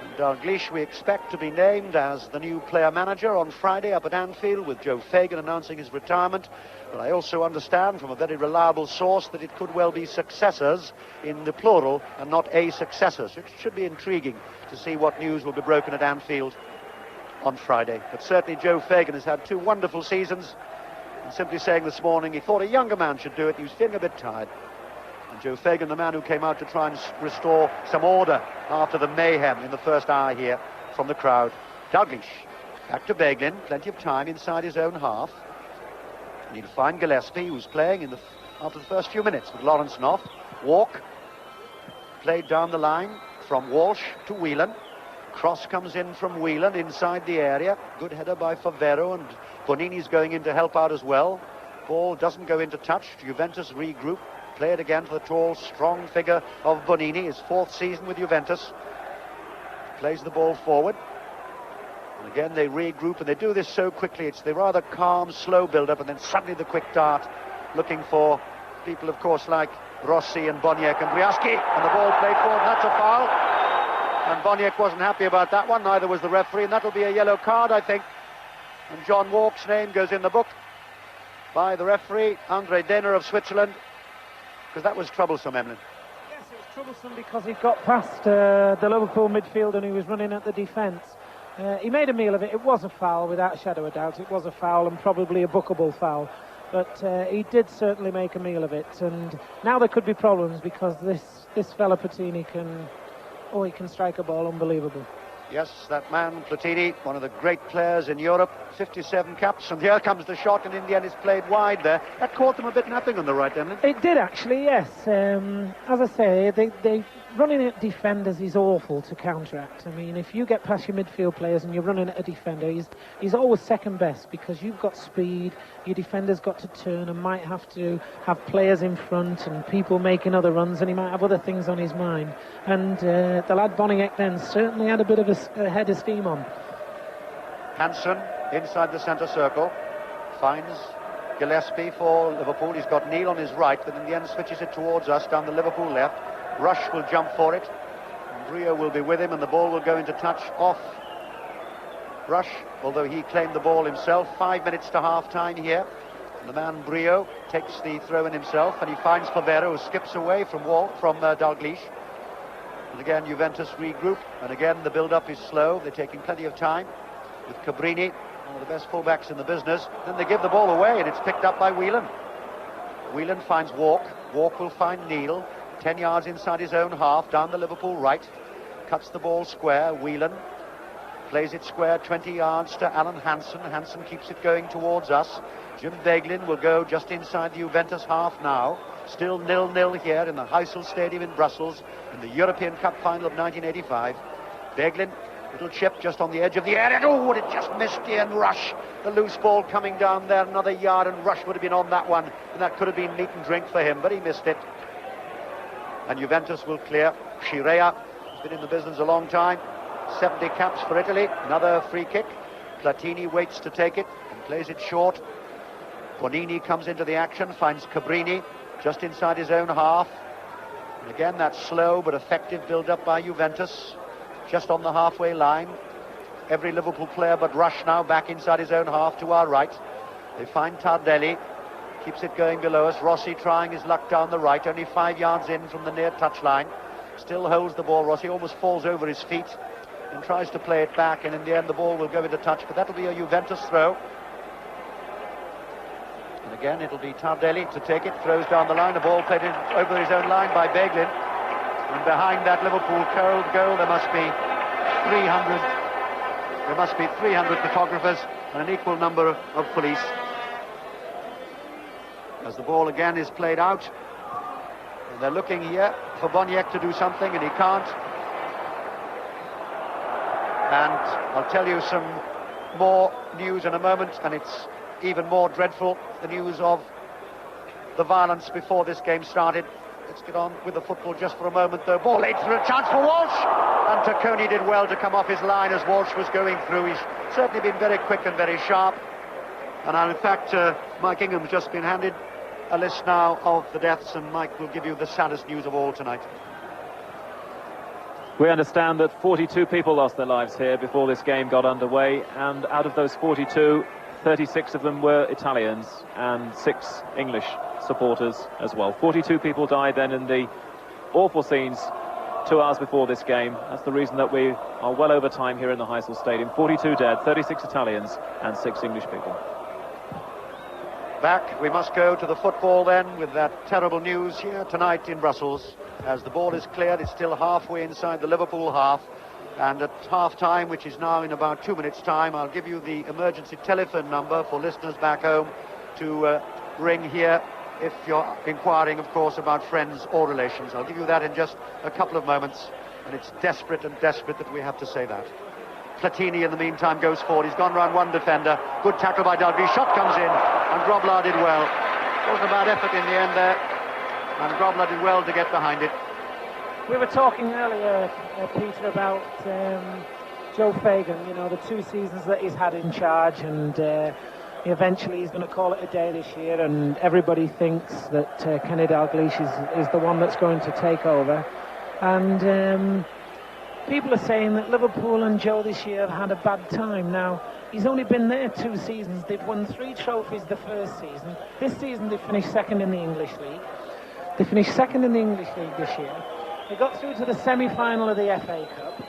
And Dalglish we expect to be named as the new player manager on Friday up at Anfield, with Joe Fagan announcing his retirement. But I also understand from a very reliable source that it could well be successors in the plural and not a successors. It should be intriguing to see what news will be broken at Anfield on Friday. But certainly Joe Fagan has had 2 wonderful seasons, and simply saying this morning he thought a younger man should do it. He was feeling a bit tired. And Joe Fagan, the man who came out to try and restore some order after the mayhem in the first hour here from the crowd. Dalglish back to Beglin, plenty of time inside his own half. And he'll find Gillespie, who's playing after the first few minutes with Lawrence off. Walk played down the line from Walsh to Whelan. Cross comes in from Whelan inside the area. Good header by Favero, and Bonini's going in to help out as well. Ball doesn't go into touch. Juventus regroup. Play it again for the tall, strong figure of Bonini, his 4th season with Juventus. Plays the ball forward. And again they regroup, and they do this so quickly. It's the rather calm, slow build-up, and then suddenly the quick dart, looking for people, of course, like Rossi and Boniek and Briaski. And the ball played forward, and that's a foul. And Boniek wasn't happy about that one, neither was the referee, and that'll be a yellow card, I think. And John Walk's name goes in the book by the referee, Andre Denner of Switzerland, because that was troublesome, Emlyn. Yes, it was troublesome because he got past the Liverpool midfield and he was running at the defence. He made a meal of it. It was a foul, without a shadow of doubt. It was a foul, and probably a bookable foul. But he did certainly make a meal of it. And now there could be problems, because this fella Platini he can strike a ball unbelievable. Yes, that man, Platini, one of the great players in Europe, 57 caps, and here comes the shot, and in the end it's played wide there. That caught them a bit napping on the right, Emily. It did, actually, yes. As I say, they running at defenders is awful to counteract. I mean, if you get past your midfield players and you're running at a defender, he's always second best, because you've got speed, your defender's got to turn and might have to have players in front and people making other runs, and he might have other things on his mind. And the lad Boniek then certainly had a bit of a head of steam on. Hansen inside the centre circle finds Gillespie for Liverpool. He's got Neil on his right, but in the end switches it towards us down the Liverpool left. Rush will jump for it. Brio will be with him, and the ball will go into touch off Rush, although he claimed the ball himself. 5 minutes to half-time here. And the man Brio takes the throw in himself, and he finds Favero, who skips away from Dalglish. And again, Juventus regroup, and again the build-up is slow. They're taking plenty of time with Cabrini, one of the best fullbacks in the business. Then they give the ball away, and it's picked up by Whelan. Whelan finds Walk. Walk will find Neal. 10 yards inside his own half, down the Liverpool right. Cuts the ball square. Whelan plays it square 20 yards to Alan Hansen. Hansen keeps it going towards us. Jim Beglin will go just inside the Juventus half now. Still 0-0 here in the Heysel Stadium in Brussels in the European Cup final of 1985. Beglin, little chip just on the edge of the area. Oh, it just missed Ian Rush. The loose ball coming down there, another yard, and Rush would have been on that one. And that could have been meat and drink for him, but he missed it. And Juventus will clear. Scirea has been in the business a long time. 70 caps for Italy. Another free kick. Platini waits to take it and plays it short. Bonini comes into the action, finds Cabrini just inside his own half. And again, that slow but effective build-up by Juventus, just on the halfway line. Every Liverpool player but Rush now back inside his own half to our right. They find Tardelli, keeps it going below us. Rossi trying his luck down the right, only 5 yards in from the near touchline. Still holds the ball. Rossi almost falls over his feet and tries to play it back, and in the end the ball will go into touch, but that'll be a Juventus throw. And again, it'll be Tardelli to take it, throws down the line, the ball played in over his own line by Beglin. And behind that Liverpool goal, there must be 300 photographers and an equal number of police. As the ball again is played out, and they're looking here for Boniek to do something, and he can't. And I'll tell you some more news in a moment, and it's even more dreadful, the news of the violence before this game started. Let's get on with the football just for a moment, though. Ball laid through, a chance for Walsh, and Tacconi did well to come off his line as Walsh was going through. He's certainly been very quick and very sharp. And in fact, Mike Ingham's just been handed a list now of the deaths, and Mike will give you the saddest news of all tonight. We understand that 42 people lost their lives here before this game got underway, and out of those 42, 36 of them were Italians and 6 English supporters as well. 42 people died then in the awful scenes 2 hours before this game. That's the reason that we are well over time here in the Heysel Stadium. 42 dead, 36 Italians and 6 English people. Back, we must go to the football then, with that terrible news here tonight in Brussels. As the ball is cleared, it's still halfway inside the Liverpool half. And at half-time, which is now in about 2 minutes' time, I'll give you the emergency telephone number for listeners back home to ring here if you're inquiring, of course, about friends or relations. I'll give you that in just a couple of moments, and it's desperate that we have to say that. Platini, in the meantime, goes forward. He's gone round one defender. Good tackle by Dalglish. Shot comes in, and Grobler did well. Wasn't a bad effort in the end there, and Grobler did well to get behind it. We were talking earlier, Peter, about Joe Fagan, you know, the 2 seasons that he's had in charge, and eventually he's going to call it a day this year, and everybody thinks that Kenny Dalglish is the one that's going to take over. And people are saying that Liverpool and Joe this year have had a bad time. Now, he's only been there 2 seasons. They've won 3 trophies the first season. This season they finished second in the English League. They finished second in the English League this year. They got through to the semi-final of the FA Cup,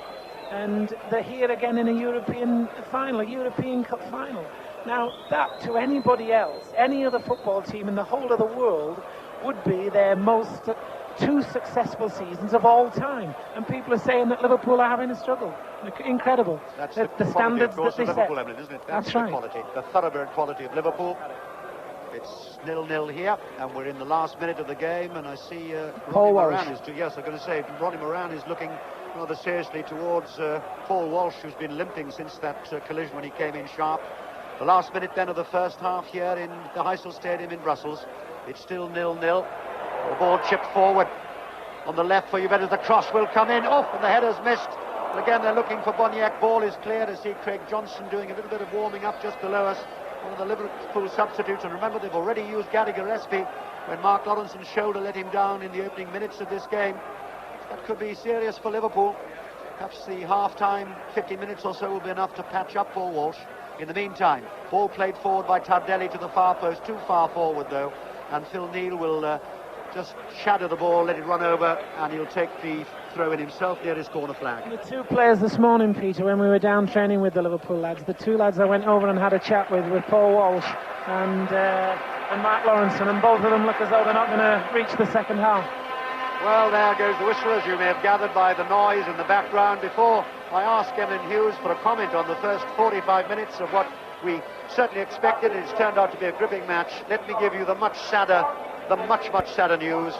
and they're here again in a European final, a European Cup final. Now, that to anybody else, any other football team in the whole of the world, would be their most 2 successful seasons of all time. And people are saying that Liverpool are having a struggle. Incredible. That's the standards that they set. Liverpool, isn't it? That's the right. Quality, the thoroughbred quality of Liverpool. It's 0-0 here, and we're in the last minute of the game, and I see Ronnie Moran is Ronnie Moran is looking rather seriously towards Paul Walsh, who's been limping since that collision when he came in sharp. The last minute then of the first half here in the Heysel Stadium in Brussels. It's still 0-0. The ball chipped forward on the left for Juventus. The cross will come in. Oh, and the header's missed. And again, they're looking for Boniek. Ball is clear to see Craig Johnson doing a little bit of warming up just below us. One of the Liverpool substitutes, and remember they've already used Gary Gillespie when Mark Lawrence's shoulder let him down in the opening minutes of this game. That could be serious for Liverpool. Perhaps the half-time, 15 minutes or so, will be enough to patch up Paul Walsh. In the meantime, ball played forward by Tardelli to the far post, too far forward though, and Phil Neal will just shadow the ball, let it run over, and he'll take the throw in himself near his corner flag. The two players this morning, Peter, when we were down training with the Liverpool lads, the two lads I went over and had a chat with Paul Walsh and Mark Lawrenson, and both of them look as though they're not going to reach the second half. Well, there goes the whistle, as you may have gathered by the noise in the background. Before I ask Emlyn Hughes for a comment on the first 45 minutes of what we certainly expected, and it's turned out to be a gripping match, let me give you the much sadder news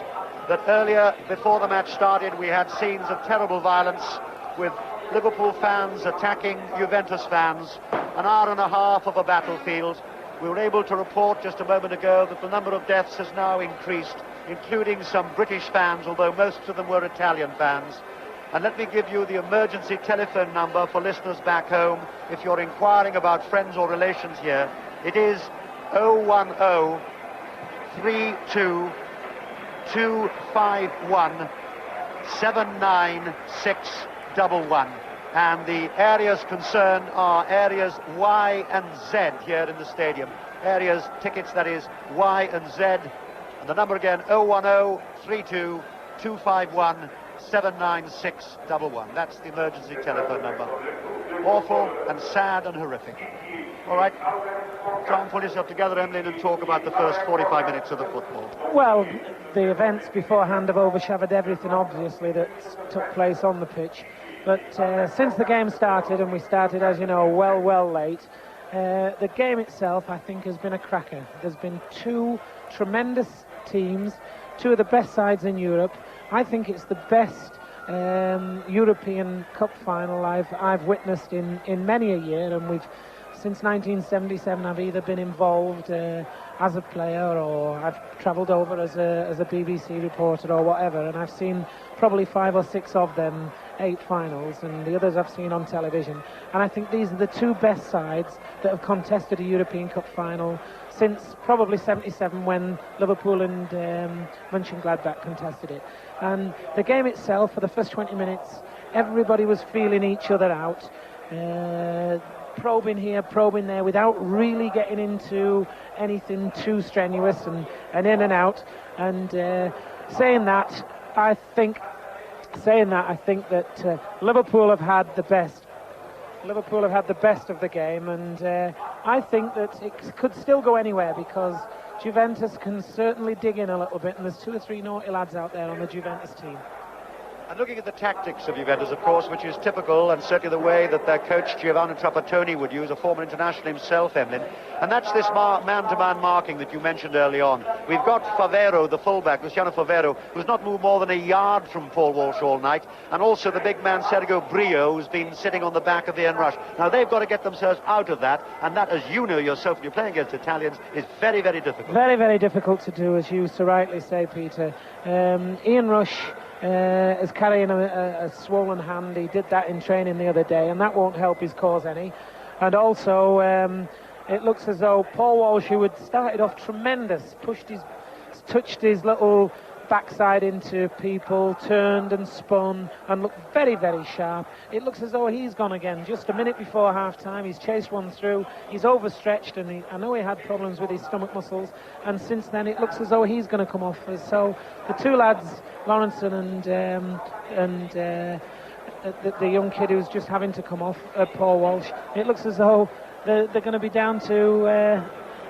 that earlier, before the match started, we had scenes of terrible violence with Liverpool fans attacking Juventus fans. An hour and a half of a battlefield. We were able to report just a moment ago that the number of deaths has now increased, including some British fans, although most of them were Italian fans. And let me give you the emergency telephone number for listeners back home if you're inquiring about friends or relations here. It is 010 32 251 79611. And the areas concerned are areas Y and Z here in the stadium. Areas, tickets, that is, Y and Z. And the number again, 010 32 251 79611. That's the emergency telephone number. Awful and sad and horrific. All right, try and pull yourself together, Emlyn, and talk about the first 45 minutes of the football. Well, the events beforehand have overshadowed everything, obviously, that took place on the pitch. But since the game started, and we started, as you know, well late, the game itself, I think, has been a cracker. There's been two tremendous teams, two of the best sides in Europe. I think it's the best European Cup final I've witnessed in many a year, and since 1977 I've either been involved as a player, or I've travelled over as a BBC reporter or whatever, and I've seen probably 5 or 6 of them, 8 finals, and the others I've seen on television. And I think these are the two best sides that have contested a European Cup final since probably 77, when Liverpool and Mönchengladbach contested it. And the game itself, for the first 20 minutes, everybody was feeling each other out, probing here, probing there, without really getting into anything too strenuous, and in and out. And saying that, I think that Liverpool have had the best. Liverpool have had the best of the game, and I think that it could still go anywhere, because Juventus can certainly dig in a little bit, and there's 2 or 3 naughty lads out there on the Juventus team. And looking at the tactics of Juventus, of course, which is typical, and certainly the way that their coach Giovanni Trapattoni would use, a former international himself, Emlyn, and that's this man-to-man marking that you mentioned early on. We've got Favero, the fullback, Luciano Favero, who's not moved more than a yard from Paul Walsh all night, and also the big man Sergio Brio, who's been sitting on the back of the end rush. Now, they've got to get themselves out of that, and that, as you know yourself when you're playing against Italians, is very, very difficult. Very, very difficult to do, as you so rightly say, Peter. Ian Rush is carrying a swollen hand. He did that in training the other day, and that won't help his cause any. And also, it looks as though Paul Walsh, who had started off tremendous, touched his little backside into people, turned and spun, and looked very, very sharp. It looks as though he's gone again. Just a minute before half-time, he's chased one through. He's overstretched, and I know he had problems with his stomach muscles, and since then it looks as though he's going to come off. So the two lads, Lawrenson and the young kid who's just having to come off, Paul Walsh, it looks as though they're going to be down to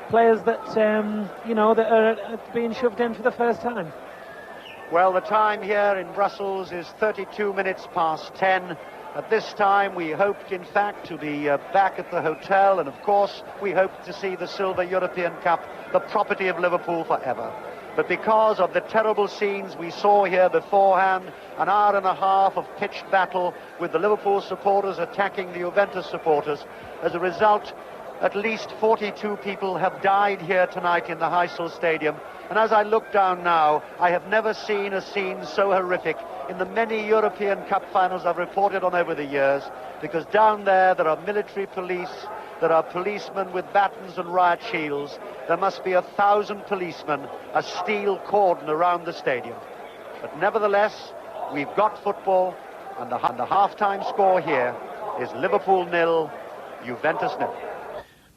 players that that are being shoved in for the first time. Well, the time here in Brussels is 32 minutes past 10. At this time, we hoped, in fact, to be back at the hotel, and of course, we hoped to see the Silver European Cup, the property of Liverpool forever. But because of the terrible scenes we saw here beforehand, an hour and a half of pitched battle with the Liverpool supporters attacking the Juventus supporters, as a result, at least 42 people have died here tonight in the Heysel Stadium. And as I look down now, I have never seen a scene so horrific in the many European Cup finals I've reported on over the years, because down there are military police, there are policemen with batons and riot shields. There must be 1,000 policemen, a steel cordon around the stadium. But nevertheless, we've got football, And the half-time score here is Liverpool 0, Juventus 0.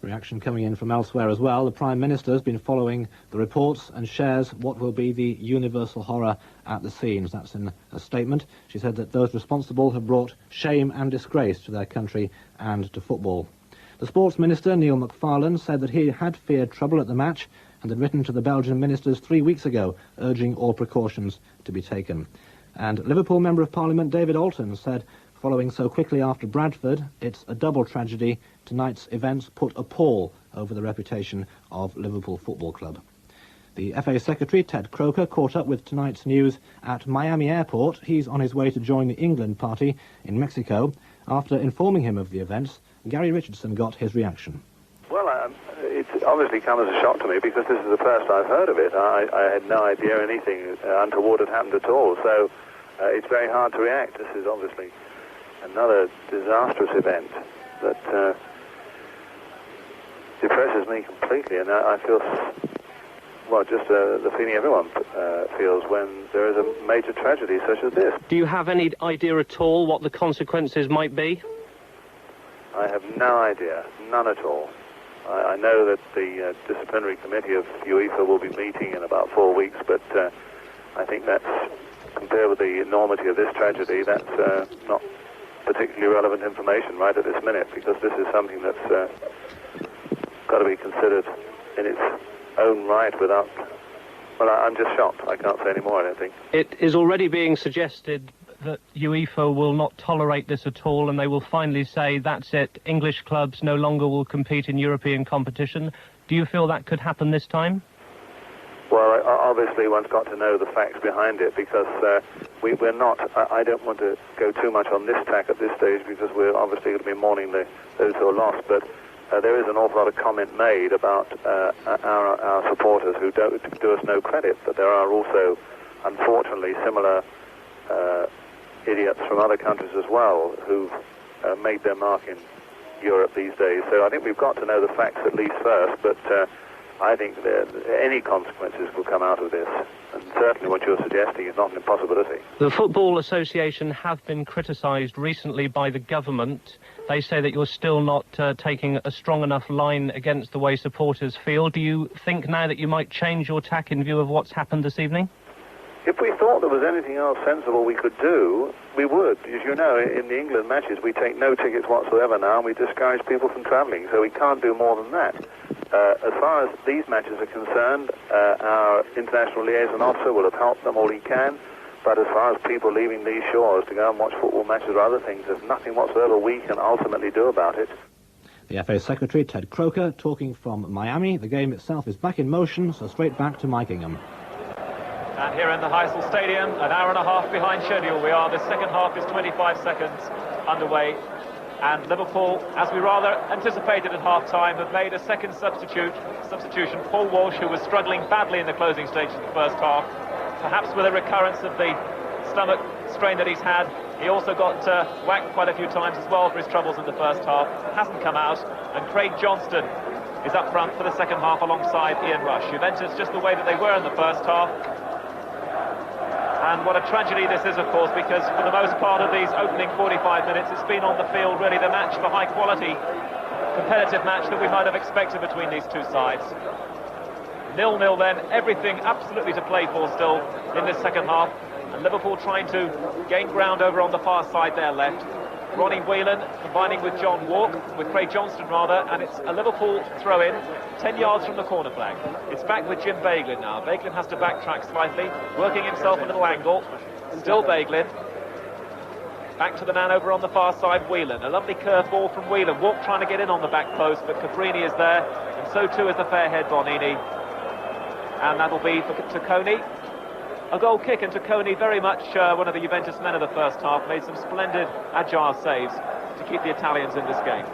Reaction coming in from elsewhere as well. The Prime Minister has been following the reports and shares what will be the universal horror at the scenes. That's in a statement. She said that those responsible have brought shame and disgrace to their country and to football. The Sports Minister, Neil McFarlane, said that he had feared trouble at the match and had written to the Belgian ministers 3 weeks ago, urging all precautions to be taken. And Liverpool Member of Parliament David Alton said, following so quickly after Bradford, it's a double tragedy. Tonight's events put a pall over the reputation of Liverpool Football Club. The FA Secretary, Ted Croker, caught up with tonight's news at Miami Airport. He's on his way to join the England party in Mexico. After informing him of the events, Gary Richardson got his reaction. Well, it's obviously come as a shock to me because this is the first I've heard of it. I had no idea anything untoward had happened at all, so it's very hard to react. This is obviously another disastrous event that depresses me completely, and I feel, well, just the feeling everyone feels when there is a major tragedy such as this. Do you have any idea at all what the consequences might be? I have no idea, none at all. I know that the disciplinary committee of UEFA will be meeting in about 4 weeks, but I think that's, compared with the enormity of this tragedy, that's not particularly relevant information right at this minute, because this is something that's got to be considered in its own right without... Well, I'm just shocked. I can't say any more, I don't think. It is already being suggested that UEFA will not tolerate this at all, and they will finally say, that's it, English clubs no longer will compete in European competition. Do you feel that could happen this time? Well, obviously one's got to know the facts behind it, because we're not... I don't want to go too much on this tack at this stage, because we're obviously going to be mourning those who are lost, but there is an awful lot of comment made about our supporters who don't do us no credit, but there are also, unfortunately, similar idiots from other countries as well who've made their mark in Europe these days. So I think we've got to know the facts at least first, but I think that any consequences will come out of this, and certainly what you're suggesting is not an impossibility. The Football Association have been criticised recently by the government. They say that you're still not taking a strong enough line against the way supporters feel. Do you think now that you might change your tack in view of what's happened this evening? If we thought there was anything else sensible we could do, we would. As you know, in the England matches, we take no tickets whatsoever now, and we discourage people from travelling, so we can't do more than that. As far as these matches are concerned, our international liaison officer will have helped them all he can, but as far as people leaving these shores to go and watch football matches or other things, there's nothing whatsoever we can ultimately do about it. The FA Secretary, Ted Croker, talking from Miami. The game itself is back in motion, so straight back to Mike Ingham. And here in the Heysel Stadium, an hour and a half behind schedule we are. The second half is 25 seconds underway. And Liverpool, as we rather anticipated at half-time, have made a second substitution. Paul Walsh, who was struggling badly in the closing stages of the first half, perhaps with a recurrence of the stomach strain that he's had. He also got whacked quite a few times as well for his troubles in the first half. Hasn't come out. And Craig Johnston is up front for the second half alongside Ian Rush. Juventus just the way that they were in the first half. And what a tragedy this is, of course, because for the most part of these opening 45 minutes, it's been on the field really the match, the high-quality, competitive match that we might have expected between these two sides. 0-0 then, everything absolutely to play for still in this second half. And Liverpool trying to gain ground over on the far side there left. Ronnie Whelan combining with Craig Johnston rather, and it's a Liverpool throw-in 10 yards from the corner flag. It's back with Jim Beglin now. Beglin has to backtrack slightly, working himself a little angle. Still Beglin. Back to the man over on the far side, Whelan. A lovely curve ball from Whelan. Walk trying to get in on the back post, but Cabrini is there, and so too is the fair head Bonini. And that'll be for Tacconi. A goal kick, and Tacconi, very much one of the Juventus men of the first half, made some splendid, agile saves to keep the Italians in this game.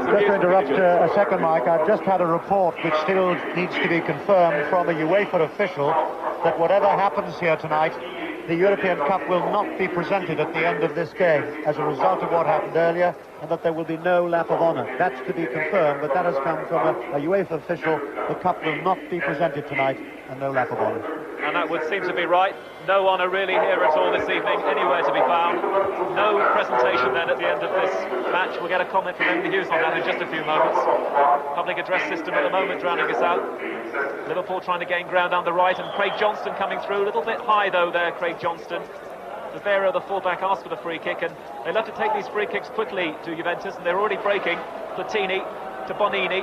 Just to interrupt a second, Mike, I've just had a report which still needs to be confirmed from a UEFA official that whatever happens here tonight, the European Cup will not be presented at the end of this game as a result of what happened earlier, and that there will be no lap of honour. That's to be confirmed, but that has come from a UEFA official. The Cup will not be presented tonight, and no lap of honour. And that would seem to be right. No honour really here at all this evening, anywhere to be found. No presentation then at the end of this match. We'll get a comment from Emily Hughes on that in just a few moments. Public address system at the moment drowning us out. Liverpool trying to gain ground down the right, and Craig Johnston coming through. A little bit high though there, Craig Johnston. Vero, the fullback, asked for the free kick, and they love to take these free kicks quickly to Juventus, and they're already breaking. Platini to Bonini.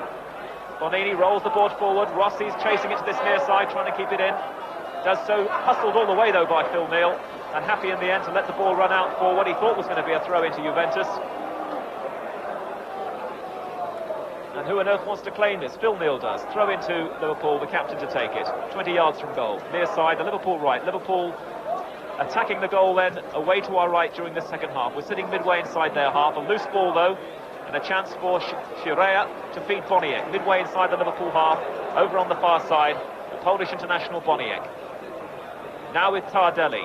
Bonini rolls the board forward. Rossi's chasing it to this near side, trying to keep it in. Does so, hustled all the way though by Phil Neal, and happy in the end to let the ball run out for what he thought was going to be a throw into Juventus. And who on earth wants to claim this? Phil Neal does. Throw into Liverpool, the captain to take it. 20 yards from goal. Near side, the Liverpool right. Liverpool attacking the goal then, away to our right during the second half. We're sitting midway inside their half. A loose ball though, and a chance for Shirea to feed Boniek. Midway inside the Liverpool half, over on the far side, the Polish international Boniek. Now with Tardelli.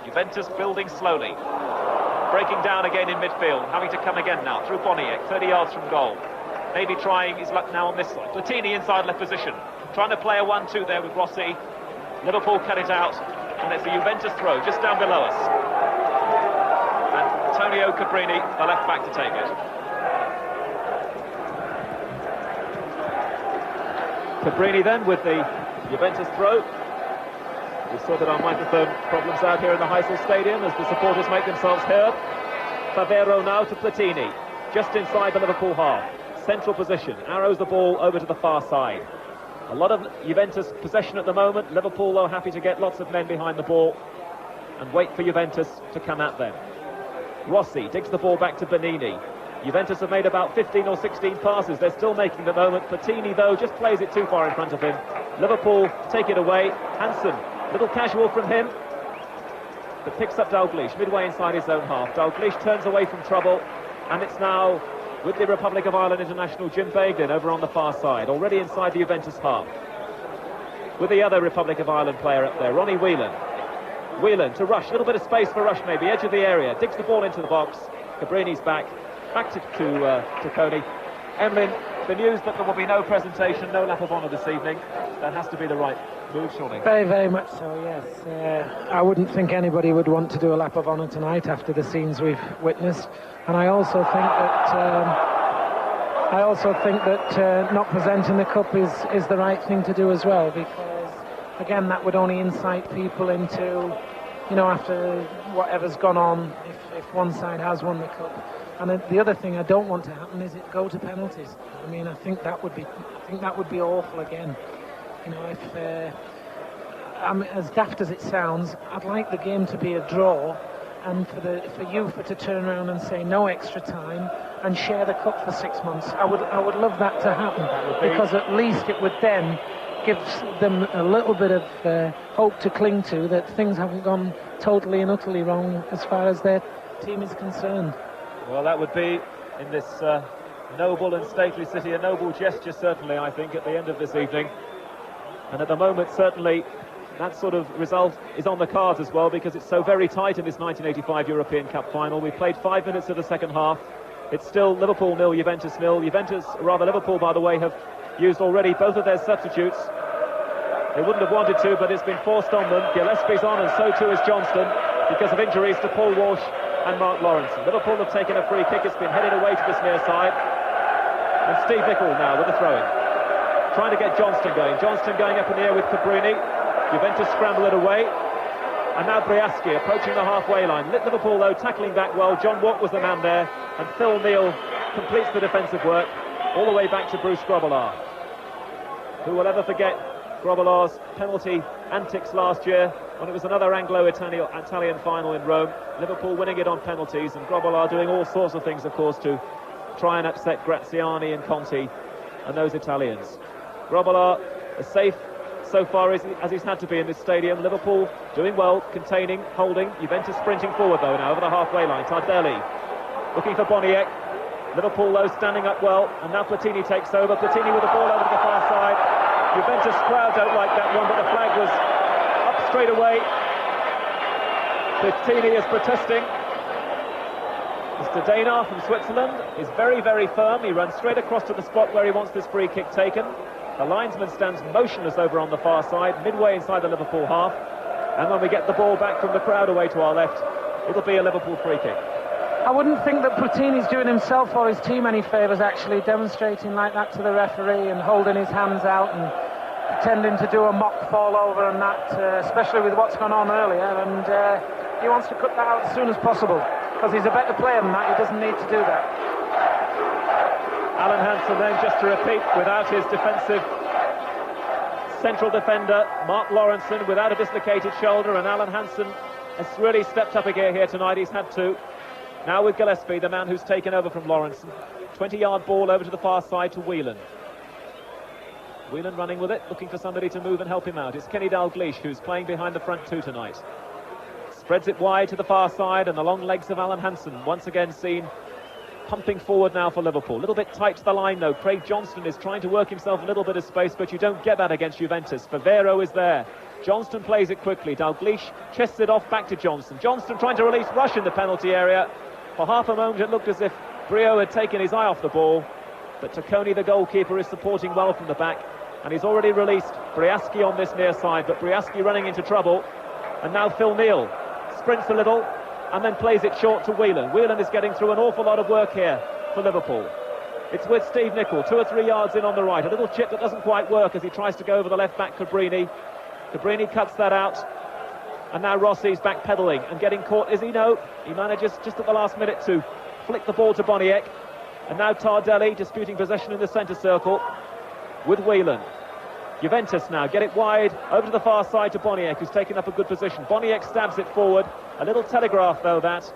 Juventus building slowly. Breaking down again in midfield, having to come again now through Boniek, 30 yards from goal. Maybe trying his luck now on this side. Platini inside left position, trying to play a 1-2 there with Rossi. Liverpool cut it out, and it's a Juventus throw just down below us. And Antonio Cabrini, the left back, to take it. Cabrini then with the Juventus throw. We saw that our microphone problems out here in the Heysel Stadium as the supporters make themselves heard. Favero now to Platini, just inside the Liverpool half. Central position, arrows the ball over to the far side. A lot of Juventus possession at the moment. Liverpool, though, happy to get lots of men behind the ball and wait for Juventus to come at them. Rossi digs the ball back to Bonini. Juventus have made about 15 or 16 passes. They're still making the moment. Platini, though, just plays it too far in front of him. Liverpool take it away. Hansen, little casual from him, but picks up Dalglish midway inside his own half. Dalglish turns away from trouble, and it's now with the Republic of Ireland international Jim Begdon over on the far side, already inside the Juventus half. With the other Republic of Ireland player up there, Ronnie Whelan. Whelan to Rush, a little bit of space for Rush maybe, edge of the area, digs the ball into the box. Cabrini's back to Coney. Emlyn, the news that there will be no presentation, no lap of honour this evening, that has to be the right move, surely. Very, very much so, yes. I wouldn't think anybody would want to do a lap of honour tonight after the scenes we've witnessed. And I also think that not presenting the cup is the right thing to do as well, because again that would only incite people into, after whatever's gone on, if one side has won the cup. And the other thing I don't want to happen is it go to penalties. I mean, I think that would be awful again. As daft as it sounds, I'd like the game to be a draw, and for UEFA to turn around and say no extra time and share the cup for 6 months. I would love that to happen, because at least it would then give them a little bit of hope to cling to, that things haven't gone totally and utterly wrong as far as their team is concerned. Well, that would be, in this noble and stately city, a noble gesture, certainly, I think, at the end of this evening. And at the moment, certainly, that sort of result is on the cards as well, because it's so very tight in this 1985 European Cup final. We played 5 minutes of the second half. It's still Liverpool 0, Juventus 0. Liverpool, by the way, have used already both of their substitutes. They wouldn't have wanted to, but it's been forced on them. Gillespie's on, and so too is Johnston, because of injuries to Paul Walsh and Mark Lawrence. Liverpool have taken a free kick. It's been headed away to this near side. And Steve Vickle now with a throw-in. Trying to get Johnston going. Johnston going up in the air with Cabrini. Juventus scramble it away. And now Briaski approaching the halfway line. Liverpool, though, tackling back well. John Watt was the man there. And Phil Neal completes the defensive work all the way back to Bruce Grobbelaar. Who will ever forget Grobbelaar's penalty antics last year when it was another Anglo-Italian final in Rome. Liverpool winning it on penalties, and Grobbelaar doing all sorts of things, of course, to try and upset Graziani and Conti and those Italians. Grobbelaar as safe so far as he's had to be in this stadium. Liverpool doing well, containing, holding. Juventus sprinting forward, though, now over the halfway line. Tardelli looking for Boniek. Liverpool, though, standing up well, and now Platini takes over. Platini with the ball over to the far side. Juventus crowd don't like that one, but the flag was up straight away. Platini is protesting. Mr. Danar from Switzerland is very, very firm. He runs straight across to the spot where he wants this free kick taken. The linesman stands motionless over on the far side, midway inside the Liverpool half. And when we get the ball back from the crowd away to our left, it'll be a Liverpool free kick. I wouldn't think that Platini's doing himself or his team any favours, actually, demonstrating like that to the referee and holding his hands out and pretending to do a mock fall over and that, especially with what's gone on earlier. And he wants to cut that out as soon as possible, because he's a better player than that. He doesn't need to do that. Alan Hansen then, just to repeat, without his defensive central defender, Mark Lawrenson, without a dislocated shoulder, and Alan Hansen has really stepped up a gear here tonight. He's had to. Now with Gillespie, the man who's taken over from Lawrenson. 20-yard ball over to the far side to Whelan. Whelan running with it, looking for somebody to move and help him out. It's Kenny Dalglish who's playing behind the front two tonight. Spreads it wide to the far side, and the long legs of Alan Hansen once again seen pumping forward now for Liverpool. A little bit tight to the line though. Craig Johnston is trying to work himself a little bit of space, but you don't get that against Juventus. Favero is there. Johnston plays it quickly. Dalglish chests it off back to Johnston. Johnston trying to release Rush in the penalty area. For half a moment it looked as if Brio had taken his eye off the ball, but Tacconi, the goalkeeper, is supporting well from the back, and he's already released Briaski on this near side, but Briaski running into trouble. And now Phil Neal sprints a little and then plays it short to Whelan. Whelan is getting through an awful lot of work here for Liverpool. It's with Steve Nicol, 2 or 3 yards in on the right. A little chip that doesn't quite work as he tries to go over the left back, Cabrini. Cabrini cuts that out. And now Rossi's backpedaling and getting caught. Is he? No. He manages just at the last minute to flick the ball to Boniek. And now Tardelli disputing possession in the centre circle with Whelan. Juventus now get it wide over to the far side to Boniek, who's taken up a good position. Boniek stabs it forward. A little telegraph though that.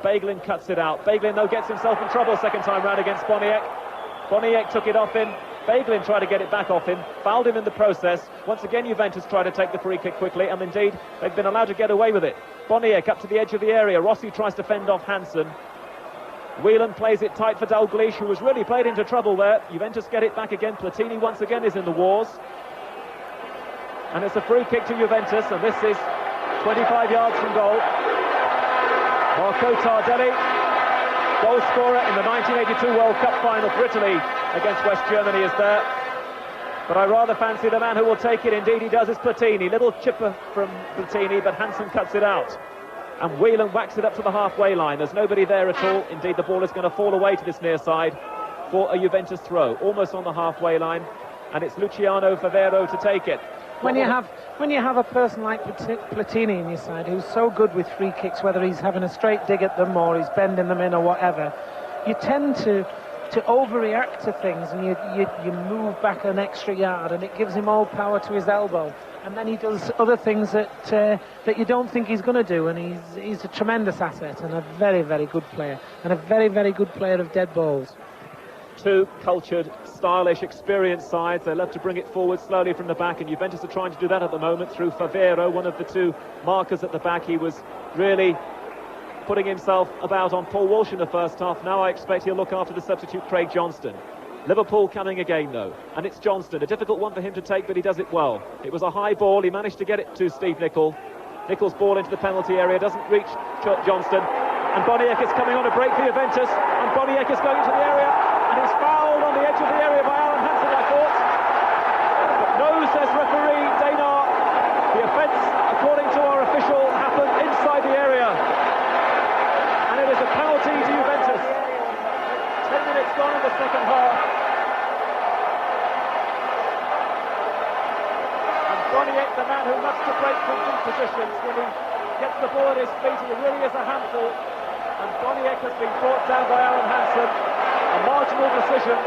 Beglin cuts it out. Beglin though gets himself in trouble second time round against Boniek. Boniek took it off him. Beglin tried to get it back off him, fouled him in the process. Once again Juventus tried to take the free kick quickly, and indeed they've been allowed to get away with it. Boniek up to the edge of the area. Rossi tries to fend off Hansen. Whelan plays it tight for Dalglish, who was really played into trouble there. Juventus get it back again. Platini once again is in the wars. And it's a free kick to Juventus, and this is 25 yards from goal. Marco Tardelli, goal scorer in the 1982 World Cup final for Italy against West Germany, is there. But I rather fancy the man who will take it. Indeed he does, is Platini. Little chipper from Platini, but Hansen cuts it out. And Whelan whacks it up to the halfway line. There's nobody there at all. Indeed, the ball is going to fall away to this near side for a Juventus throw, almost on the halfway line. And it's Luciano Favero to take it. When you have a person like Platini in your side who's so good with free kicks, whether he's having a straight dig at them or he's bending them in or whatever, you tend to overreact to things, and you move back an extra yard, and it gives him all power to his elbow, and then he does other things that you don't think he's going to do, and he's a tremendous asset and a very, very good player, and a very, very good player of dead balls. Two cultured, stylish, experienced sides. They love to bring it forward slowly from the back, and Juventus are trying to do that at the moment through Favero, one of the two markers at the back. He was really putting himself about on Paul Walsh in the first half. Now I expect he'll look after the substitute Craig Johnston. Liverpool coming again though, and it's Johnston, a difficult one for him to take, but he does it well. It was a high ball, he managed to get it to Steve Nicol. Nichol's ball into the penalty area, doesn't reach Johnston, and Boniek is coming on a break for Juventus, and Boniek is going into the area, and he's fouled on the edge of the area by Alan Hansen, I thought. But no, says referee Daynar, the offence, according to our official, happened inside the area. And it is a penalty to Juventus. 10 minutes gone in the second half. And Boniek, the man who loves to break from deep positions, when he gets the ball at his feet, he really is a handful. And Boniek has been brought down by Alan Hansen. A marginal decision,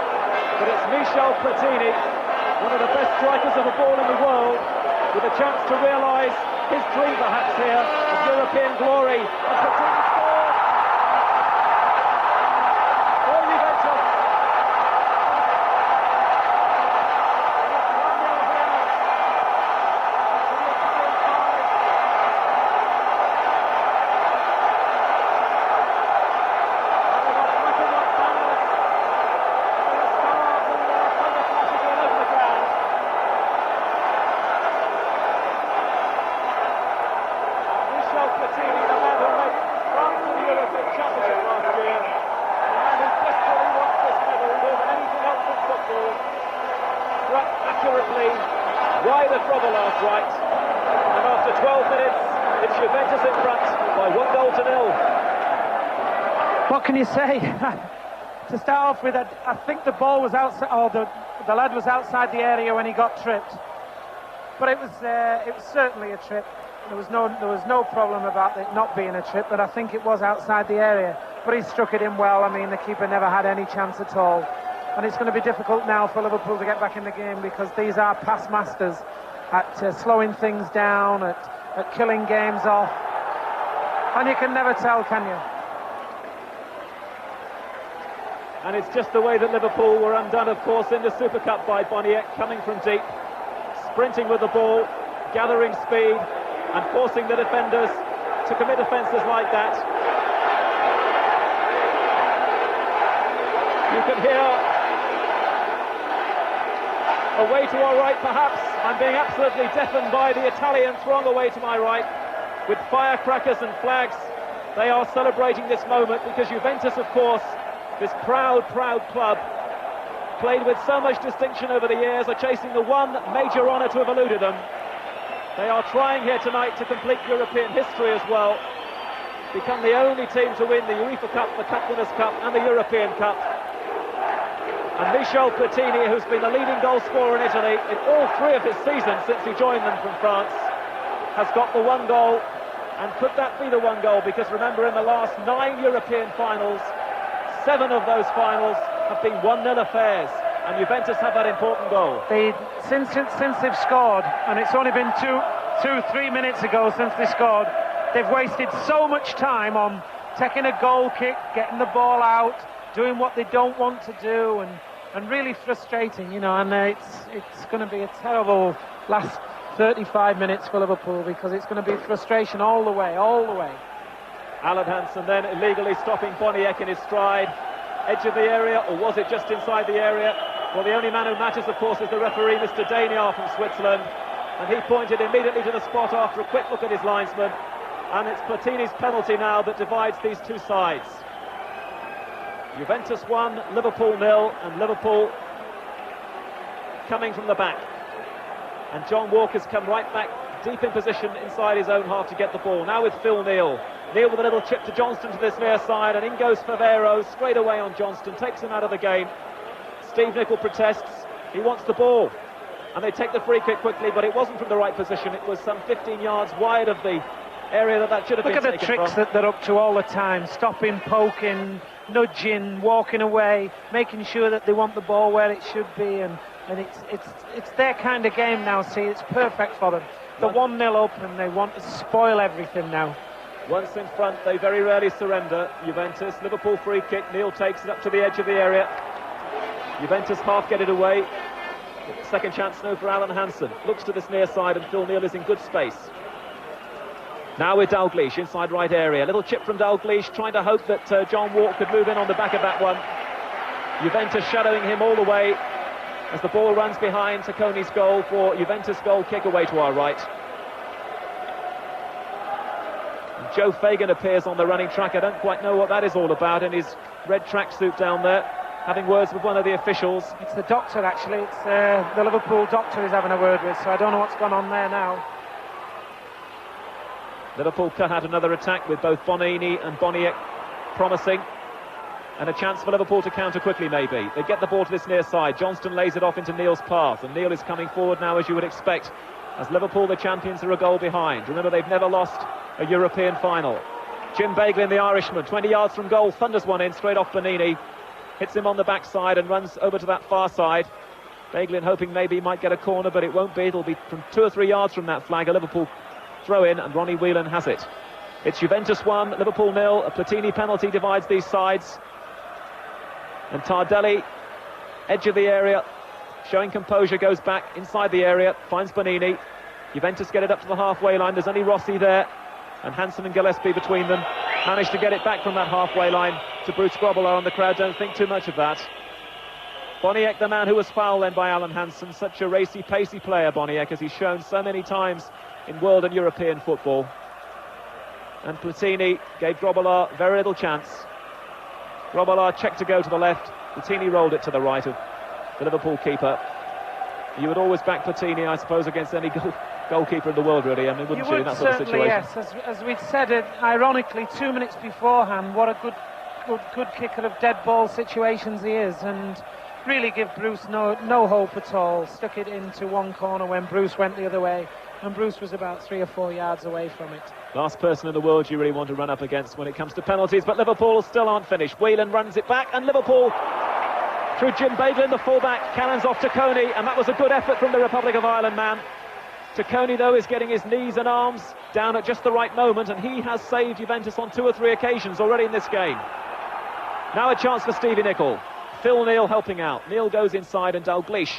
but it's Michel Platini, one of the best strikers of a ball in the world, with a chance to realise his dream perhaps here of European glory. And Platini scores! For Juventus! wide of Grobbelaar's right. And after 12 minutes, it's Juventus in front by 1-0. What can you say? To start off with, I think the ball was outside, or the lad was outside the area when he got tripped. But it was certainly a trip. There was no problem about it not being a trip, but I think it was outside the area. But he struck it in well. I mean, the keeper never had any chance at all. And it's going to be difficult now for Liverpool to get back in the game, because these are past masters at slowing things down, at killing games off. And you can never tell, can you? And it's just the way that Liverpool were undone, of course, in the Super Cup by Boniek, coming from deep, sprinting with the ball, gathering speed, and forcing the defenders to commit offences like that. You can hear away to our right, perhaps. I'm being absolutely deafened by the Italian throng away to my right, with firecrackers and flags. They are celebrating this moment because Juventus, of course, this proud club, played with so much distinction over the years, are chasing the one major honour to have eluded them. They are trying here tonight to complete European history as well, become the only team to win the UEFA Cup, the Cup Winners' Cup and the European Cup. And Michel Platini, who's been the leading goal scorer in Italy in all three of his seasons since he joined them from France, has got the one goal. And could that be the one goal? Because remember, in the last 9 European finals, 7 of those finals have been 1-0 affairs, and Juventus have that important goal. Since they've scored, and it's only been 3 minutes ago since they scored, they've wasted so much time on taking a goal kick, getting the ball out, doing what they don't want to do, and really frustrating, you know. And it's going to be a terrible last 35 minutes for Liverpool, because it's going to be frustration all the way. Alan Hansen then illegally stopping Boniek in his stride. Edge of the area, or was it just inside the area? Well, the only man who matters, of course, is the referee, Mr. Daniel from Switzerland. And he pointed immediately to the spot after a quick look at his linesman. And it's Platini's penalty now that divides these two sides. Juventus 1, Liverpool 0, and Liverpool coming from the back. And John Walker's come right back, deep in position inside his own half to get the ball. Now with Phil Neal. Neal with a little chip to Johnston to this near side, and in goes Favero straight away on Johnston, takes him out of the game. Steve Nicol protests, he wants the ball, and they take the free kick quickly, but it wasn't from the right position. It was some 15 yards wide of the area that should have been taken from. Look at the tricks that they're up to all the time, stopping, poking, nudging, walking away, making sure that they want the ball where it should be, and it's their kind of game now. See, it's perfect for them. They're 1-0 up, and they want to spoil everything now. Once in front, they very rarely surrender. Juventus, Liverpool free kick. Neal takes it up to the edge of the area. Juventus half get it away. Second chance now for Alan Hansen. Looks to this near side, and Phil Neal is in good space. Now with Dalglish inside right area. Little chip from Dalglish, trying to hope that John Walk could move in on the back of that one. Juventus shadowing him all the way as the ball runs behind Sacconi's goal for Juventus goal kick away to our right. Joe Fagan appears on the running track. I don't quite know what that is all about in his red tracksuit down there, having words with one of the officials. It's the doctor, actually. It's the Liverpool doctor he's having a word with, so I don't know what's gone on there now. Liverpool cut out another attack with both Bonini and Boniek promising, and a chance for Liverpool to counter quickly maybe. They get the ball to this near side. Johnston lays it off into Neal's path, and Neal is coming forward now, as you would expect, as Liverpool, the champions, are a goal behind. Remember, they've never lost a European final. Jim Beglin, the Irishman, 20 yards from goal, thunders one in straight off Bonini, hits him on the backside and runs over to that far side. Beglin hoping maybe he might get a corner, but it won't be. It'll be from 2 or 3 yards from that flag. A Liverpool throw in, and Ronnie Whelan has it. It's Juventus 1, Liverpool 0. A Platini penalty divides these sides. And Tardelli, edge of the area, showing composure, goes back inside the area, finds Bonini. Juventus get it up to the halfway line. There's only Rossi there, and Hansen and Gillespie between them. Managed to get it back from that halfway line to Bruce Grobbelaar, and the crowd don't think too much of that. Boniek, the man who was fouled then by Alan Hansen. Such a racy, pacey player, Boniek, as he's shown so many times in world and European football. And Platini gave Grobbelaar very little chance. Grobbelaar checked to go to the left. Platini rolled it to the right of the Liverpool keeper. You would always back Platini, I suppose, against any goalkeeper in the world, really. I mean, wouldn't you, in that sort of situation? Yes. As we'd said it, ironically, 2 minutes beforehand, what a good kicker of dead ball situations he is, and really give Bruce no hope at all. Stuck it into one corner when Bruce went the other way, and Bruce was about 3 or 4 yards away from it. Last person in the world you really want to run up against when it comes to penalties, but Liverpool still aren't finished. Whelan runs it back, and Liverpool, through Jim Baglin, the fullback, cannons off to Coney, and that was a good effort from the Republic of Ireland man. Coney, though, is getting his knees and arms down at just the right moment, and he has saved Juventus on 2 or 3 occasions already in this game. Now a chance for Stevie Nicol. Phil Neal helping out. Neal goes inside, and Dalglish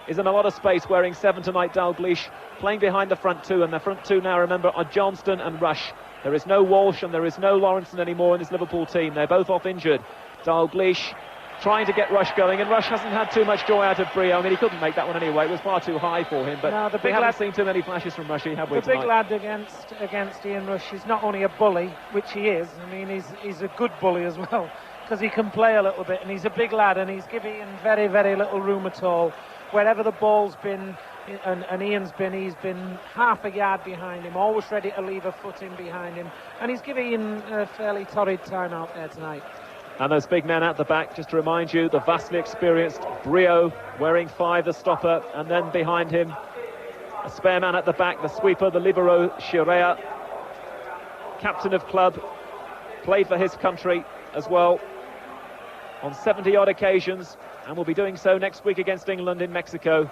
is in a lot of space, wearing 7 tonight. Dalglish playing behind the front 2, and the front 2 now, remember, are Johnston and Rush. There is no Walsh and there is no Lawrenson anymore in this Liverpool team. They're both off injured. Dalglish trying to get Rush going, and Rush hasn't had too much joy out of Brio. I mean, he couldn't make that one anyway. It was far too high for him, but no, we haven't seen too many flashes from Rushy, have we, the big lad against Ian Rush is not only a bully, which he is. I mean, he's a good bully as well, because he can play a little bit, and he's a big lad, and he's giving Ian very, very little room at all. Wherever the ball's been, and Ian's been, he's been half a yard behind him, always ready to leave a foot in behind him, and he's giving Ian a fairly torrid time out there tonight. And those big men at the back, just to remind you, the vastly experienced Brio, wearing 5, the stopper, and then behind him, a spare man at the back, the sweeper, the libero, Shirea, captain of club, played for his country as well on 70-odd occasions, and will be doing so next week against England in Mexico,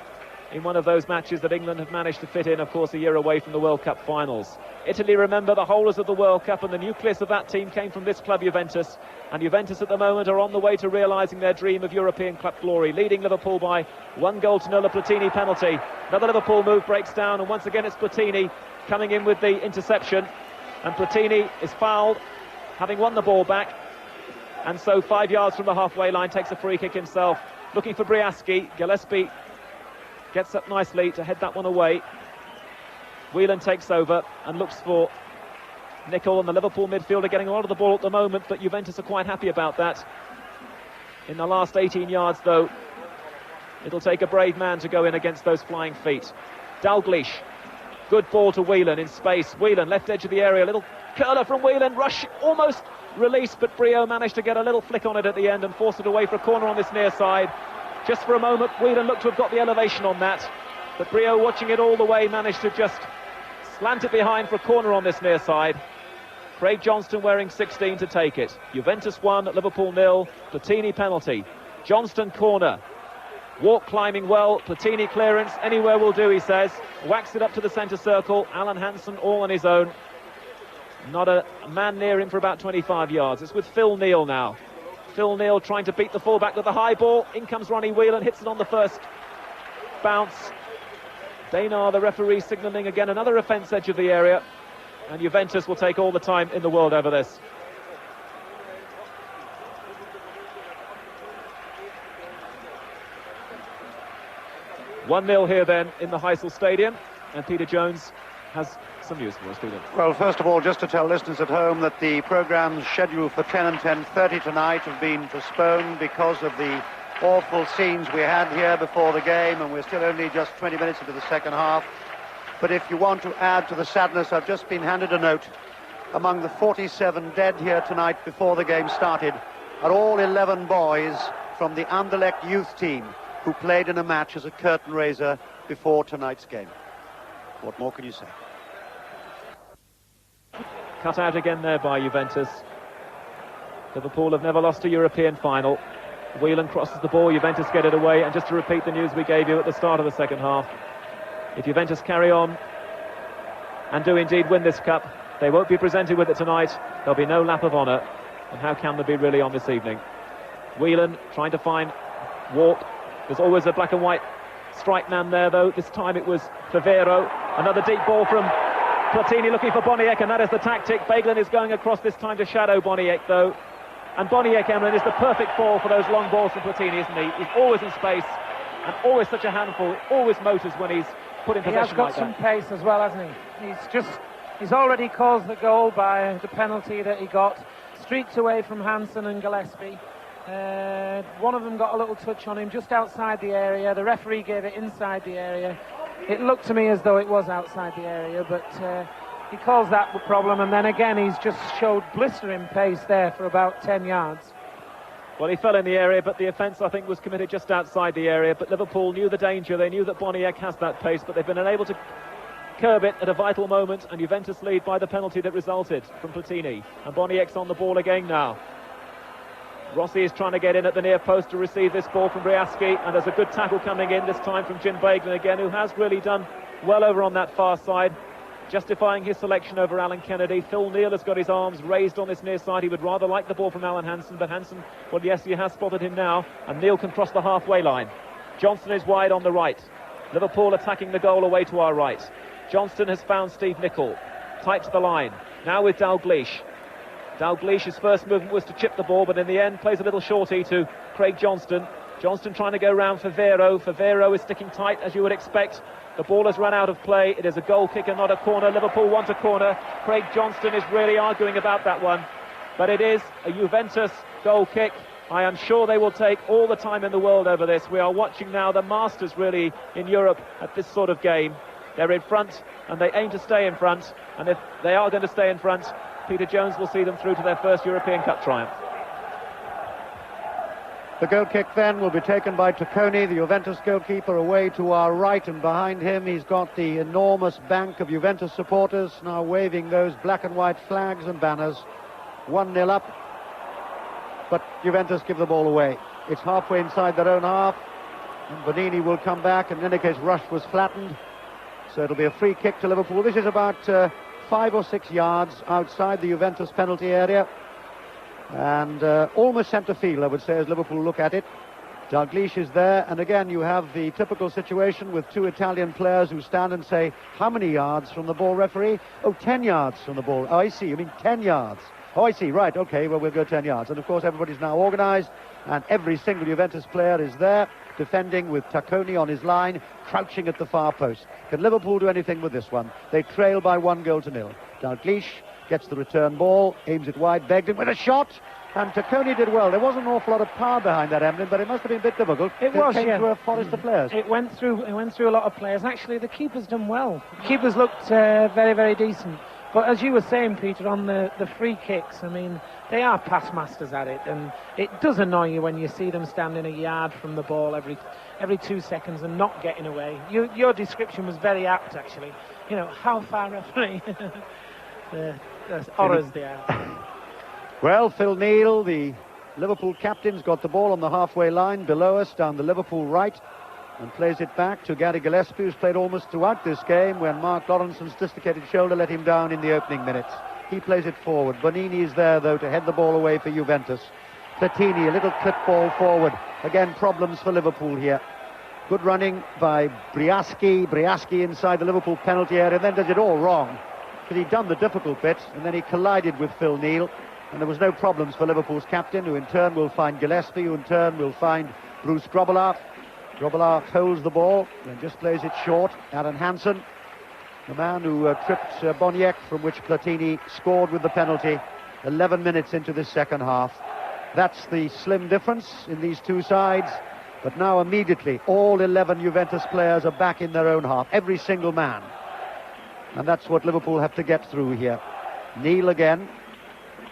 in one of those matches that England have managed to fit in, of course, a year away from the World Cup finals. Italy, remember, the holders of the World Cup, and the nucleus of that team came from this club, Juventus. And Juventus at the moment are on the way to realising their dream of European club glory, leading Liverpool by 1-0 a Platini penalty. Another Liverpool move breaks down, and once again it's Platini coming in with the interception. And Platini is fouled, having won the ball back. And so 5 yards from the halfway line, takes a free kick himself. Looking for Briaski. Gillespie gets up nicely to head that one away. Whelan takes over and looks for Nicol, and the Liverpool midfielder getting a lot of the ball at the moment, but Juventus are quite happy about that. In the last 18 yards, though, it'll take a brave man to go in against those flying feet. Dalglish, good ball to Whelan in space. Whelan, left edge of the area, a little curler from Whelan. Rush almost released, but Brio managed to get a little flick on it at the end and force it away for a corner on this near side. Just for a moment, Whelan looked to have got the elevation on that, but Brio, watching it all the way, managed to just slant it behind for a corner on this near side. Craig Johnston wearing 16 to take it. Juventus 1, Liverpool 0. Platini penalty. Johnston corner. Walk climbing well. Platini clearance. Anywhere will do, he says. Whacks it up to the centre circle. Alan Hansen all on his own. Not a man near him for about 25 yards. It's with Phil Neal now. Phil Neal trying to beat the fullback with the high ball. In comes Ronnie Whelan, hits it on the first bounce. Dana, the referee, signalling again another offence edge of the area. And Juventus will take all the time in the world over this. "1-0 here then in the Heysel Stadium, and Peter Jones has some news for us, Peter. Well, first of all, just to tell listeners at home that the programmes scheduled for 10 and 10:30 tonight have been postponed because of the awful scenes we had here before the game, and we're still only just 20 minutes into the second half. But if you want to add to the sadness, I've just been handed a note. Among the 47 dead here tonight before the game started are all 11 boys from the Anderlecht youth team who played in a match as a curtain raiser before tonight's game. What more can you say? Cut out again there by Juventus. Liverpool have never lost a European final. Whelan crosses the ball, Juventus get it away, and just to repeat the news we gave you at the start of the second half, if Juventus carry on and do indeed win this cup, they won't be presented with it tonight. There'll be no lap of honour, and how can there be really on this evening? Whelan trying to find Warp. There's always a black and white strike man there, though. This time it was Favero. Another deep ball from Platini looking for Boniek, and that is the tactic. Baglin is going across this time to shadow Boniek, though. And Boniek, Emlyn, is the perfect ball for those long balls from Platini, isn't he? He's always in space and always such a handful. He always motors when he's put in possession like that. He has got some pace as well, hasn't he? He's already caused the goal by the penalty that he got. Streaks away from Hansen and Gillespie. One of them got a little touch on him just outside the area. The referee gave it inside the area. It looked to me as though it was outside the area, but he calls that the problem, and then again he's just showed blistering pace there for about 10 yards. Well, he fell in the area, but the offence, I think, was committed just outside the area. But Liverpool knew the danger. They knew that Boniek has that pace, but they've been unable to curb it at a vital moment, and Juventus lead by the penalty that resulted from Platini. And Boniek's on the ball again now. Rossi is trying to get in at the near post to receive this ball from Briaski, and there's a good tackle coming in, this time from Jim Baglin again, who has really done well over on that far side, justifying his selection over Alan Kennedy. Phil Neal has got his arms raised on this near side. He would rather like the ball from Alan Hansen, but Hansen, well, yes, he has spotted him now, and Neal can cross the halfway line. Johnston is wide on the right. Liverpool attacking the goal away to our right. Johnston has found Steve Nicol, tight to the line, now with Dalglish. Dalglish's first movement was to chip the ball, but in the end plays a little shorty to Craig Johnston. Johnston trying to go round for Vero. Vero is sticking tight, as you would expect. The ball has run out of play. It is a goal kick and not a corner. Liverpool want a corner. Craig Johnston is really arguing about that one. But it is a Juventus goal kick. I am sure they will take all the time in the world over this. We are watching now the masters, really, in Europe at this sort of game. They're in front, and they aim to stay in front. And if they are going to stay in front, Peter Jones will see them through to their first European Cup triumph. The goal kick then will be taken by Tacconi, the Juventus goalkeeper, away to our right, and behind him he's got the enormous bank of Juventus supporters now waving those black and white flags and banners. 1-0 up, but Juventus give the ball away. It's halfway inside their own half, and Bonini will come back, and in any case Rush was flattened, so it'll be a free kick to Liverpool. This is about 5 or 6 yards outside the Juventus penalty area, and almost centre field, I would say, as Liverpool look at it. Dalglish is there, and again you have the typical situation with two Italian players who stand and say, how many yards from the ball, referee? Oh, 10 yards from the ball. Oh, I see, you mean 10 yards. Oh, I see, right, okay, well, we'll go 10 yards. And of course everybody's now organised, and every single Juventus player is there, defending with Tacconi on his line, crouching at the far post. Can Liverpool do anything with this one? They trail by 1-0. Dalglish gets the return ball, aims it wide, Begden with a shot, and Tacconi did well. There wasn't an awful lot of power behind that, Emlyn, but it must have been a bit difficult. It was, came yeah. through a forest of players. It went through a lot of players. Actually, the keeper's done well. The keeper's looked very, very decent. But as you were saying, Peter, on the free kicks, I mean, they are past masters at it, and it does annoy you when you see them standing a yard from the ball every 2 seconds and not getting away. Your description was very apt, actually. You know, how far referee? The horrors they are. Well, Phil Neal, the Liverpool captain's got the ball on the halfway line below us, down the Liverpool right, and plays it back to Gary Gillespie, who's played almost throughout this game when Mark Lawrenson's dislocated shoulder let him down in the opening minutes. He plays it forward. Bonini is there, though, to head the ball away for Juventus. Platini, a little clip ball forward. Again, problems for Liverpool here. Good running by Briaski. Briaski inside the Liverpool penalty area, and then does it all wrong, because he'd done the difficult bit, and then he collided with Phil Neal, and there was no problems for Liverpool's captain, who in turn will find Gillespie, who in turn will find Bruce Grobbelaar. Grobbelaar holds the ball and just plays it short. Alan Hansen, the man who tripped Boniek, from which Platini scored with the penalty 11 minutes into this second half. That's the slim difference in these two sides, but now immediately all 11 Juventus players are back in their own half, every single man, and that's what Liverpool have to get through here. Neal again,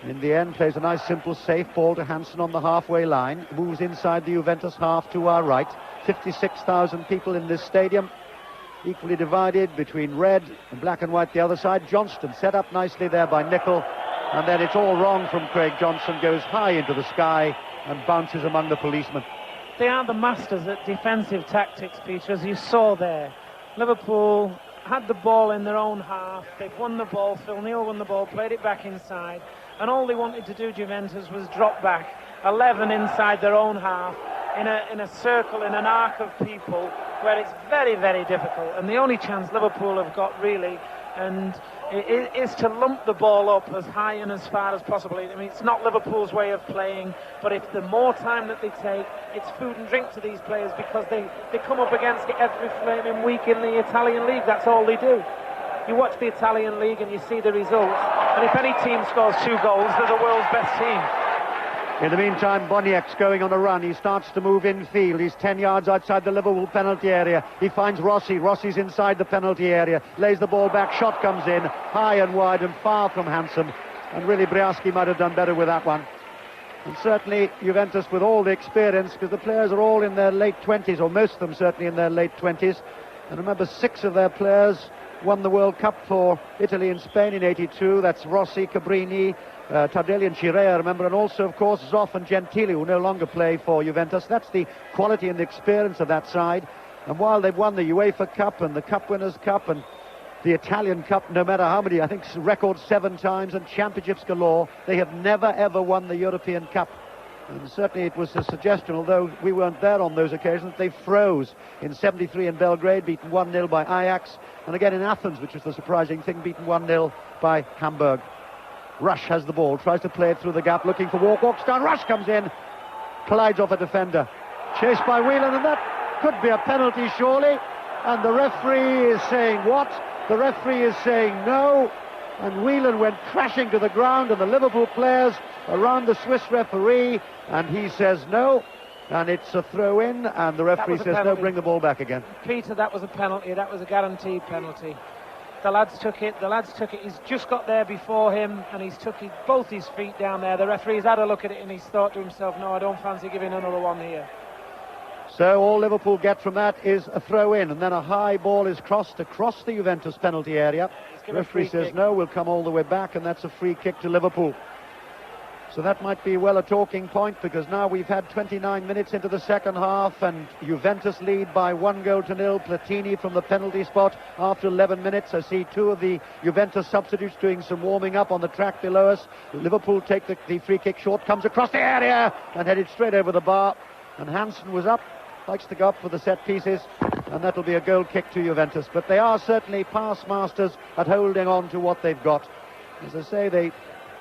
in the end, plays a nice simple safe ball to Hansen on the halfway line, moves inside the Juventus half to our right. 56,000 people in this stadium, equally divided between red and black and white the other side. Johnston set up nicely there by Nicol, and then it's all wrong from Craig Johnston, goes high into the sky and bounces among the policemen. They are the masters at defensive tactics, Peter, as you saw there. Liverpool had the ball in their own half, they've won the ball, Phil Neal won the ball, played it back inside, and all they wanted to do, Juventus, was drop back 11 inside their own half, in a circle, in an arc of people, where it's very, very difficult. And the only chance Liverpool have got, really, and it is to lump the ball up as high and as far as possible. I mean, it's not Liverpool's way of playing, but if the more time that they take, it's food and drink to these players, because they come up against it every flaming week in the Italian league. That's all they do. You watch the Italian league and you see the results, and if any team scores 2 goals, they're the world's best team. In the meantime, Boniek's going on a run. He starts to move infield. He's 10 yards outside the Liverpool penalty area. He finds Rossi. Rossi's inside the penalty area. Lays the ball back. Shot comes in. High and wide and far from handsome. And really, Briaski might have done better with that one. And certainly, Juventus, with all the experience, because the players are all in their late 20s, or most of them certainly in their late 20s. And remember, 6 of their players won the World Cup for Italy and Spain in '82. That's Rossi, Cabrini, Tardelli and Chirea, remember, and also, of course, Zoff and Gentili, who no longer play for Juventus. That's the quality and the experience of that side. And while they've won the UEFA Cup and the Cup Winners' Cup and the Italian Cup, no matter how many, I think record 7 times, and championships galore, they have never ever won the European Cup. And certainly it was a suggestion, although we weren't there on those occasions. They froze in '73 in Belgrade, beaten 1-0 by Ajax, and again in Athens, which was the surprising thing, beaten 1-0 by Hamburg. Rush has the ball, tries to play it through the gap, looking for Walk, walks down, Rush comes in, collides off a defender, chased by Whelan, and that could be a penalty surely, and the referee is saying what? The referee is saying no, and Whelan went crashing to the ground, and the Liverpool players around the Swiss referee, and he says no, and it's a throw-in, and the referee says no, bring the ball back again. Peter, that was a penalty, that was a guaranteed penalty. The lads took it, he's just got there before him, and he's took both his feet down there. The referee's had a look at it, and he's thought to himself, no, I don't fancy giving another one here. So all Liverpool get from that is a throw-in, and then a high ball is crossed across the Juventus penalty area. The referee says no, we'll come all the way back, and that's a free kick to Liverpool. So that might be, well, a talking point, because now we've had 29 minutes into the second half, and Juventus lead by 1-0. Platini from the penalty spot after 11 minutes. I see 2 of the Juventus substitutes doing some warming up on the track below us. Liverpool take the free kick short, comes across the area and headed straight over the bar. And Hansen was up, likes to go up for the set pieces, and that'll be a goal kick to Juventus. But they are certainly past masters at holding on to what they've got. As I say, they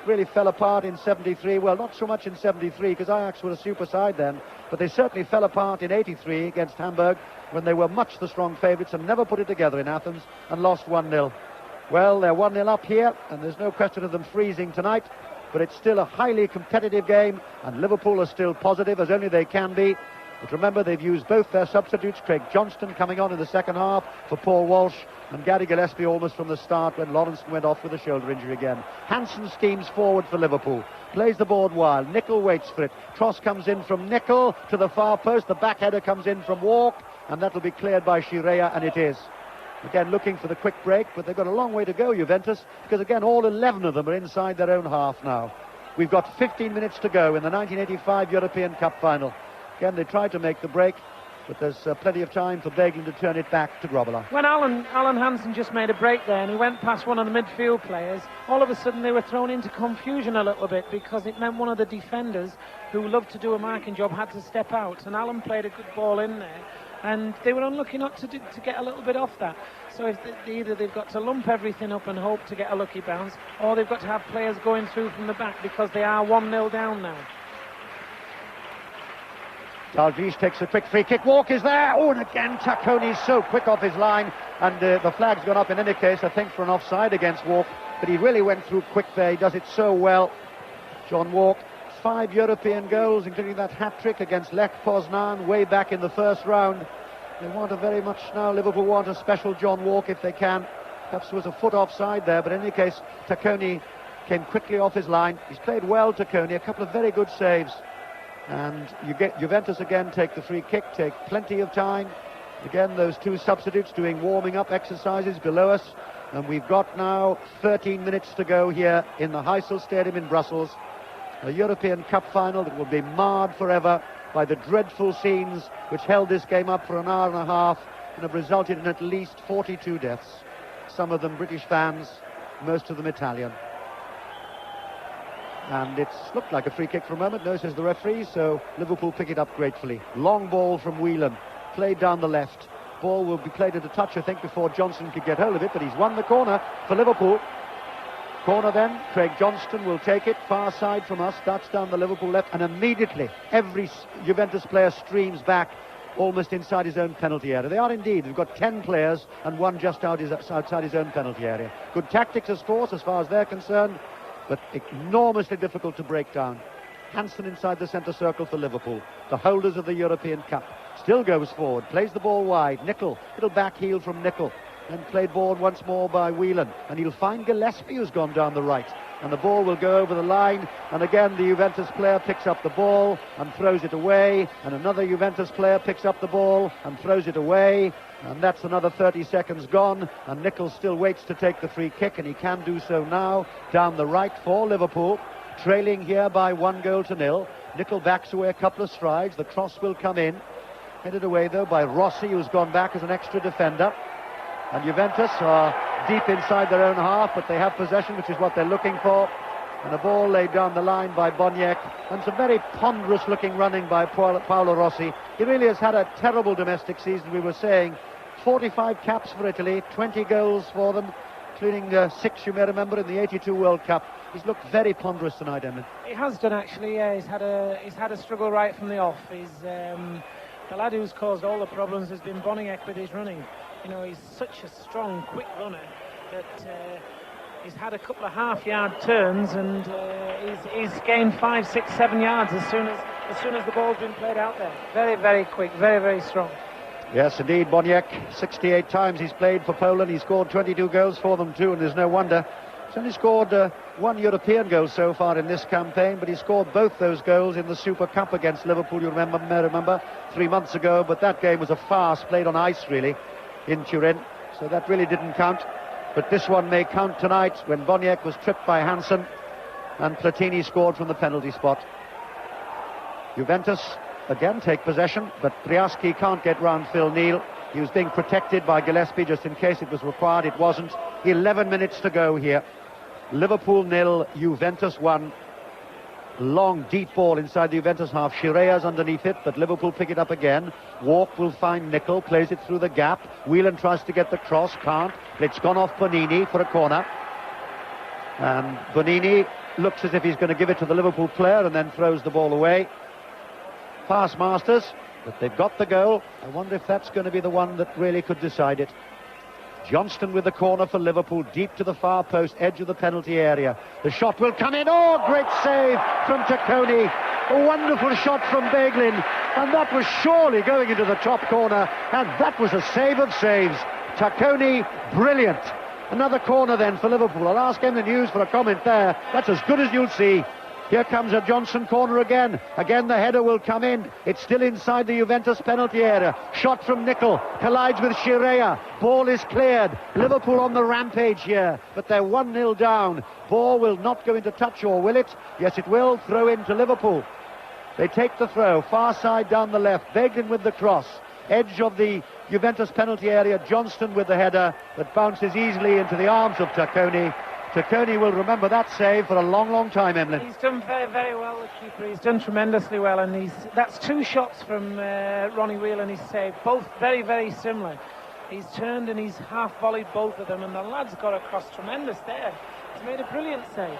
really fell apart in '73. Well, not so much in '73, because Ajax were a super side then, but they certainly fell apart in '83 against Hamburg, when they were much the strong favourites and never put it together in Athens and lost 1-0. Well, they're 1-0 up here, and there's no question of them freezing tonight, but it's still a highly competitive game, and Liverpool are still positive, as only they can be. But remember, they've used both their substitutes, Craig Johnston coming on in the second half for Paul Walsh, and Gary Gillespie almost from the start when Lawrenson went off with a shoulder injury again. Hansen steams forward for Liverpool, plays the board wild, Nicol waits for it, Tross comes in from Nicol to the far post, the back header comes in from Walk, and that'll be cleared by Chirea, and it is. Again, looking for the quick break, but they've got a long way to go, Juventus, because again, all 11 of them are inside their own half now. We've got 15 minutes to go in the 1985 European Cup final. Again, they tried to make the break, but there's plenty of time for Beglan to turn it back to Grobbelaar. When Alan Hansen just made a break there and he went past one of the midfield players, all of a sudden they were thrown into confusion a little bit, because it meant one of the defenders, who loved to do a marking job, had to step out, and Alan played a good ball in there, and they were unlucky not to get a little bit off that. So if either they've got to lump everything up and hope to get a lucky bounce, or they've got to have players going through from the back, because they are 1-0 down now. Dalglish takes a quick free kick. Walk is there. Oh, and again, Tacconi's so quick off his line. And the flag's gone up in any case, I think, for an offside against Walk. But he really went through quick there. He does it so well. John Walk, 5 European goals, including that hat-trick against Lech Poznan way back in the first round. They want a very much now, Liverpool want a special John Walk if they can. Perhaps there was a foot offside there, but in any case, Tacconi came quickly off his line. He's played well, Tacconi, a couple of very good saves. And you get Juventus again take the free kick, take plenty of time. Again, those 2 substitutes doing warming up exercises below us. And we've got now 13 minutes to go here in the Heysel Stadium in Brussels. A European Cup final that will be marred forever by the dreadful scenes which held this game up for an hour and a half and have resulted in at least 42 deaths. Some of them British fans, most of them Italian. And it's looked like a free kick for a moment, no, says the referee, so Liverpool pick it up gratefully. Long ball from Whelan, played down the left. Ball will be played at a touch, I think, before Johnson could get hold of it, but he's won the corner for Liverpool. Corner then, Craig Johnston will take it, far side from us, that's down the Liverpool left, and immediately every Juventus player streams back almost inside his own penalty area. They are indeed, they've got 10 players and one just outside his own penalty area. Good tactics, of course, as far as they're concerned, but enormously difficult to break down. Hansen inside the centre circle for Liverpool, the holders of the European Cup. Still goes forward, plays the ball wide. Nicol, little back heel from Nicol. And played forward once more by Whelan. And he'll find Gillespie, who's gone down the right. And the ball will go over the line. And again, the Juventus player picks up the ball and throws it away. And another Juventus player picks up the ball and throws it away. And that's another 30 seconds gone. And Nicol still waits to take the free kick. And he can do so now. Down the right for Liverpool. Trailing here by 1-0. Nicol backs away a couple of strides. The cross will come in. Headed away, though, by Rossi, who's gone back as an extra defender. And Juventus are deep inside their own half, but they have possession, which is what they're looking for. And a ball laid down the line by Boniek. And some very ponderous-looking running by Paolo Rossi. He really has had a terrible domestic season, we were saying. 45 caps for Italy, 20 goals for them, including 6, you may remember, in the 82 World Cup. He's looked very ponderous tonight, Emlyn. He has done, actually, yeah. He's had a struggle right from the off. The lad who's caused all the problems has been Boniek with his running. You know, he's such a strong, quick runner that he's had a couple of half-yard turns, and he's gained 5, 6, 7 yards as soon as the ball's been played out there. Very, very quick, very, very strong. Yes, indeed, Boniek, 68 times he's played for Poland. He scored 22 goals for them too, and there's no wonder. He's only scored 1 European goal so far in this campaign, but he scored both those goals in the Super Cup against Liverpool, you remember 3 months ago, but that game was a farce, played on ice really, in Turin, so that really didn't count. But this one may count tonight when Boniek was tripped by Hansen and Platini scored from the penalty spot. Juventus again take possession, but Priaski can't get round Phil Neal. He was being protected by Gillespie just in case it was required. It wasn't. 11 minutes to go here. Liverpool 0, Juventus 1. Long, deep ball inside the Juventus half. Shirea's underneath it, but Liverpool pick it up again. Walk will find Nicol, plays it through the gap. Whelan tries to get the cross, can't. It's gone off Bonini for a corner. And Bonini looks as if he's going to give it to the Liverpool player and then throws the ball away. Pass masters, but they've got the goal. I wonder if that's going to be the one that really could decide it. Johnston with the corner for Liverpool, deep to the far post, edge of the penalty area. The shot will come in. Oh, great save from Tacconi. A wonderful shot from Beglin. And that was surely going into the top corner. And that was a save of saves. Tacconi, brilliant. Another corner then for Liverpool. I'll ask Emlyn Hughes for a comment there. That's as good as you'll see. Here comes a Johnson corner again. Again, the header will come in. It's still inside the Juventus penalty area. Shot from Nicol. Collides with Shirea. Ball is cleared. Liverpool on the rampage here. But they're 1-0 down. Ball will not go into touch, or will it? Yes, it will. Throw into Liverpool. They take the throw. Far side down the left. Beglin with the cross. Edge of the Juventus penalty area. Johnston with the header that bounces easily into the arms of Tacconi. Tacconi will remember that save for a long, long time, Emlyn. He's done very, very well, the keeper. He's done tremendously well, and that's 2 shots from Ronnie Whelan he's saved, both very, very similar. He's turned and he's half-volleyed both of them, and the lad's got across tremendous there. He's made a brilliant save.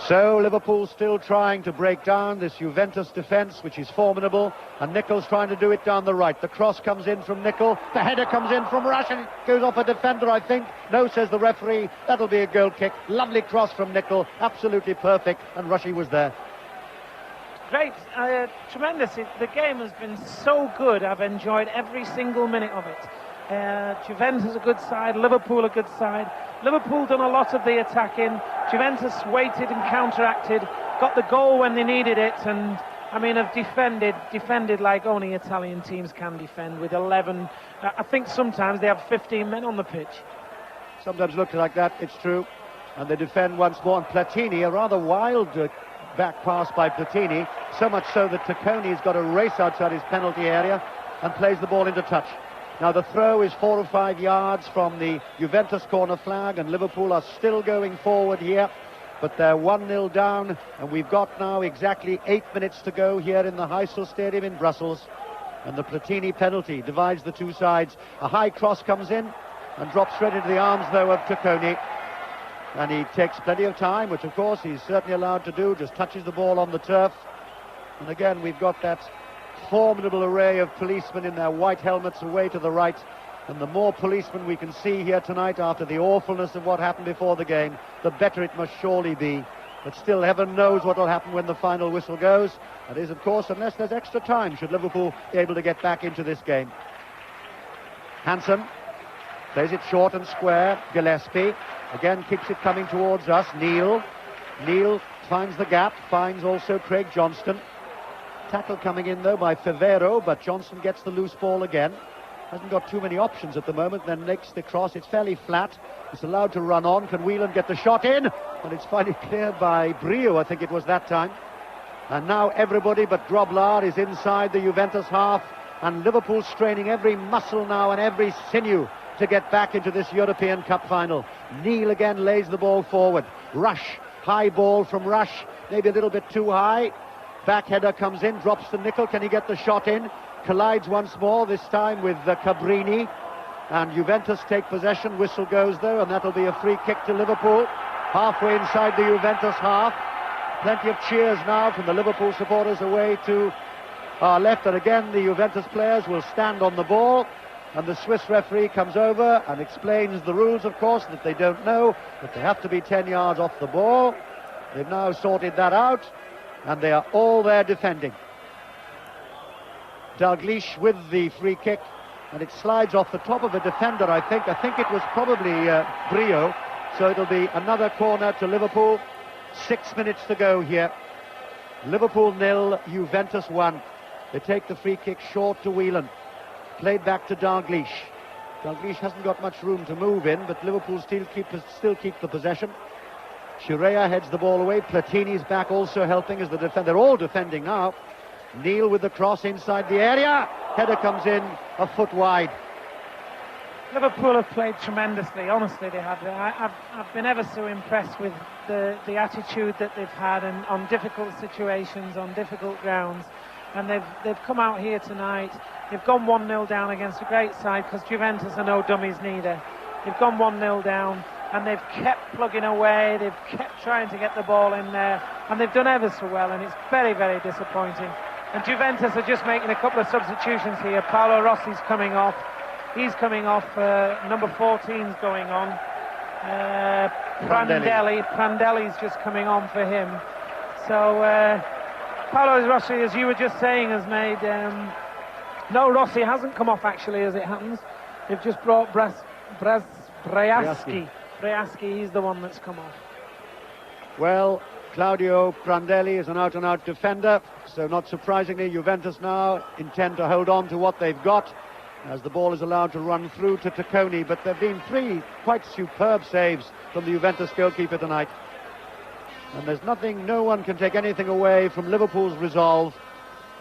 So Liverpool still trying to break down this Juventus defence, which is formidable, and Nicol's trying to do it down the right. The cross comes in from Nicol, the header comes in from Rush, and it goes off a defender, I think. No, says the referee. That'll be a goal kick. Lovely cross from Nicol, absolutely perfect, and Rushy was there. Great, tremendous. The game has been so good. I've enjoyed every single minute of it. Juventus a good side, Liverpool a good side. Liverpool done a lot of the attacking. Juventus waited and counteracted, got the goal when they needed it, and I mean have defended like only Italian teams can defend, with 11. I think sometimes they have 15 men on the pitch. Sometimes looks like that, it's true. And they defend once more. And Platini, a rather wild back pass by Platini, so much so that Tacconi's got a race outside his penalty area and plays the ball into touch. Now the throw is 4 or 5 yards from the Juventus corner flag, and Liverpool are still going forward here, but they're 1-0 down, and we've got now exactly 8 minutes to go here in the Heysel Stadium in Brussels, and the Platini penalty divides the two sides. A high cross comes in and drops straight into the arms, though, of Tacconi, and he takes plenty of time, which of course he's certainly allowed to do, just touches the ball on the turf. And again, we've got that formidable array of policemen in their white helmets away to the right, and the more policemen we can see here tonight after the awfulness of what happened before the game, the better it must surely be. but still heaven knows what will happen when the final whistle goes. That is, of course, unless there's extra time, should Liverpool be able to get back into this game. Hansen plays it short and square. Gillespie again keeps it coming towards us. Neil finds the gap, finds also Craig Johnston. Tackle coming in though by Favero, but Johnston gets the loose ball again. Hasn't got too many options at the moment, then makes the cross. It's fairly flat. It's allowed to run on. Can Whelan get the shot in? And it's finally cleared by Brio, I think it was that time. And now everybody but Groblar is inside the Juventus half, and Liverpool straining every muscle now and every sinew to get back into this European Cup final. Neil again lays the ball forward. Rush, high ball from Rush, maybe a little bit too high. Back header comes in, drops to Nicol. Can he get the shot in? Collides once more, this time with Cabrini. And Juventus take possession. Whistle goes though, and that'll be a free kick to Liverpool. Halfway inside the Juventus half. Plenty of cheers now from the Liverpool supporters away to our left. And again, the Juventus players will stand on the ball. And the Swiss referee comes over and explains the rules, of course, that they don't know, that they have to be 10 yards off the ball. They've now sorted that out, and they are all there defending. Dalglish with the free kick, and it slides off the top of a defender, I think. I think it was probably Brio, so it'll be another corner to Liverpool. 6 minutes to go here. Liverpool 0, Juventus 1. They take the free kick short to Whelan. Played back to Dalglish. Dalglish hasn't got much room to move in, but Liverpool still keep the possession. Chirea heads the ball away. Platini's back also helping as the defender. They're all defending now. Neil with the cross inside the area. Header comes in a foot wide. Liverpool have played tremendously, honestly they have. I've been ever so impressed with the attitude that they've had and on difficult situations, on difficult grounds. And they've come out here tonight. They've gone 1-0 down against a great side, because Juventus are no dummies neither. They've gone 1-0 down, and they've kept plugging away. They've kept trying to get the ball in there, and they've done ever so well, and it's very, very disappointing. And Juventus are just making a couple of substitutions here. Paolo Rossi's coming off. He's coming off. Number 14's going on. Prandelli's just coming on for him. So Paolo Rossi, as you were just saying, has made... no, Rossi hasn't come off, actually, as it happens. They've just brought Breaski. He's the one that's come off. Well, Claudio Prandelli is an out-and-out defender, so not surprisingly, Juventus now intend to hold on to what they've got as the ball is allowed to run through to Tacconi, but there have been 3 quite superb saves from the Juventus goalkeeper tonight. And there's nothing, no one can take anything away from Liverpool's resolve.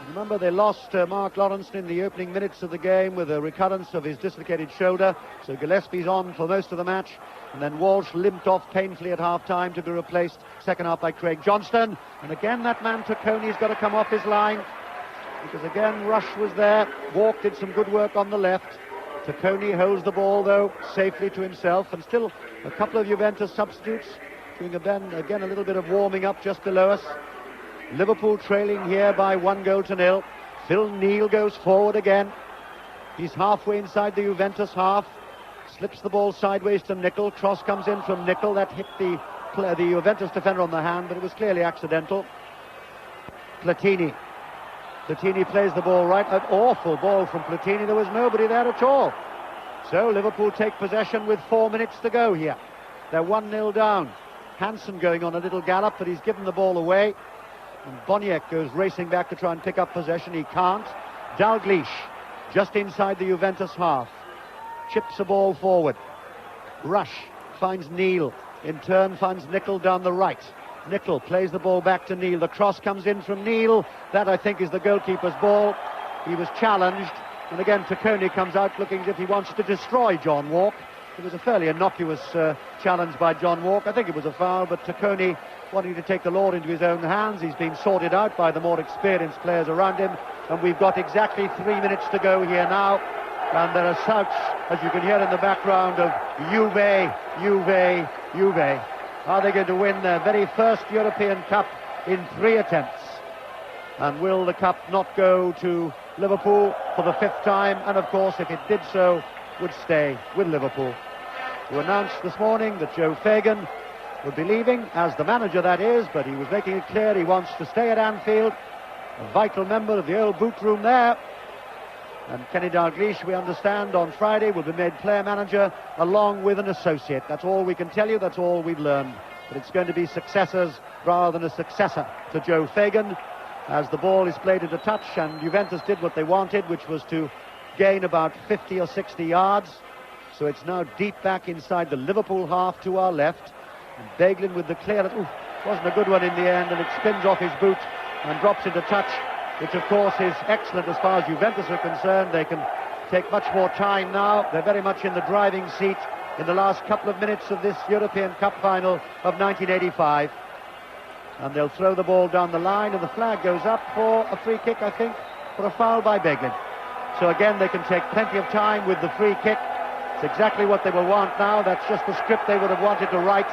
Remember, they lost Mark Lawrence in the opening minutes of the game with a recurrence of his dislocated shoulder, so Gillespie's on for most of the match, and then Walsh limped off painfully at half-time to be replaced second half by Craig Johnston. And again, that man Tacconi's got to come off his line, because again, Rush was there. Walk did some good work on the left. Tacconi holds the ball, though, safely to himself, and still a couple of Juventus substitutes doing again a little bit of warming up just below us. Liverpool trailing here by 1-0. Phil Neal goes forward again. He's halfway inside the Juventus half. Slips the ball sideways to Nicol. Cross comes in from Nicol. That hit the Juventus defender on the hand, but it was clearly accidental. Platini plays the ball right. An awful ball from Platini. There was nobody there at all. So Liverpool take possession with 4 minutes to go here. They're 1-0 down. Hansen going on a little gallop, but he's given the ball away. And Boniek goes racing back to try and pick up possession. He can't. Dalglish, just inside the Juventus half, chips the ball forward. Rush finds Neil. In turn finds Nicol down the right. Nicol plays the ball back to Neil. The cross comes in from Neil. That, I think, is the goalkeeper's ball. He was challenged. And again, Tacconi comes out looking as if he wants to destroy John Walk. It was a fairly innocuous challenge by John Walk. I think it was a foul, but Tacconi wanting to take the law into his own hands. He's been sorted out by the more experienced players around him, and we've got exactly 3 minutes to go here now, and there are shouts, as you can hear in the background, of Juve, Juve, Juve. Are they going to win their very first European Cup in 3 attempts? And will the cup not go to Liverpool for the 5th time? And of course, if it did so, would stay with Liverpool. Who announced this morning that Joe Fagan would be leaving, as the manager that is, but he was making it clear he wants to stay at Anfield, a vital member of the old boot room there. And Kenny Dalglish, we understand, on Friday will be made player manager along with an associate. That's all we can tell you, that's all we've learned. But it's going to be successors rather than a successor to Joe Fagan, as the ball is played into touch, and Juventus did what they wanted, which was to gain about 50 or 60 yards. So it's now deep back inside the Liverpool half to our left. And Beglin with the clear. Wasn't a good one in the end, and it spins off his boot and drops into touch, which of course is excellent as far as Juventus are concerned. They can take much more time now. They're very much in the driving seat in the last couple of minutes of this European Cup final of 1985. And they'll throw the ball down the line, and the flag goes up for a free kick, I think, for a foul by Beglin. So again, they can take plenty of time with the free kick. It's exactly what they will want now. That's just the script they would have wanted to write.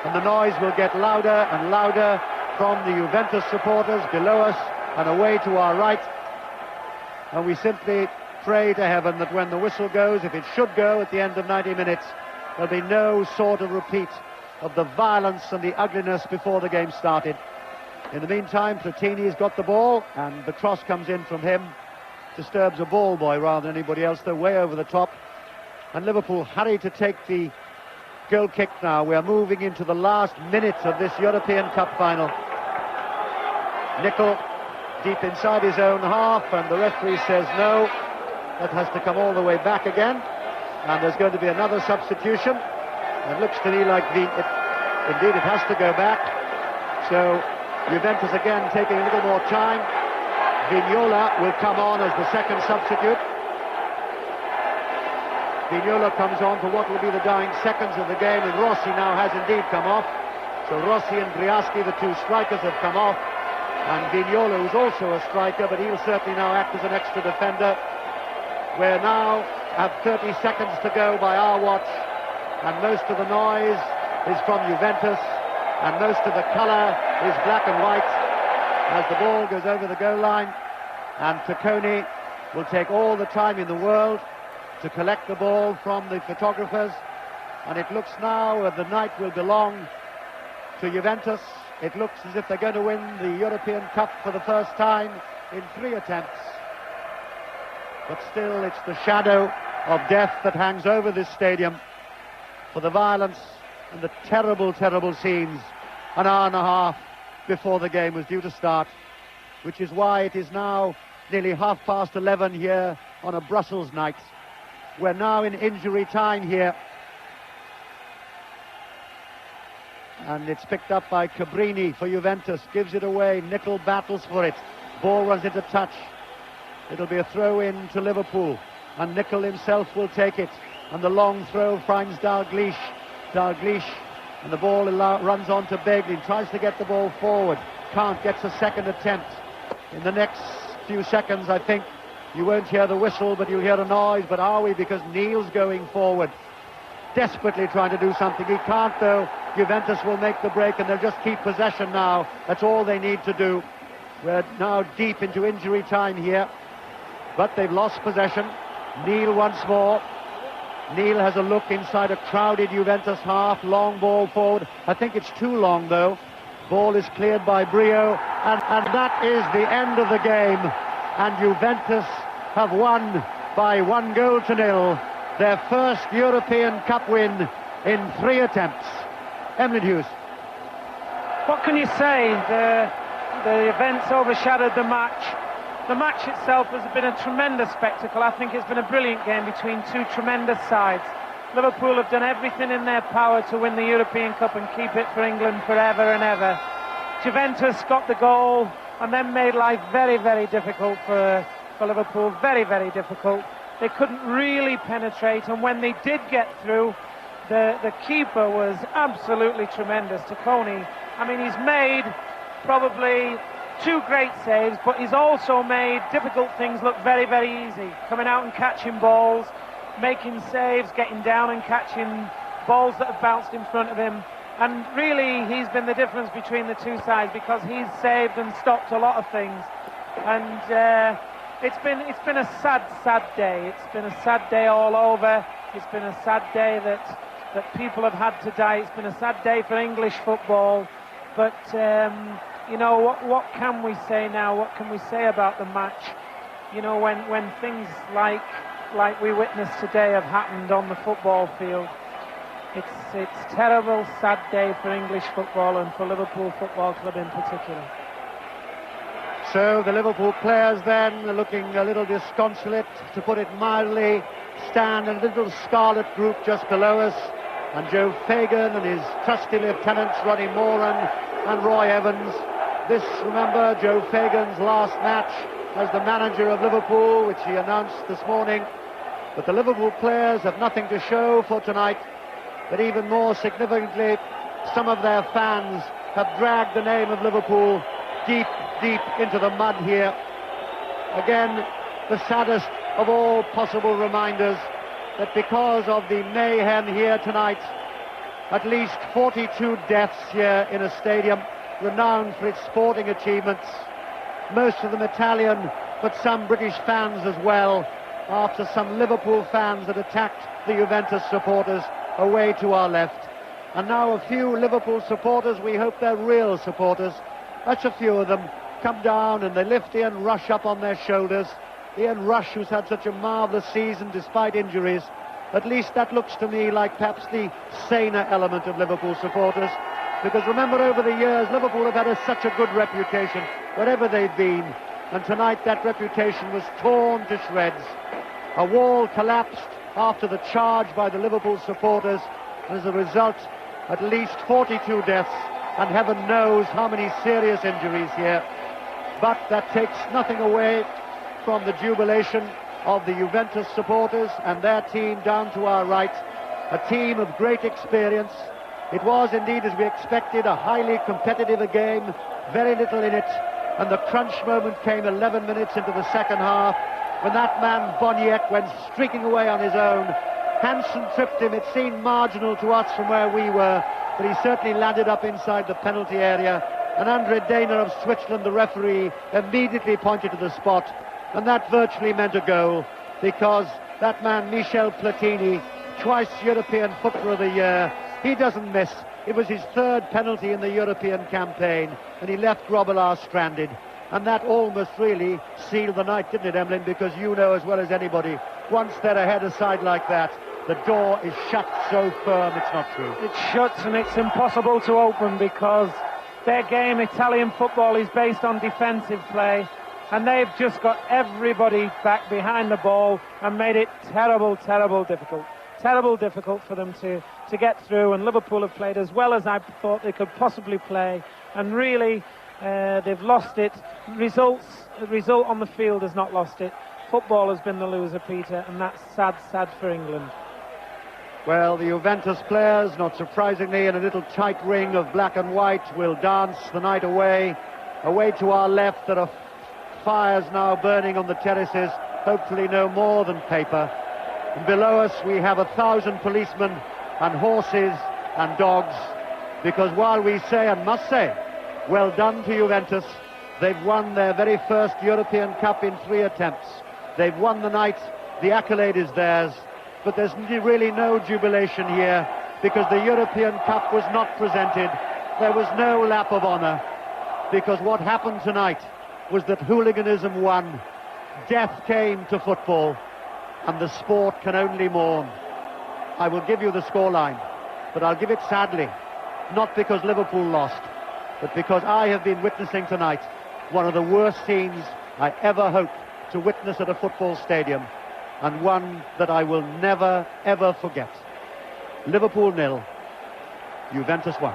And the noise will get louder and louder from the Juventus supporters below us and away to our right. And we simply pray to heaven that when the whistle goes, if it should go at the end of 90 minutes, there'll be no sort of repeat of the violence and the ugliness before the game started. In the meantime, Platini's got the ball, and the cross comes in from him. Disturbs a ball boy rather than anybody else. They're way over the top. And Liverpool hurry to take the goal kick now. We are moving into the last minutes of this European Cup final. Nickel deep inside his own half, and the referee says no. That has to come all the way back again. And there's going to be another substitution. It looks to me like indeed it has to go back. So Juventus again taking a little more time. Vignola will come on as the second substitute. Vignola comes on for what will be the dying seconds of the game, and Rossi now has indeed come off. So Rossi and Briaschi, the two strikers, have come off. And Vignola, who's also a striker, but he'll certainly now act as an extra defender. We now have 30 seconds to go by our watch, and most of the noise is from Juventus, and most of the colour is black and white as the ball goes over the goal line. And Tacconi will take all the time in the world to collect the ball from the photographers, and it looks now that the night will belong to Juventus. It looks as if they're going to win the European Cup for the first time in 3 attempts. But still, it's the shadow of death that hangs over this stadium for the violence and the terrible, terrible scenes an hour and a half before the game was due to start, which is why it is now nearly 11:30 here on a Brussels night. We're now in injury time here. And it's picked up by Cabrini for Juventus. Gives it away. Nickel battles for it. Ball runs into touch. It'll be a throw-in to Liverpool. And Nickel himself will take it. And the long throw finds Dalglish. Dalglish. And the ball runs on to Beglin. Tries to get the ball forward. Can't. Gets a second attempt. In the next few seconds, I think, you won't hear the whistle, but you'll hear a noise. But are we? Because Neil's going forward, desperately trying to do something. He can't, though. Juventus will make the break, and they'll just keep possession now. That's all they need to do. We're now deep into injury time here, but they've lost possession. Neil once more. Neil has a look inside a crowded Juventus half. Long ball forward. I think it's too long, though. Ball is cleared by Brio, and that is the end of the game. And Juventus have won by 1-0. Their first European Cup win in 3 attempts. Emlyn Hughes. What can you say? The events overshadowed the match. The match itself has been a tremendous spectacle. I think it's been a brilliant game between two tremendous sides. Liverpool have done everything in their power to win the European Cup and keep it for England forever and ever. Juventus got the goal and then made life very, very difficult for Liverpool. Very, very difficult. They couldn't really penetrate, and when they did get through, the keeper was absolutely tremendous. Tacconi, I mean, he's made probably 2 great saves, but he's also made difficult things look very, very easy. Coming out and catching balls, making saves, getting down and catching balls that have bounced in front of him. And really, he's been the difference between the two sides, because he's saved and stopped a lot of things. And it's been a sad, sad day. It's been a sad day all over. It's been a sad day that that people have had today. It's been a sad day for English football, but you know, what can we say now? What can we say about the match? You know, when things like we witnessed today have happened on the football field, it's terrible, sad day for English football and for Liverpool Football Club in particular. So the Liverpool players then are looking a little disconsolate, to put it mildly, stand in a little scarlet group just below us, and Joe Fagan and his trusty lieutenants Ronnie Moran and Roy Evans. This, remember, Joe Fagan's last match as the manager of Liverpool, which he announced this morning. But the Liverpool players have nothing to show for tonight, but even more significantly, some of their fans have dragged the name of Liverpool deep into the mud here. Again, the saddest of all possible reminders that because of the mayhem here tonight, at least 42 deaths here in a stadium renowned for its sporting achievements, most of them Italian, but some British fans as well, after some Liverpool fans had attacked the Juventus supporters away to our left. And now a few Liverpool supporters, we hope they're real supporters, such a few of them, come down and they lift Ian Rush up on their shoulders. Ian Rush, who's had such a marvellous season despite injuries. At least that looks to me like perhaps the saner element of Liverpool supporters, because remember, over the years Liverpool have had such a good reputation wherever they've been, and tonight that reputation was torn to shreds. A wall collapsed after the charge by the Liverpool supporters, and as a result at least 42 deaths and heaven knows how many serious injuries here. But that takes nothing away from the jubilation of the Juventus supporters and their team down to our right, a team of great experience. It was indeed, as we expected, a highly competitive game, very little in it, and the crunch moment came 11 minutes into the second half when that man Boniek went streaking away on his own. Hansen tripped him. It seemed marginal to us from where we were, but he certainly landed up inside the penalty area, and Andre Dana of Switzerland, the referee, immediately pointed to the spot, and that virtually meant a goal, because that man Michel Platini, twice European Footballer of the Year, he doesn't miss. It was his third penalty in the European campaign, and he left Grobbelaar stranded, and that almost really sealed the night, didn't it, Emlyn? Because you know as well as anybody, once they're ahead a side like that, the door is shut so firm it's not true. It shuts and it's impossible to open, because their game, Italian football, is based on defensive play, and they've just got everybody back behind the ball and made it terrible difficult for them to get through. And Liverpool have played as well as I thought they could possibly play, and really they've lost it. The result on the field has not lost it. Football has been the loser, Peter, and that's sad for England. Well, the Juventus players, not surprisingly, in a little tight ring of black and white, will dance the night away. Away to our left, there are fires now burning on the terraces, hopefully no more than paper. And below us we have 1,000 policemen and horses and dogs, because while we say, and must say, well done to Juventus, they've won their very first European Cup in 3 attempts. They've won the night, the accolade is theirs, but there's really no jubilation here, because the European Cup was not presented. There was no lap of honour, because what happened tonight was that hooliganism won, death came to football, and the sport can only mourn. I will give you the scoreline, but I'll give it sadly, not because Liverpool lost, but because I have been witnessing tonight one of the worst scenes I ever hoped to witness at a football stadium, and one that I will never, ever forget. Liverpool 0, Juventus 1.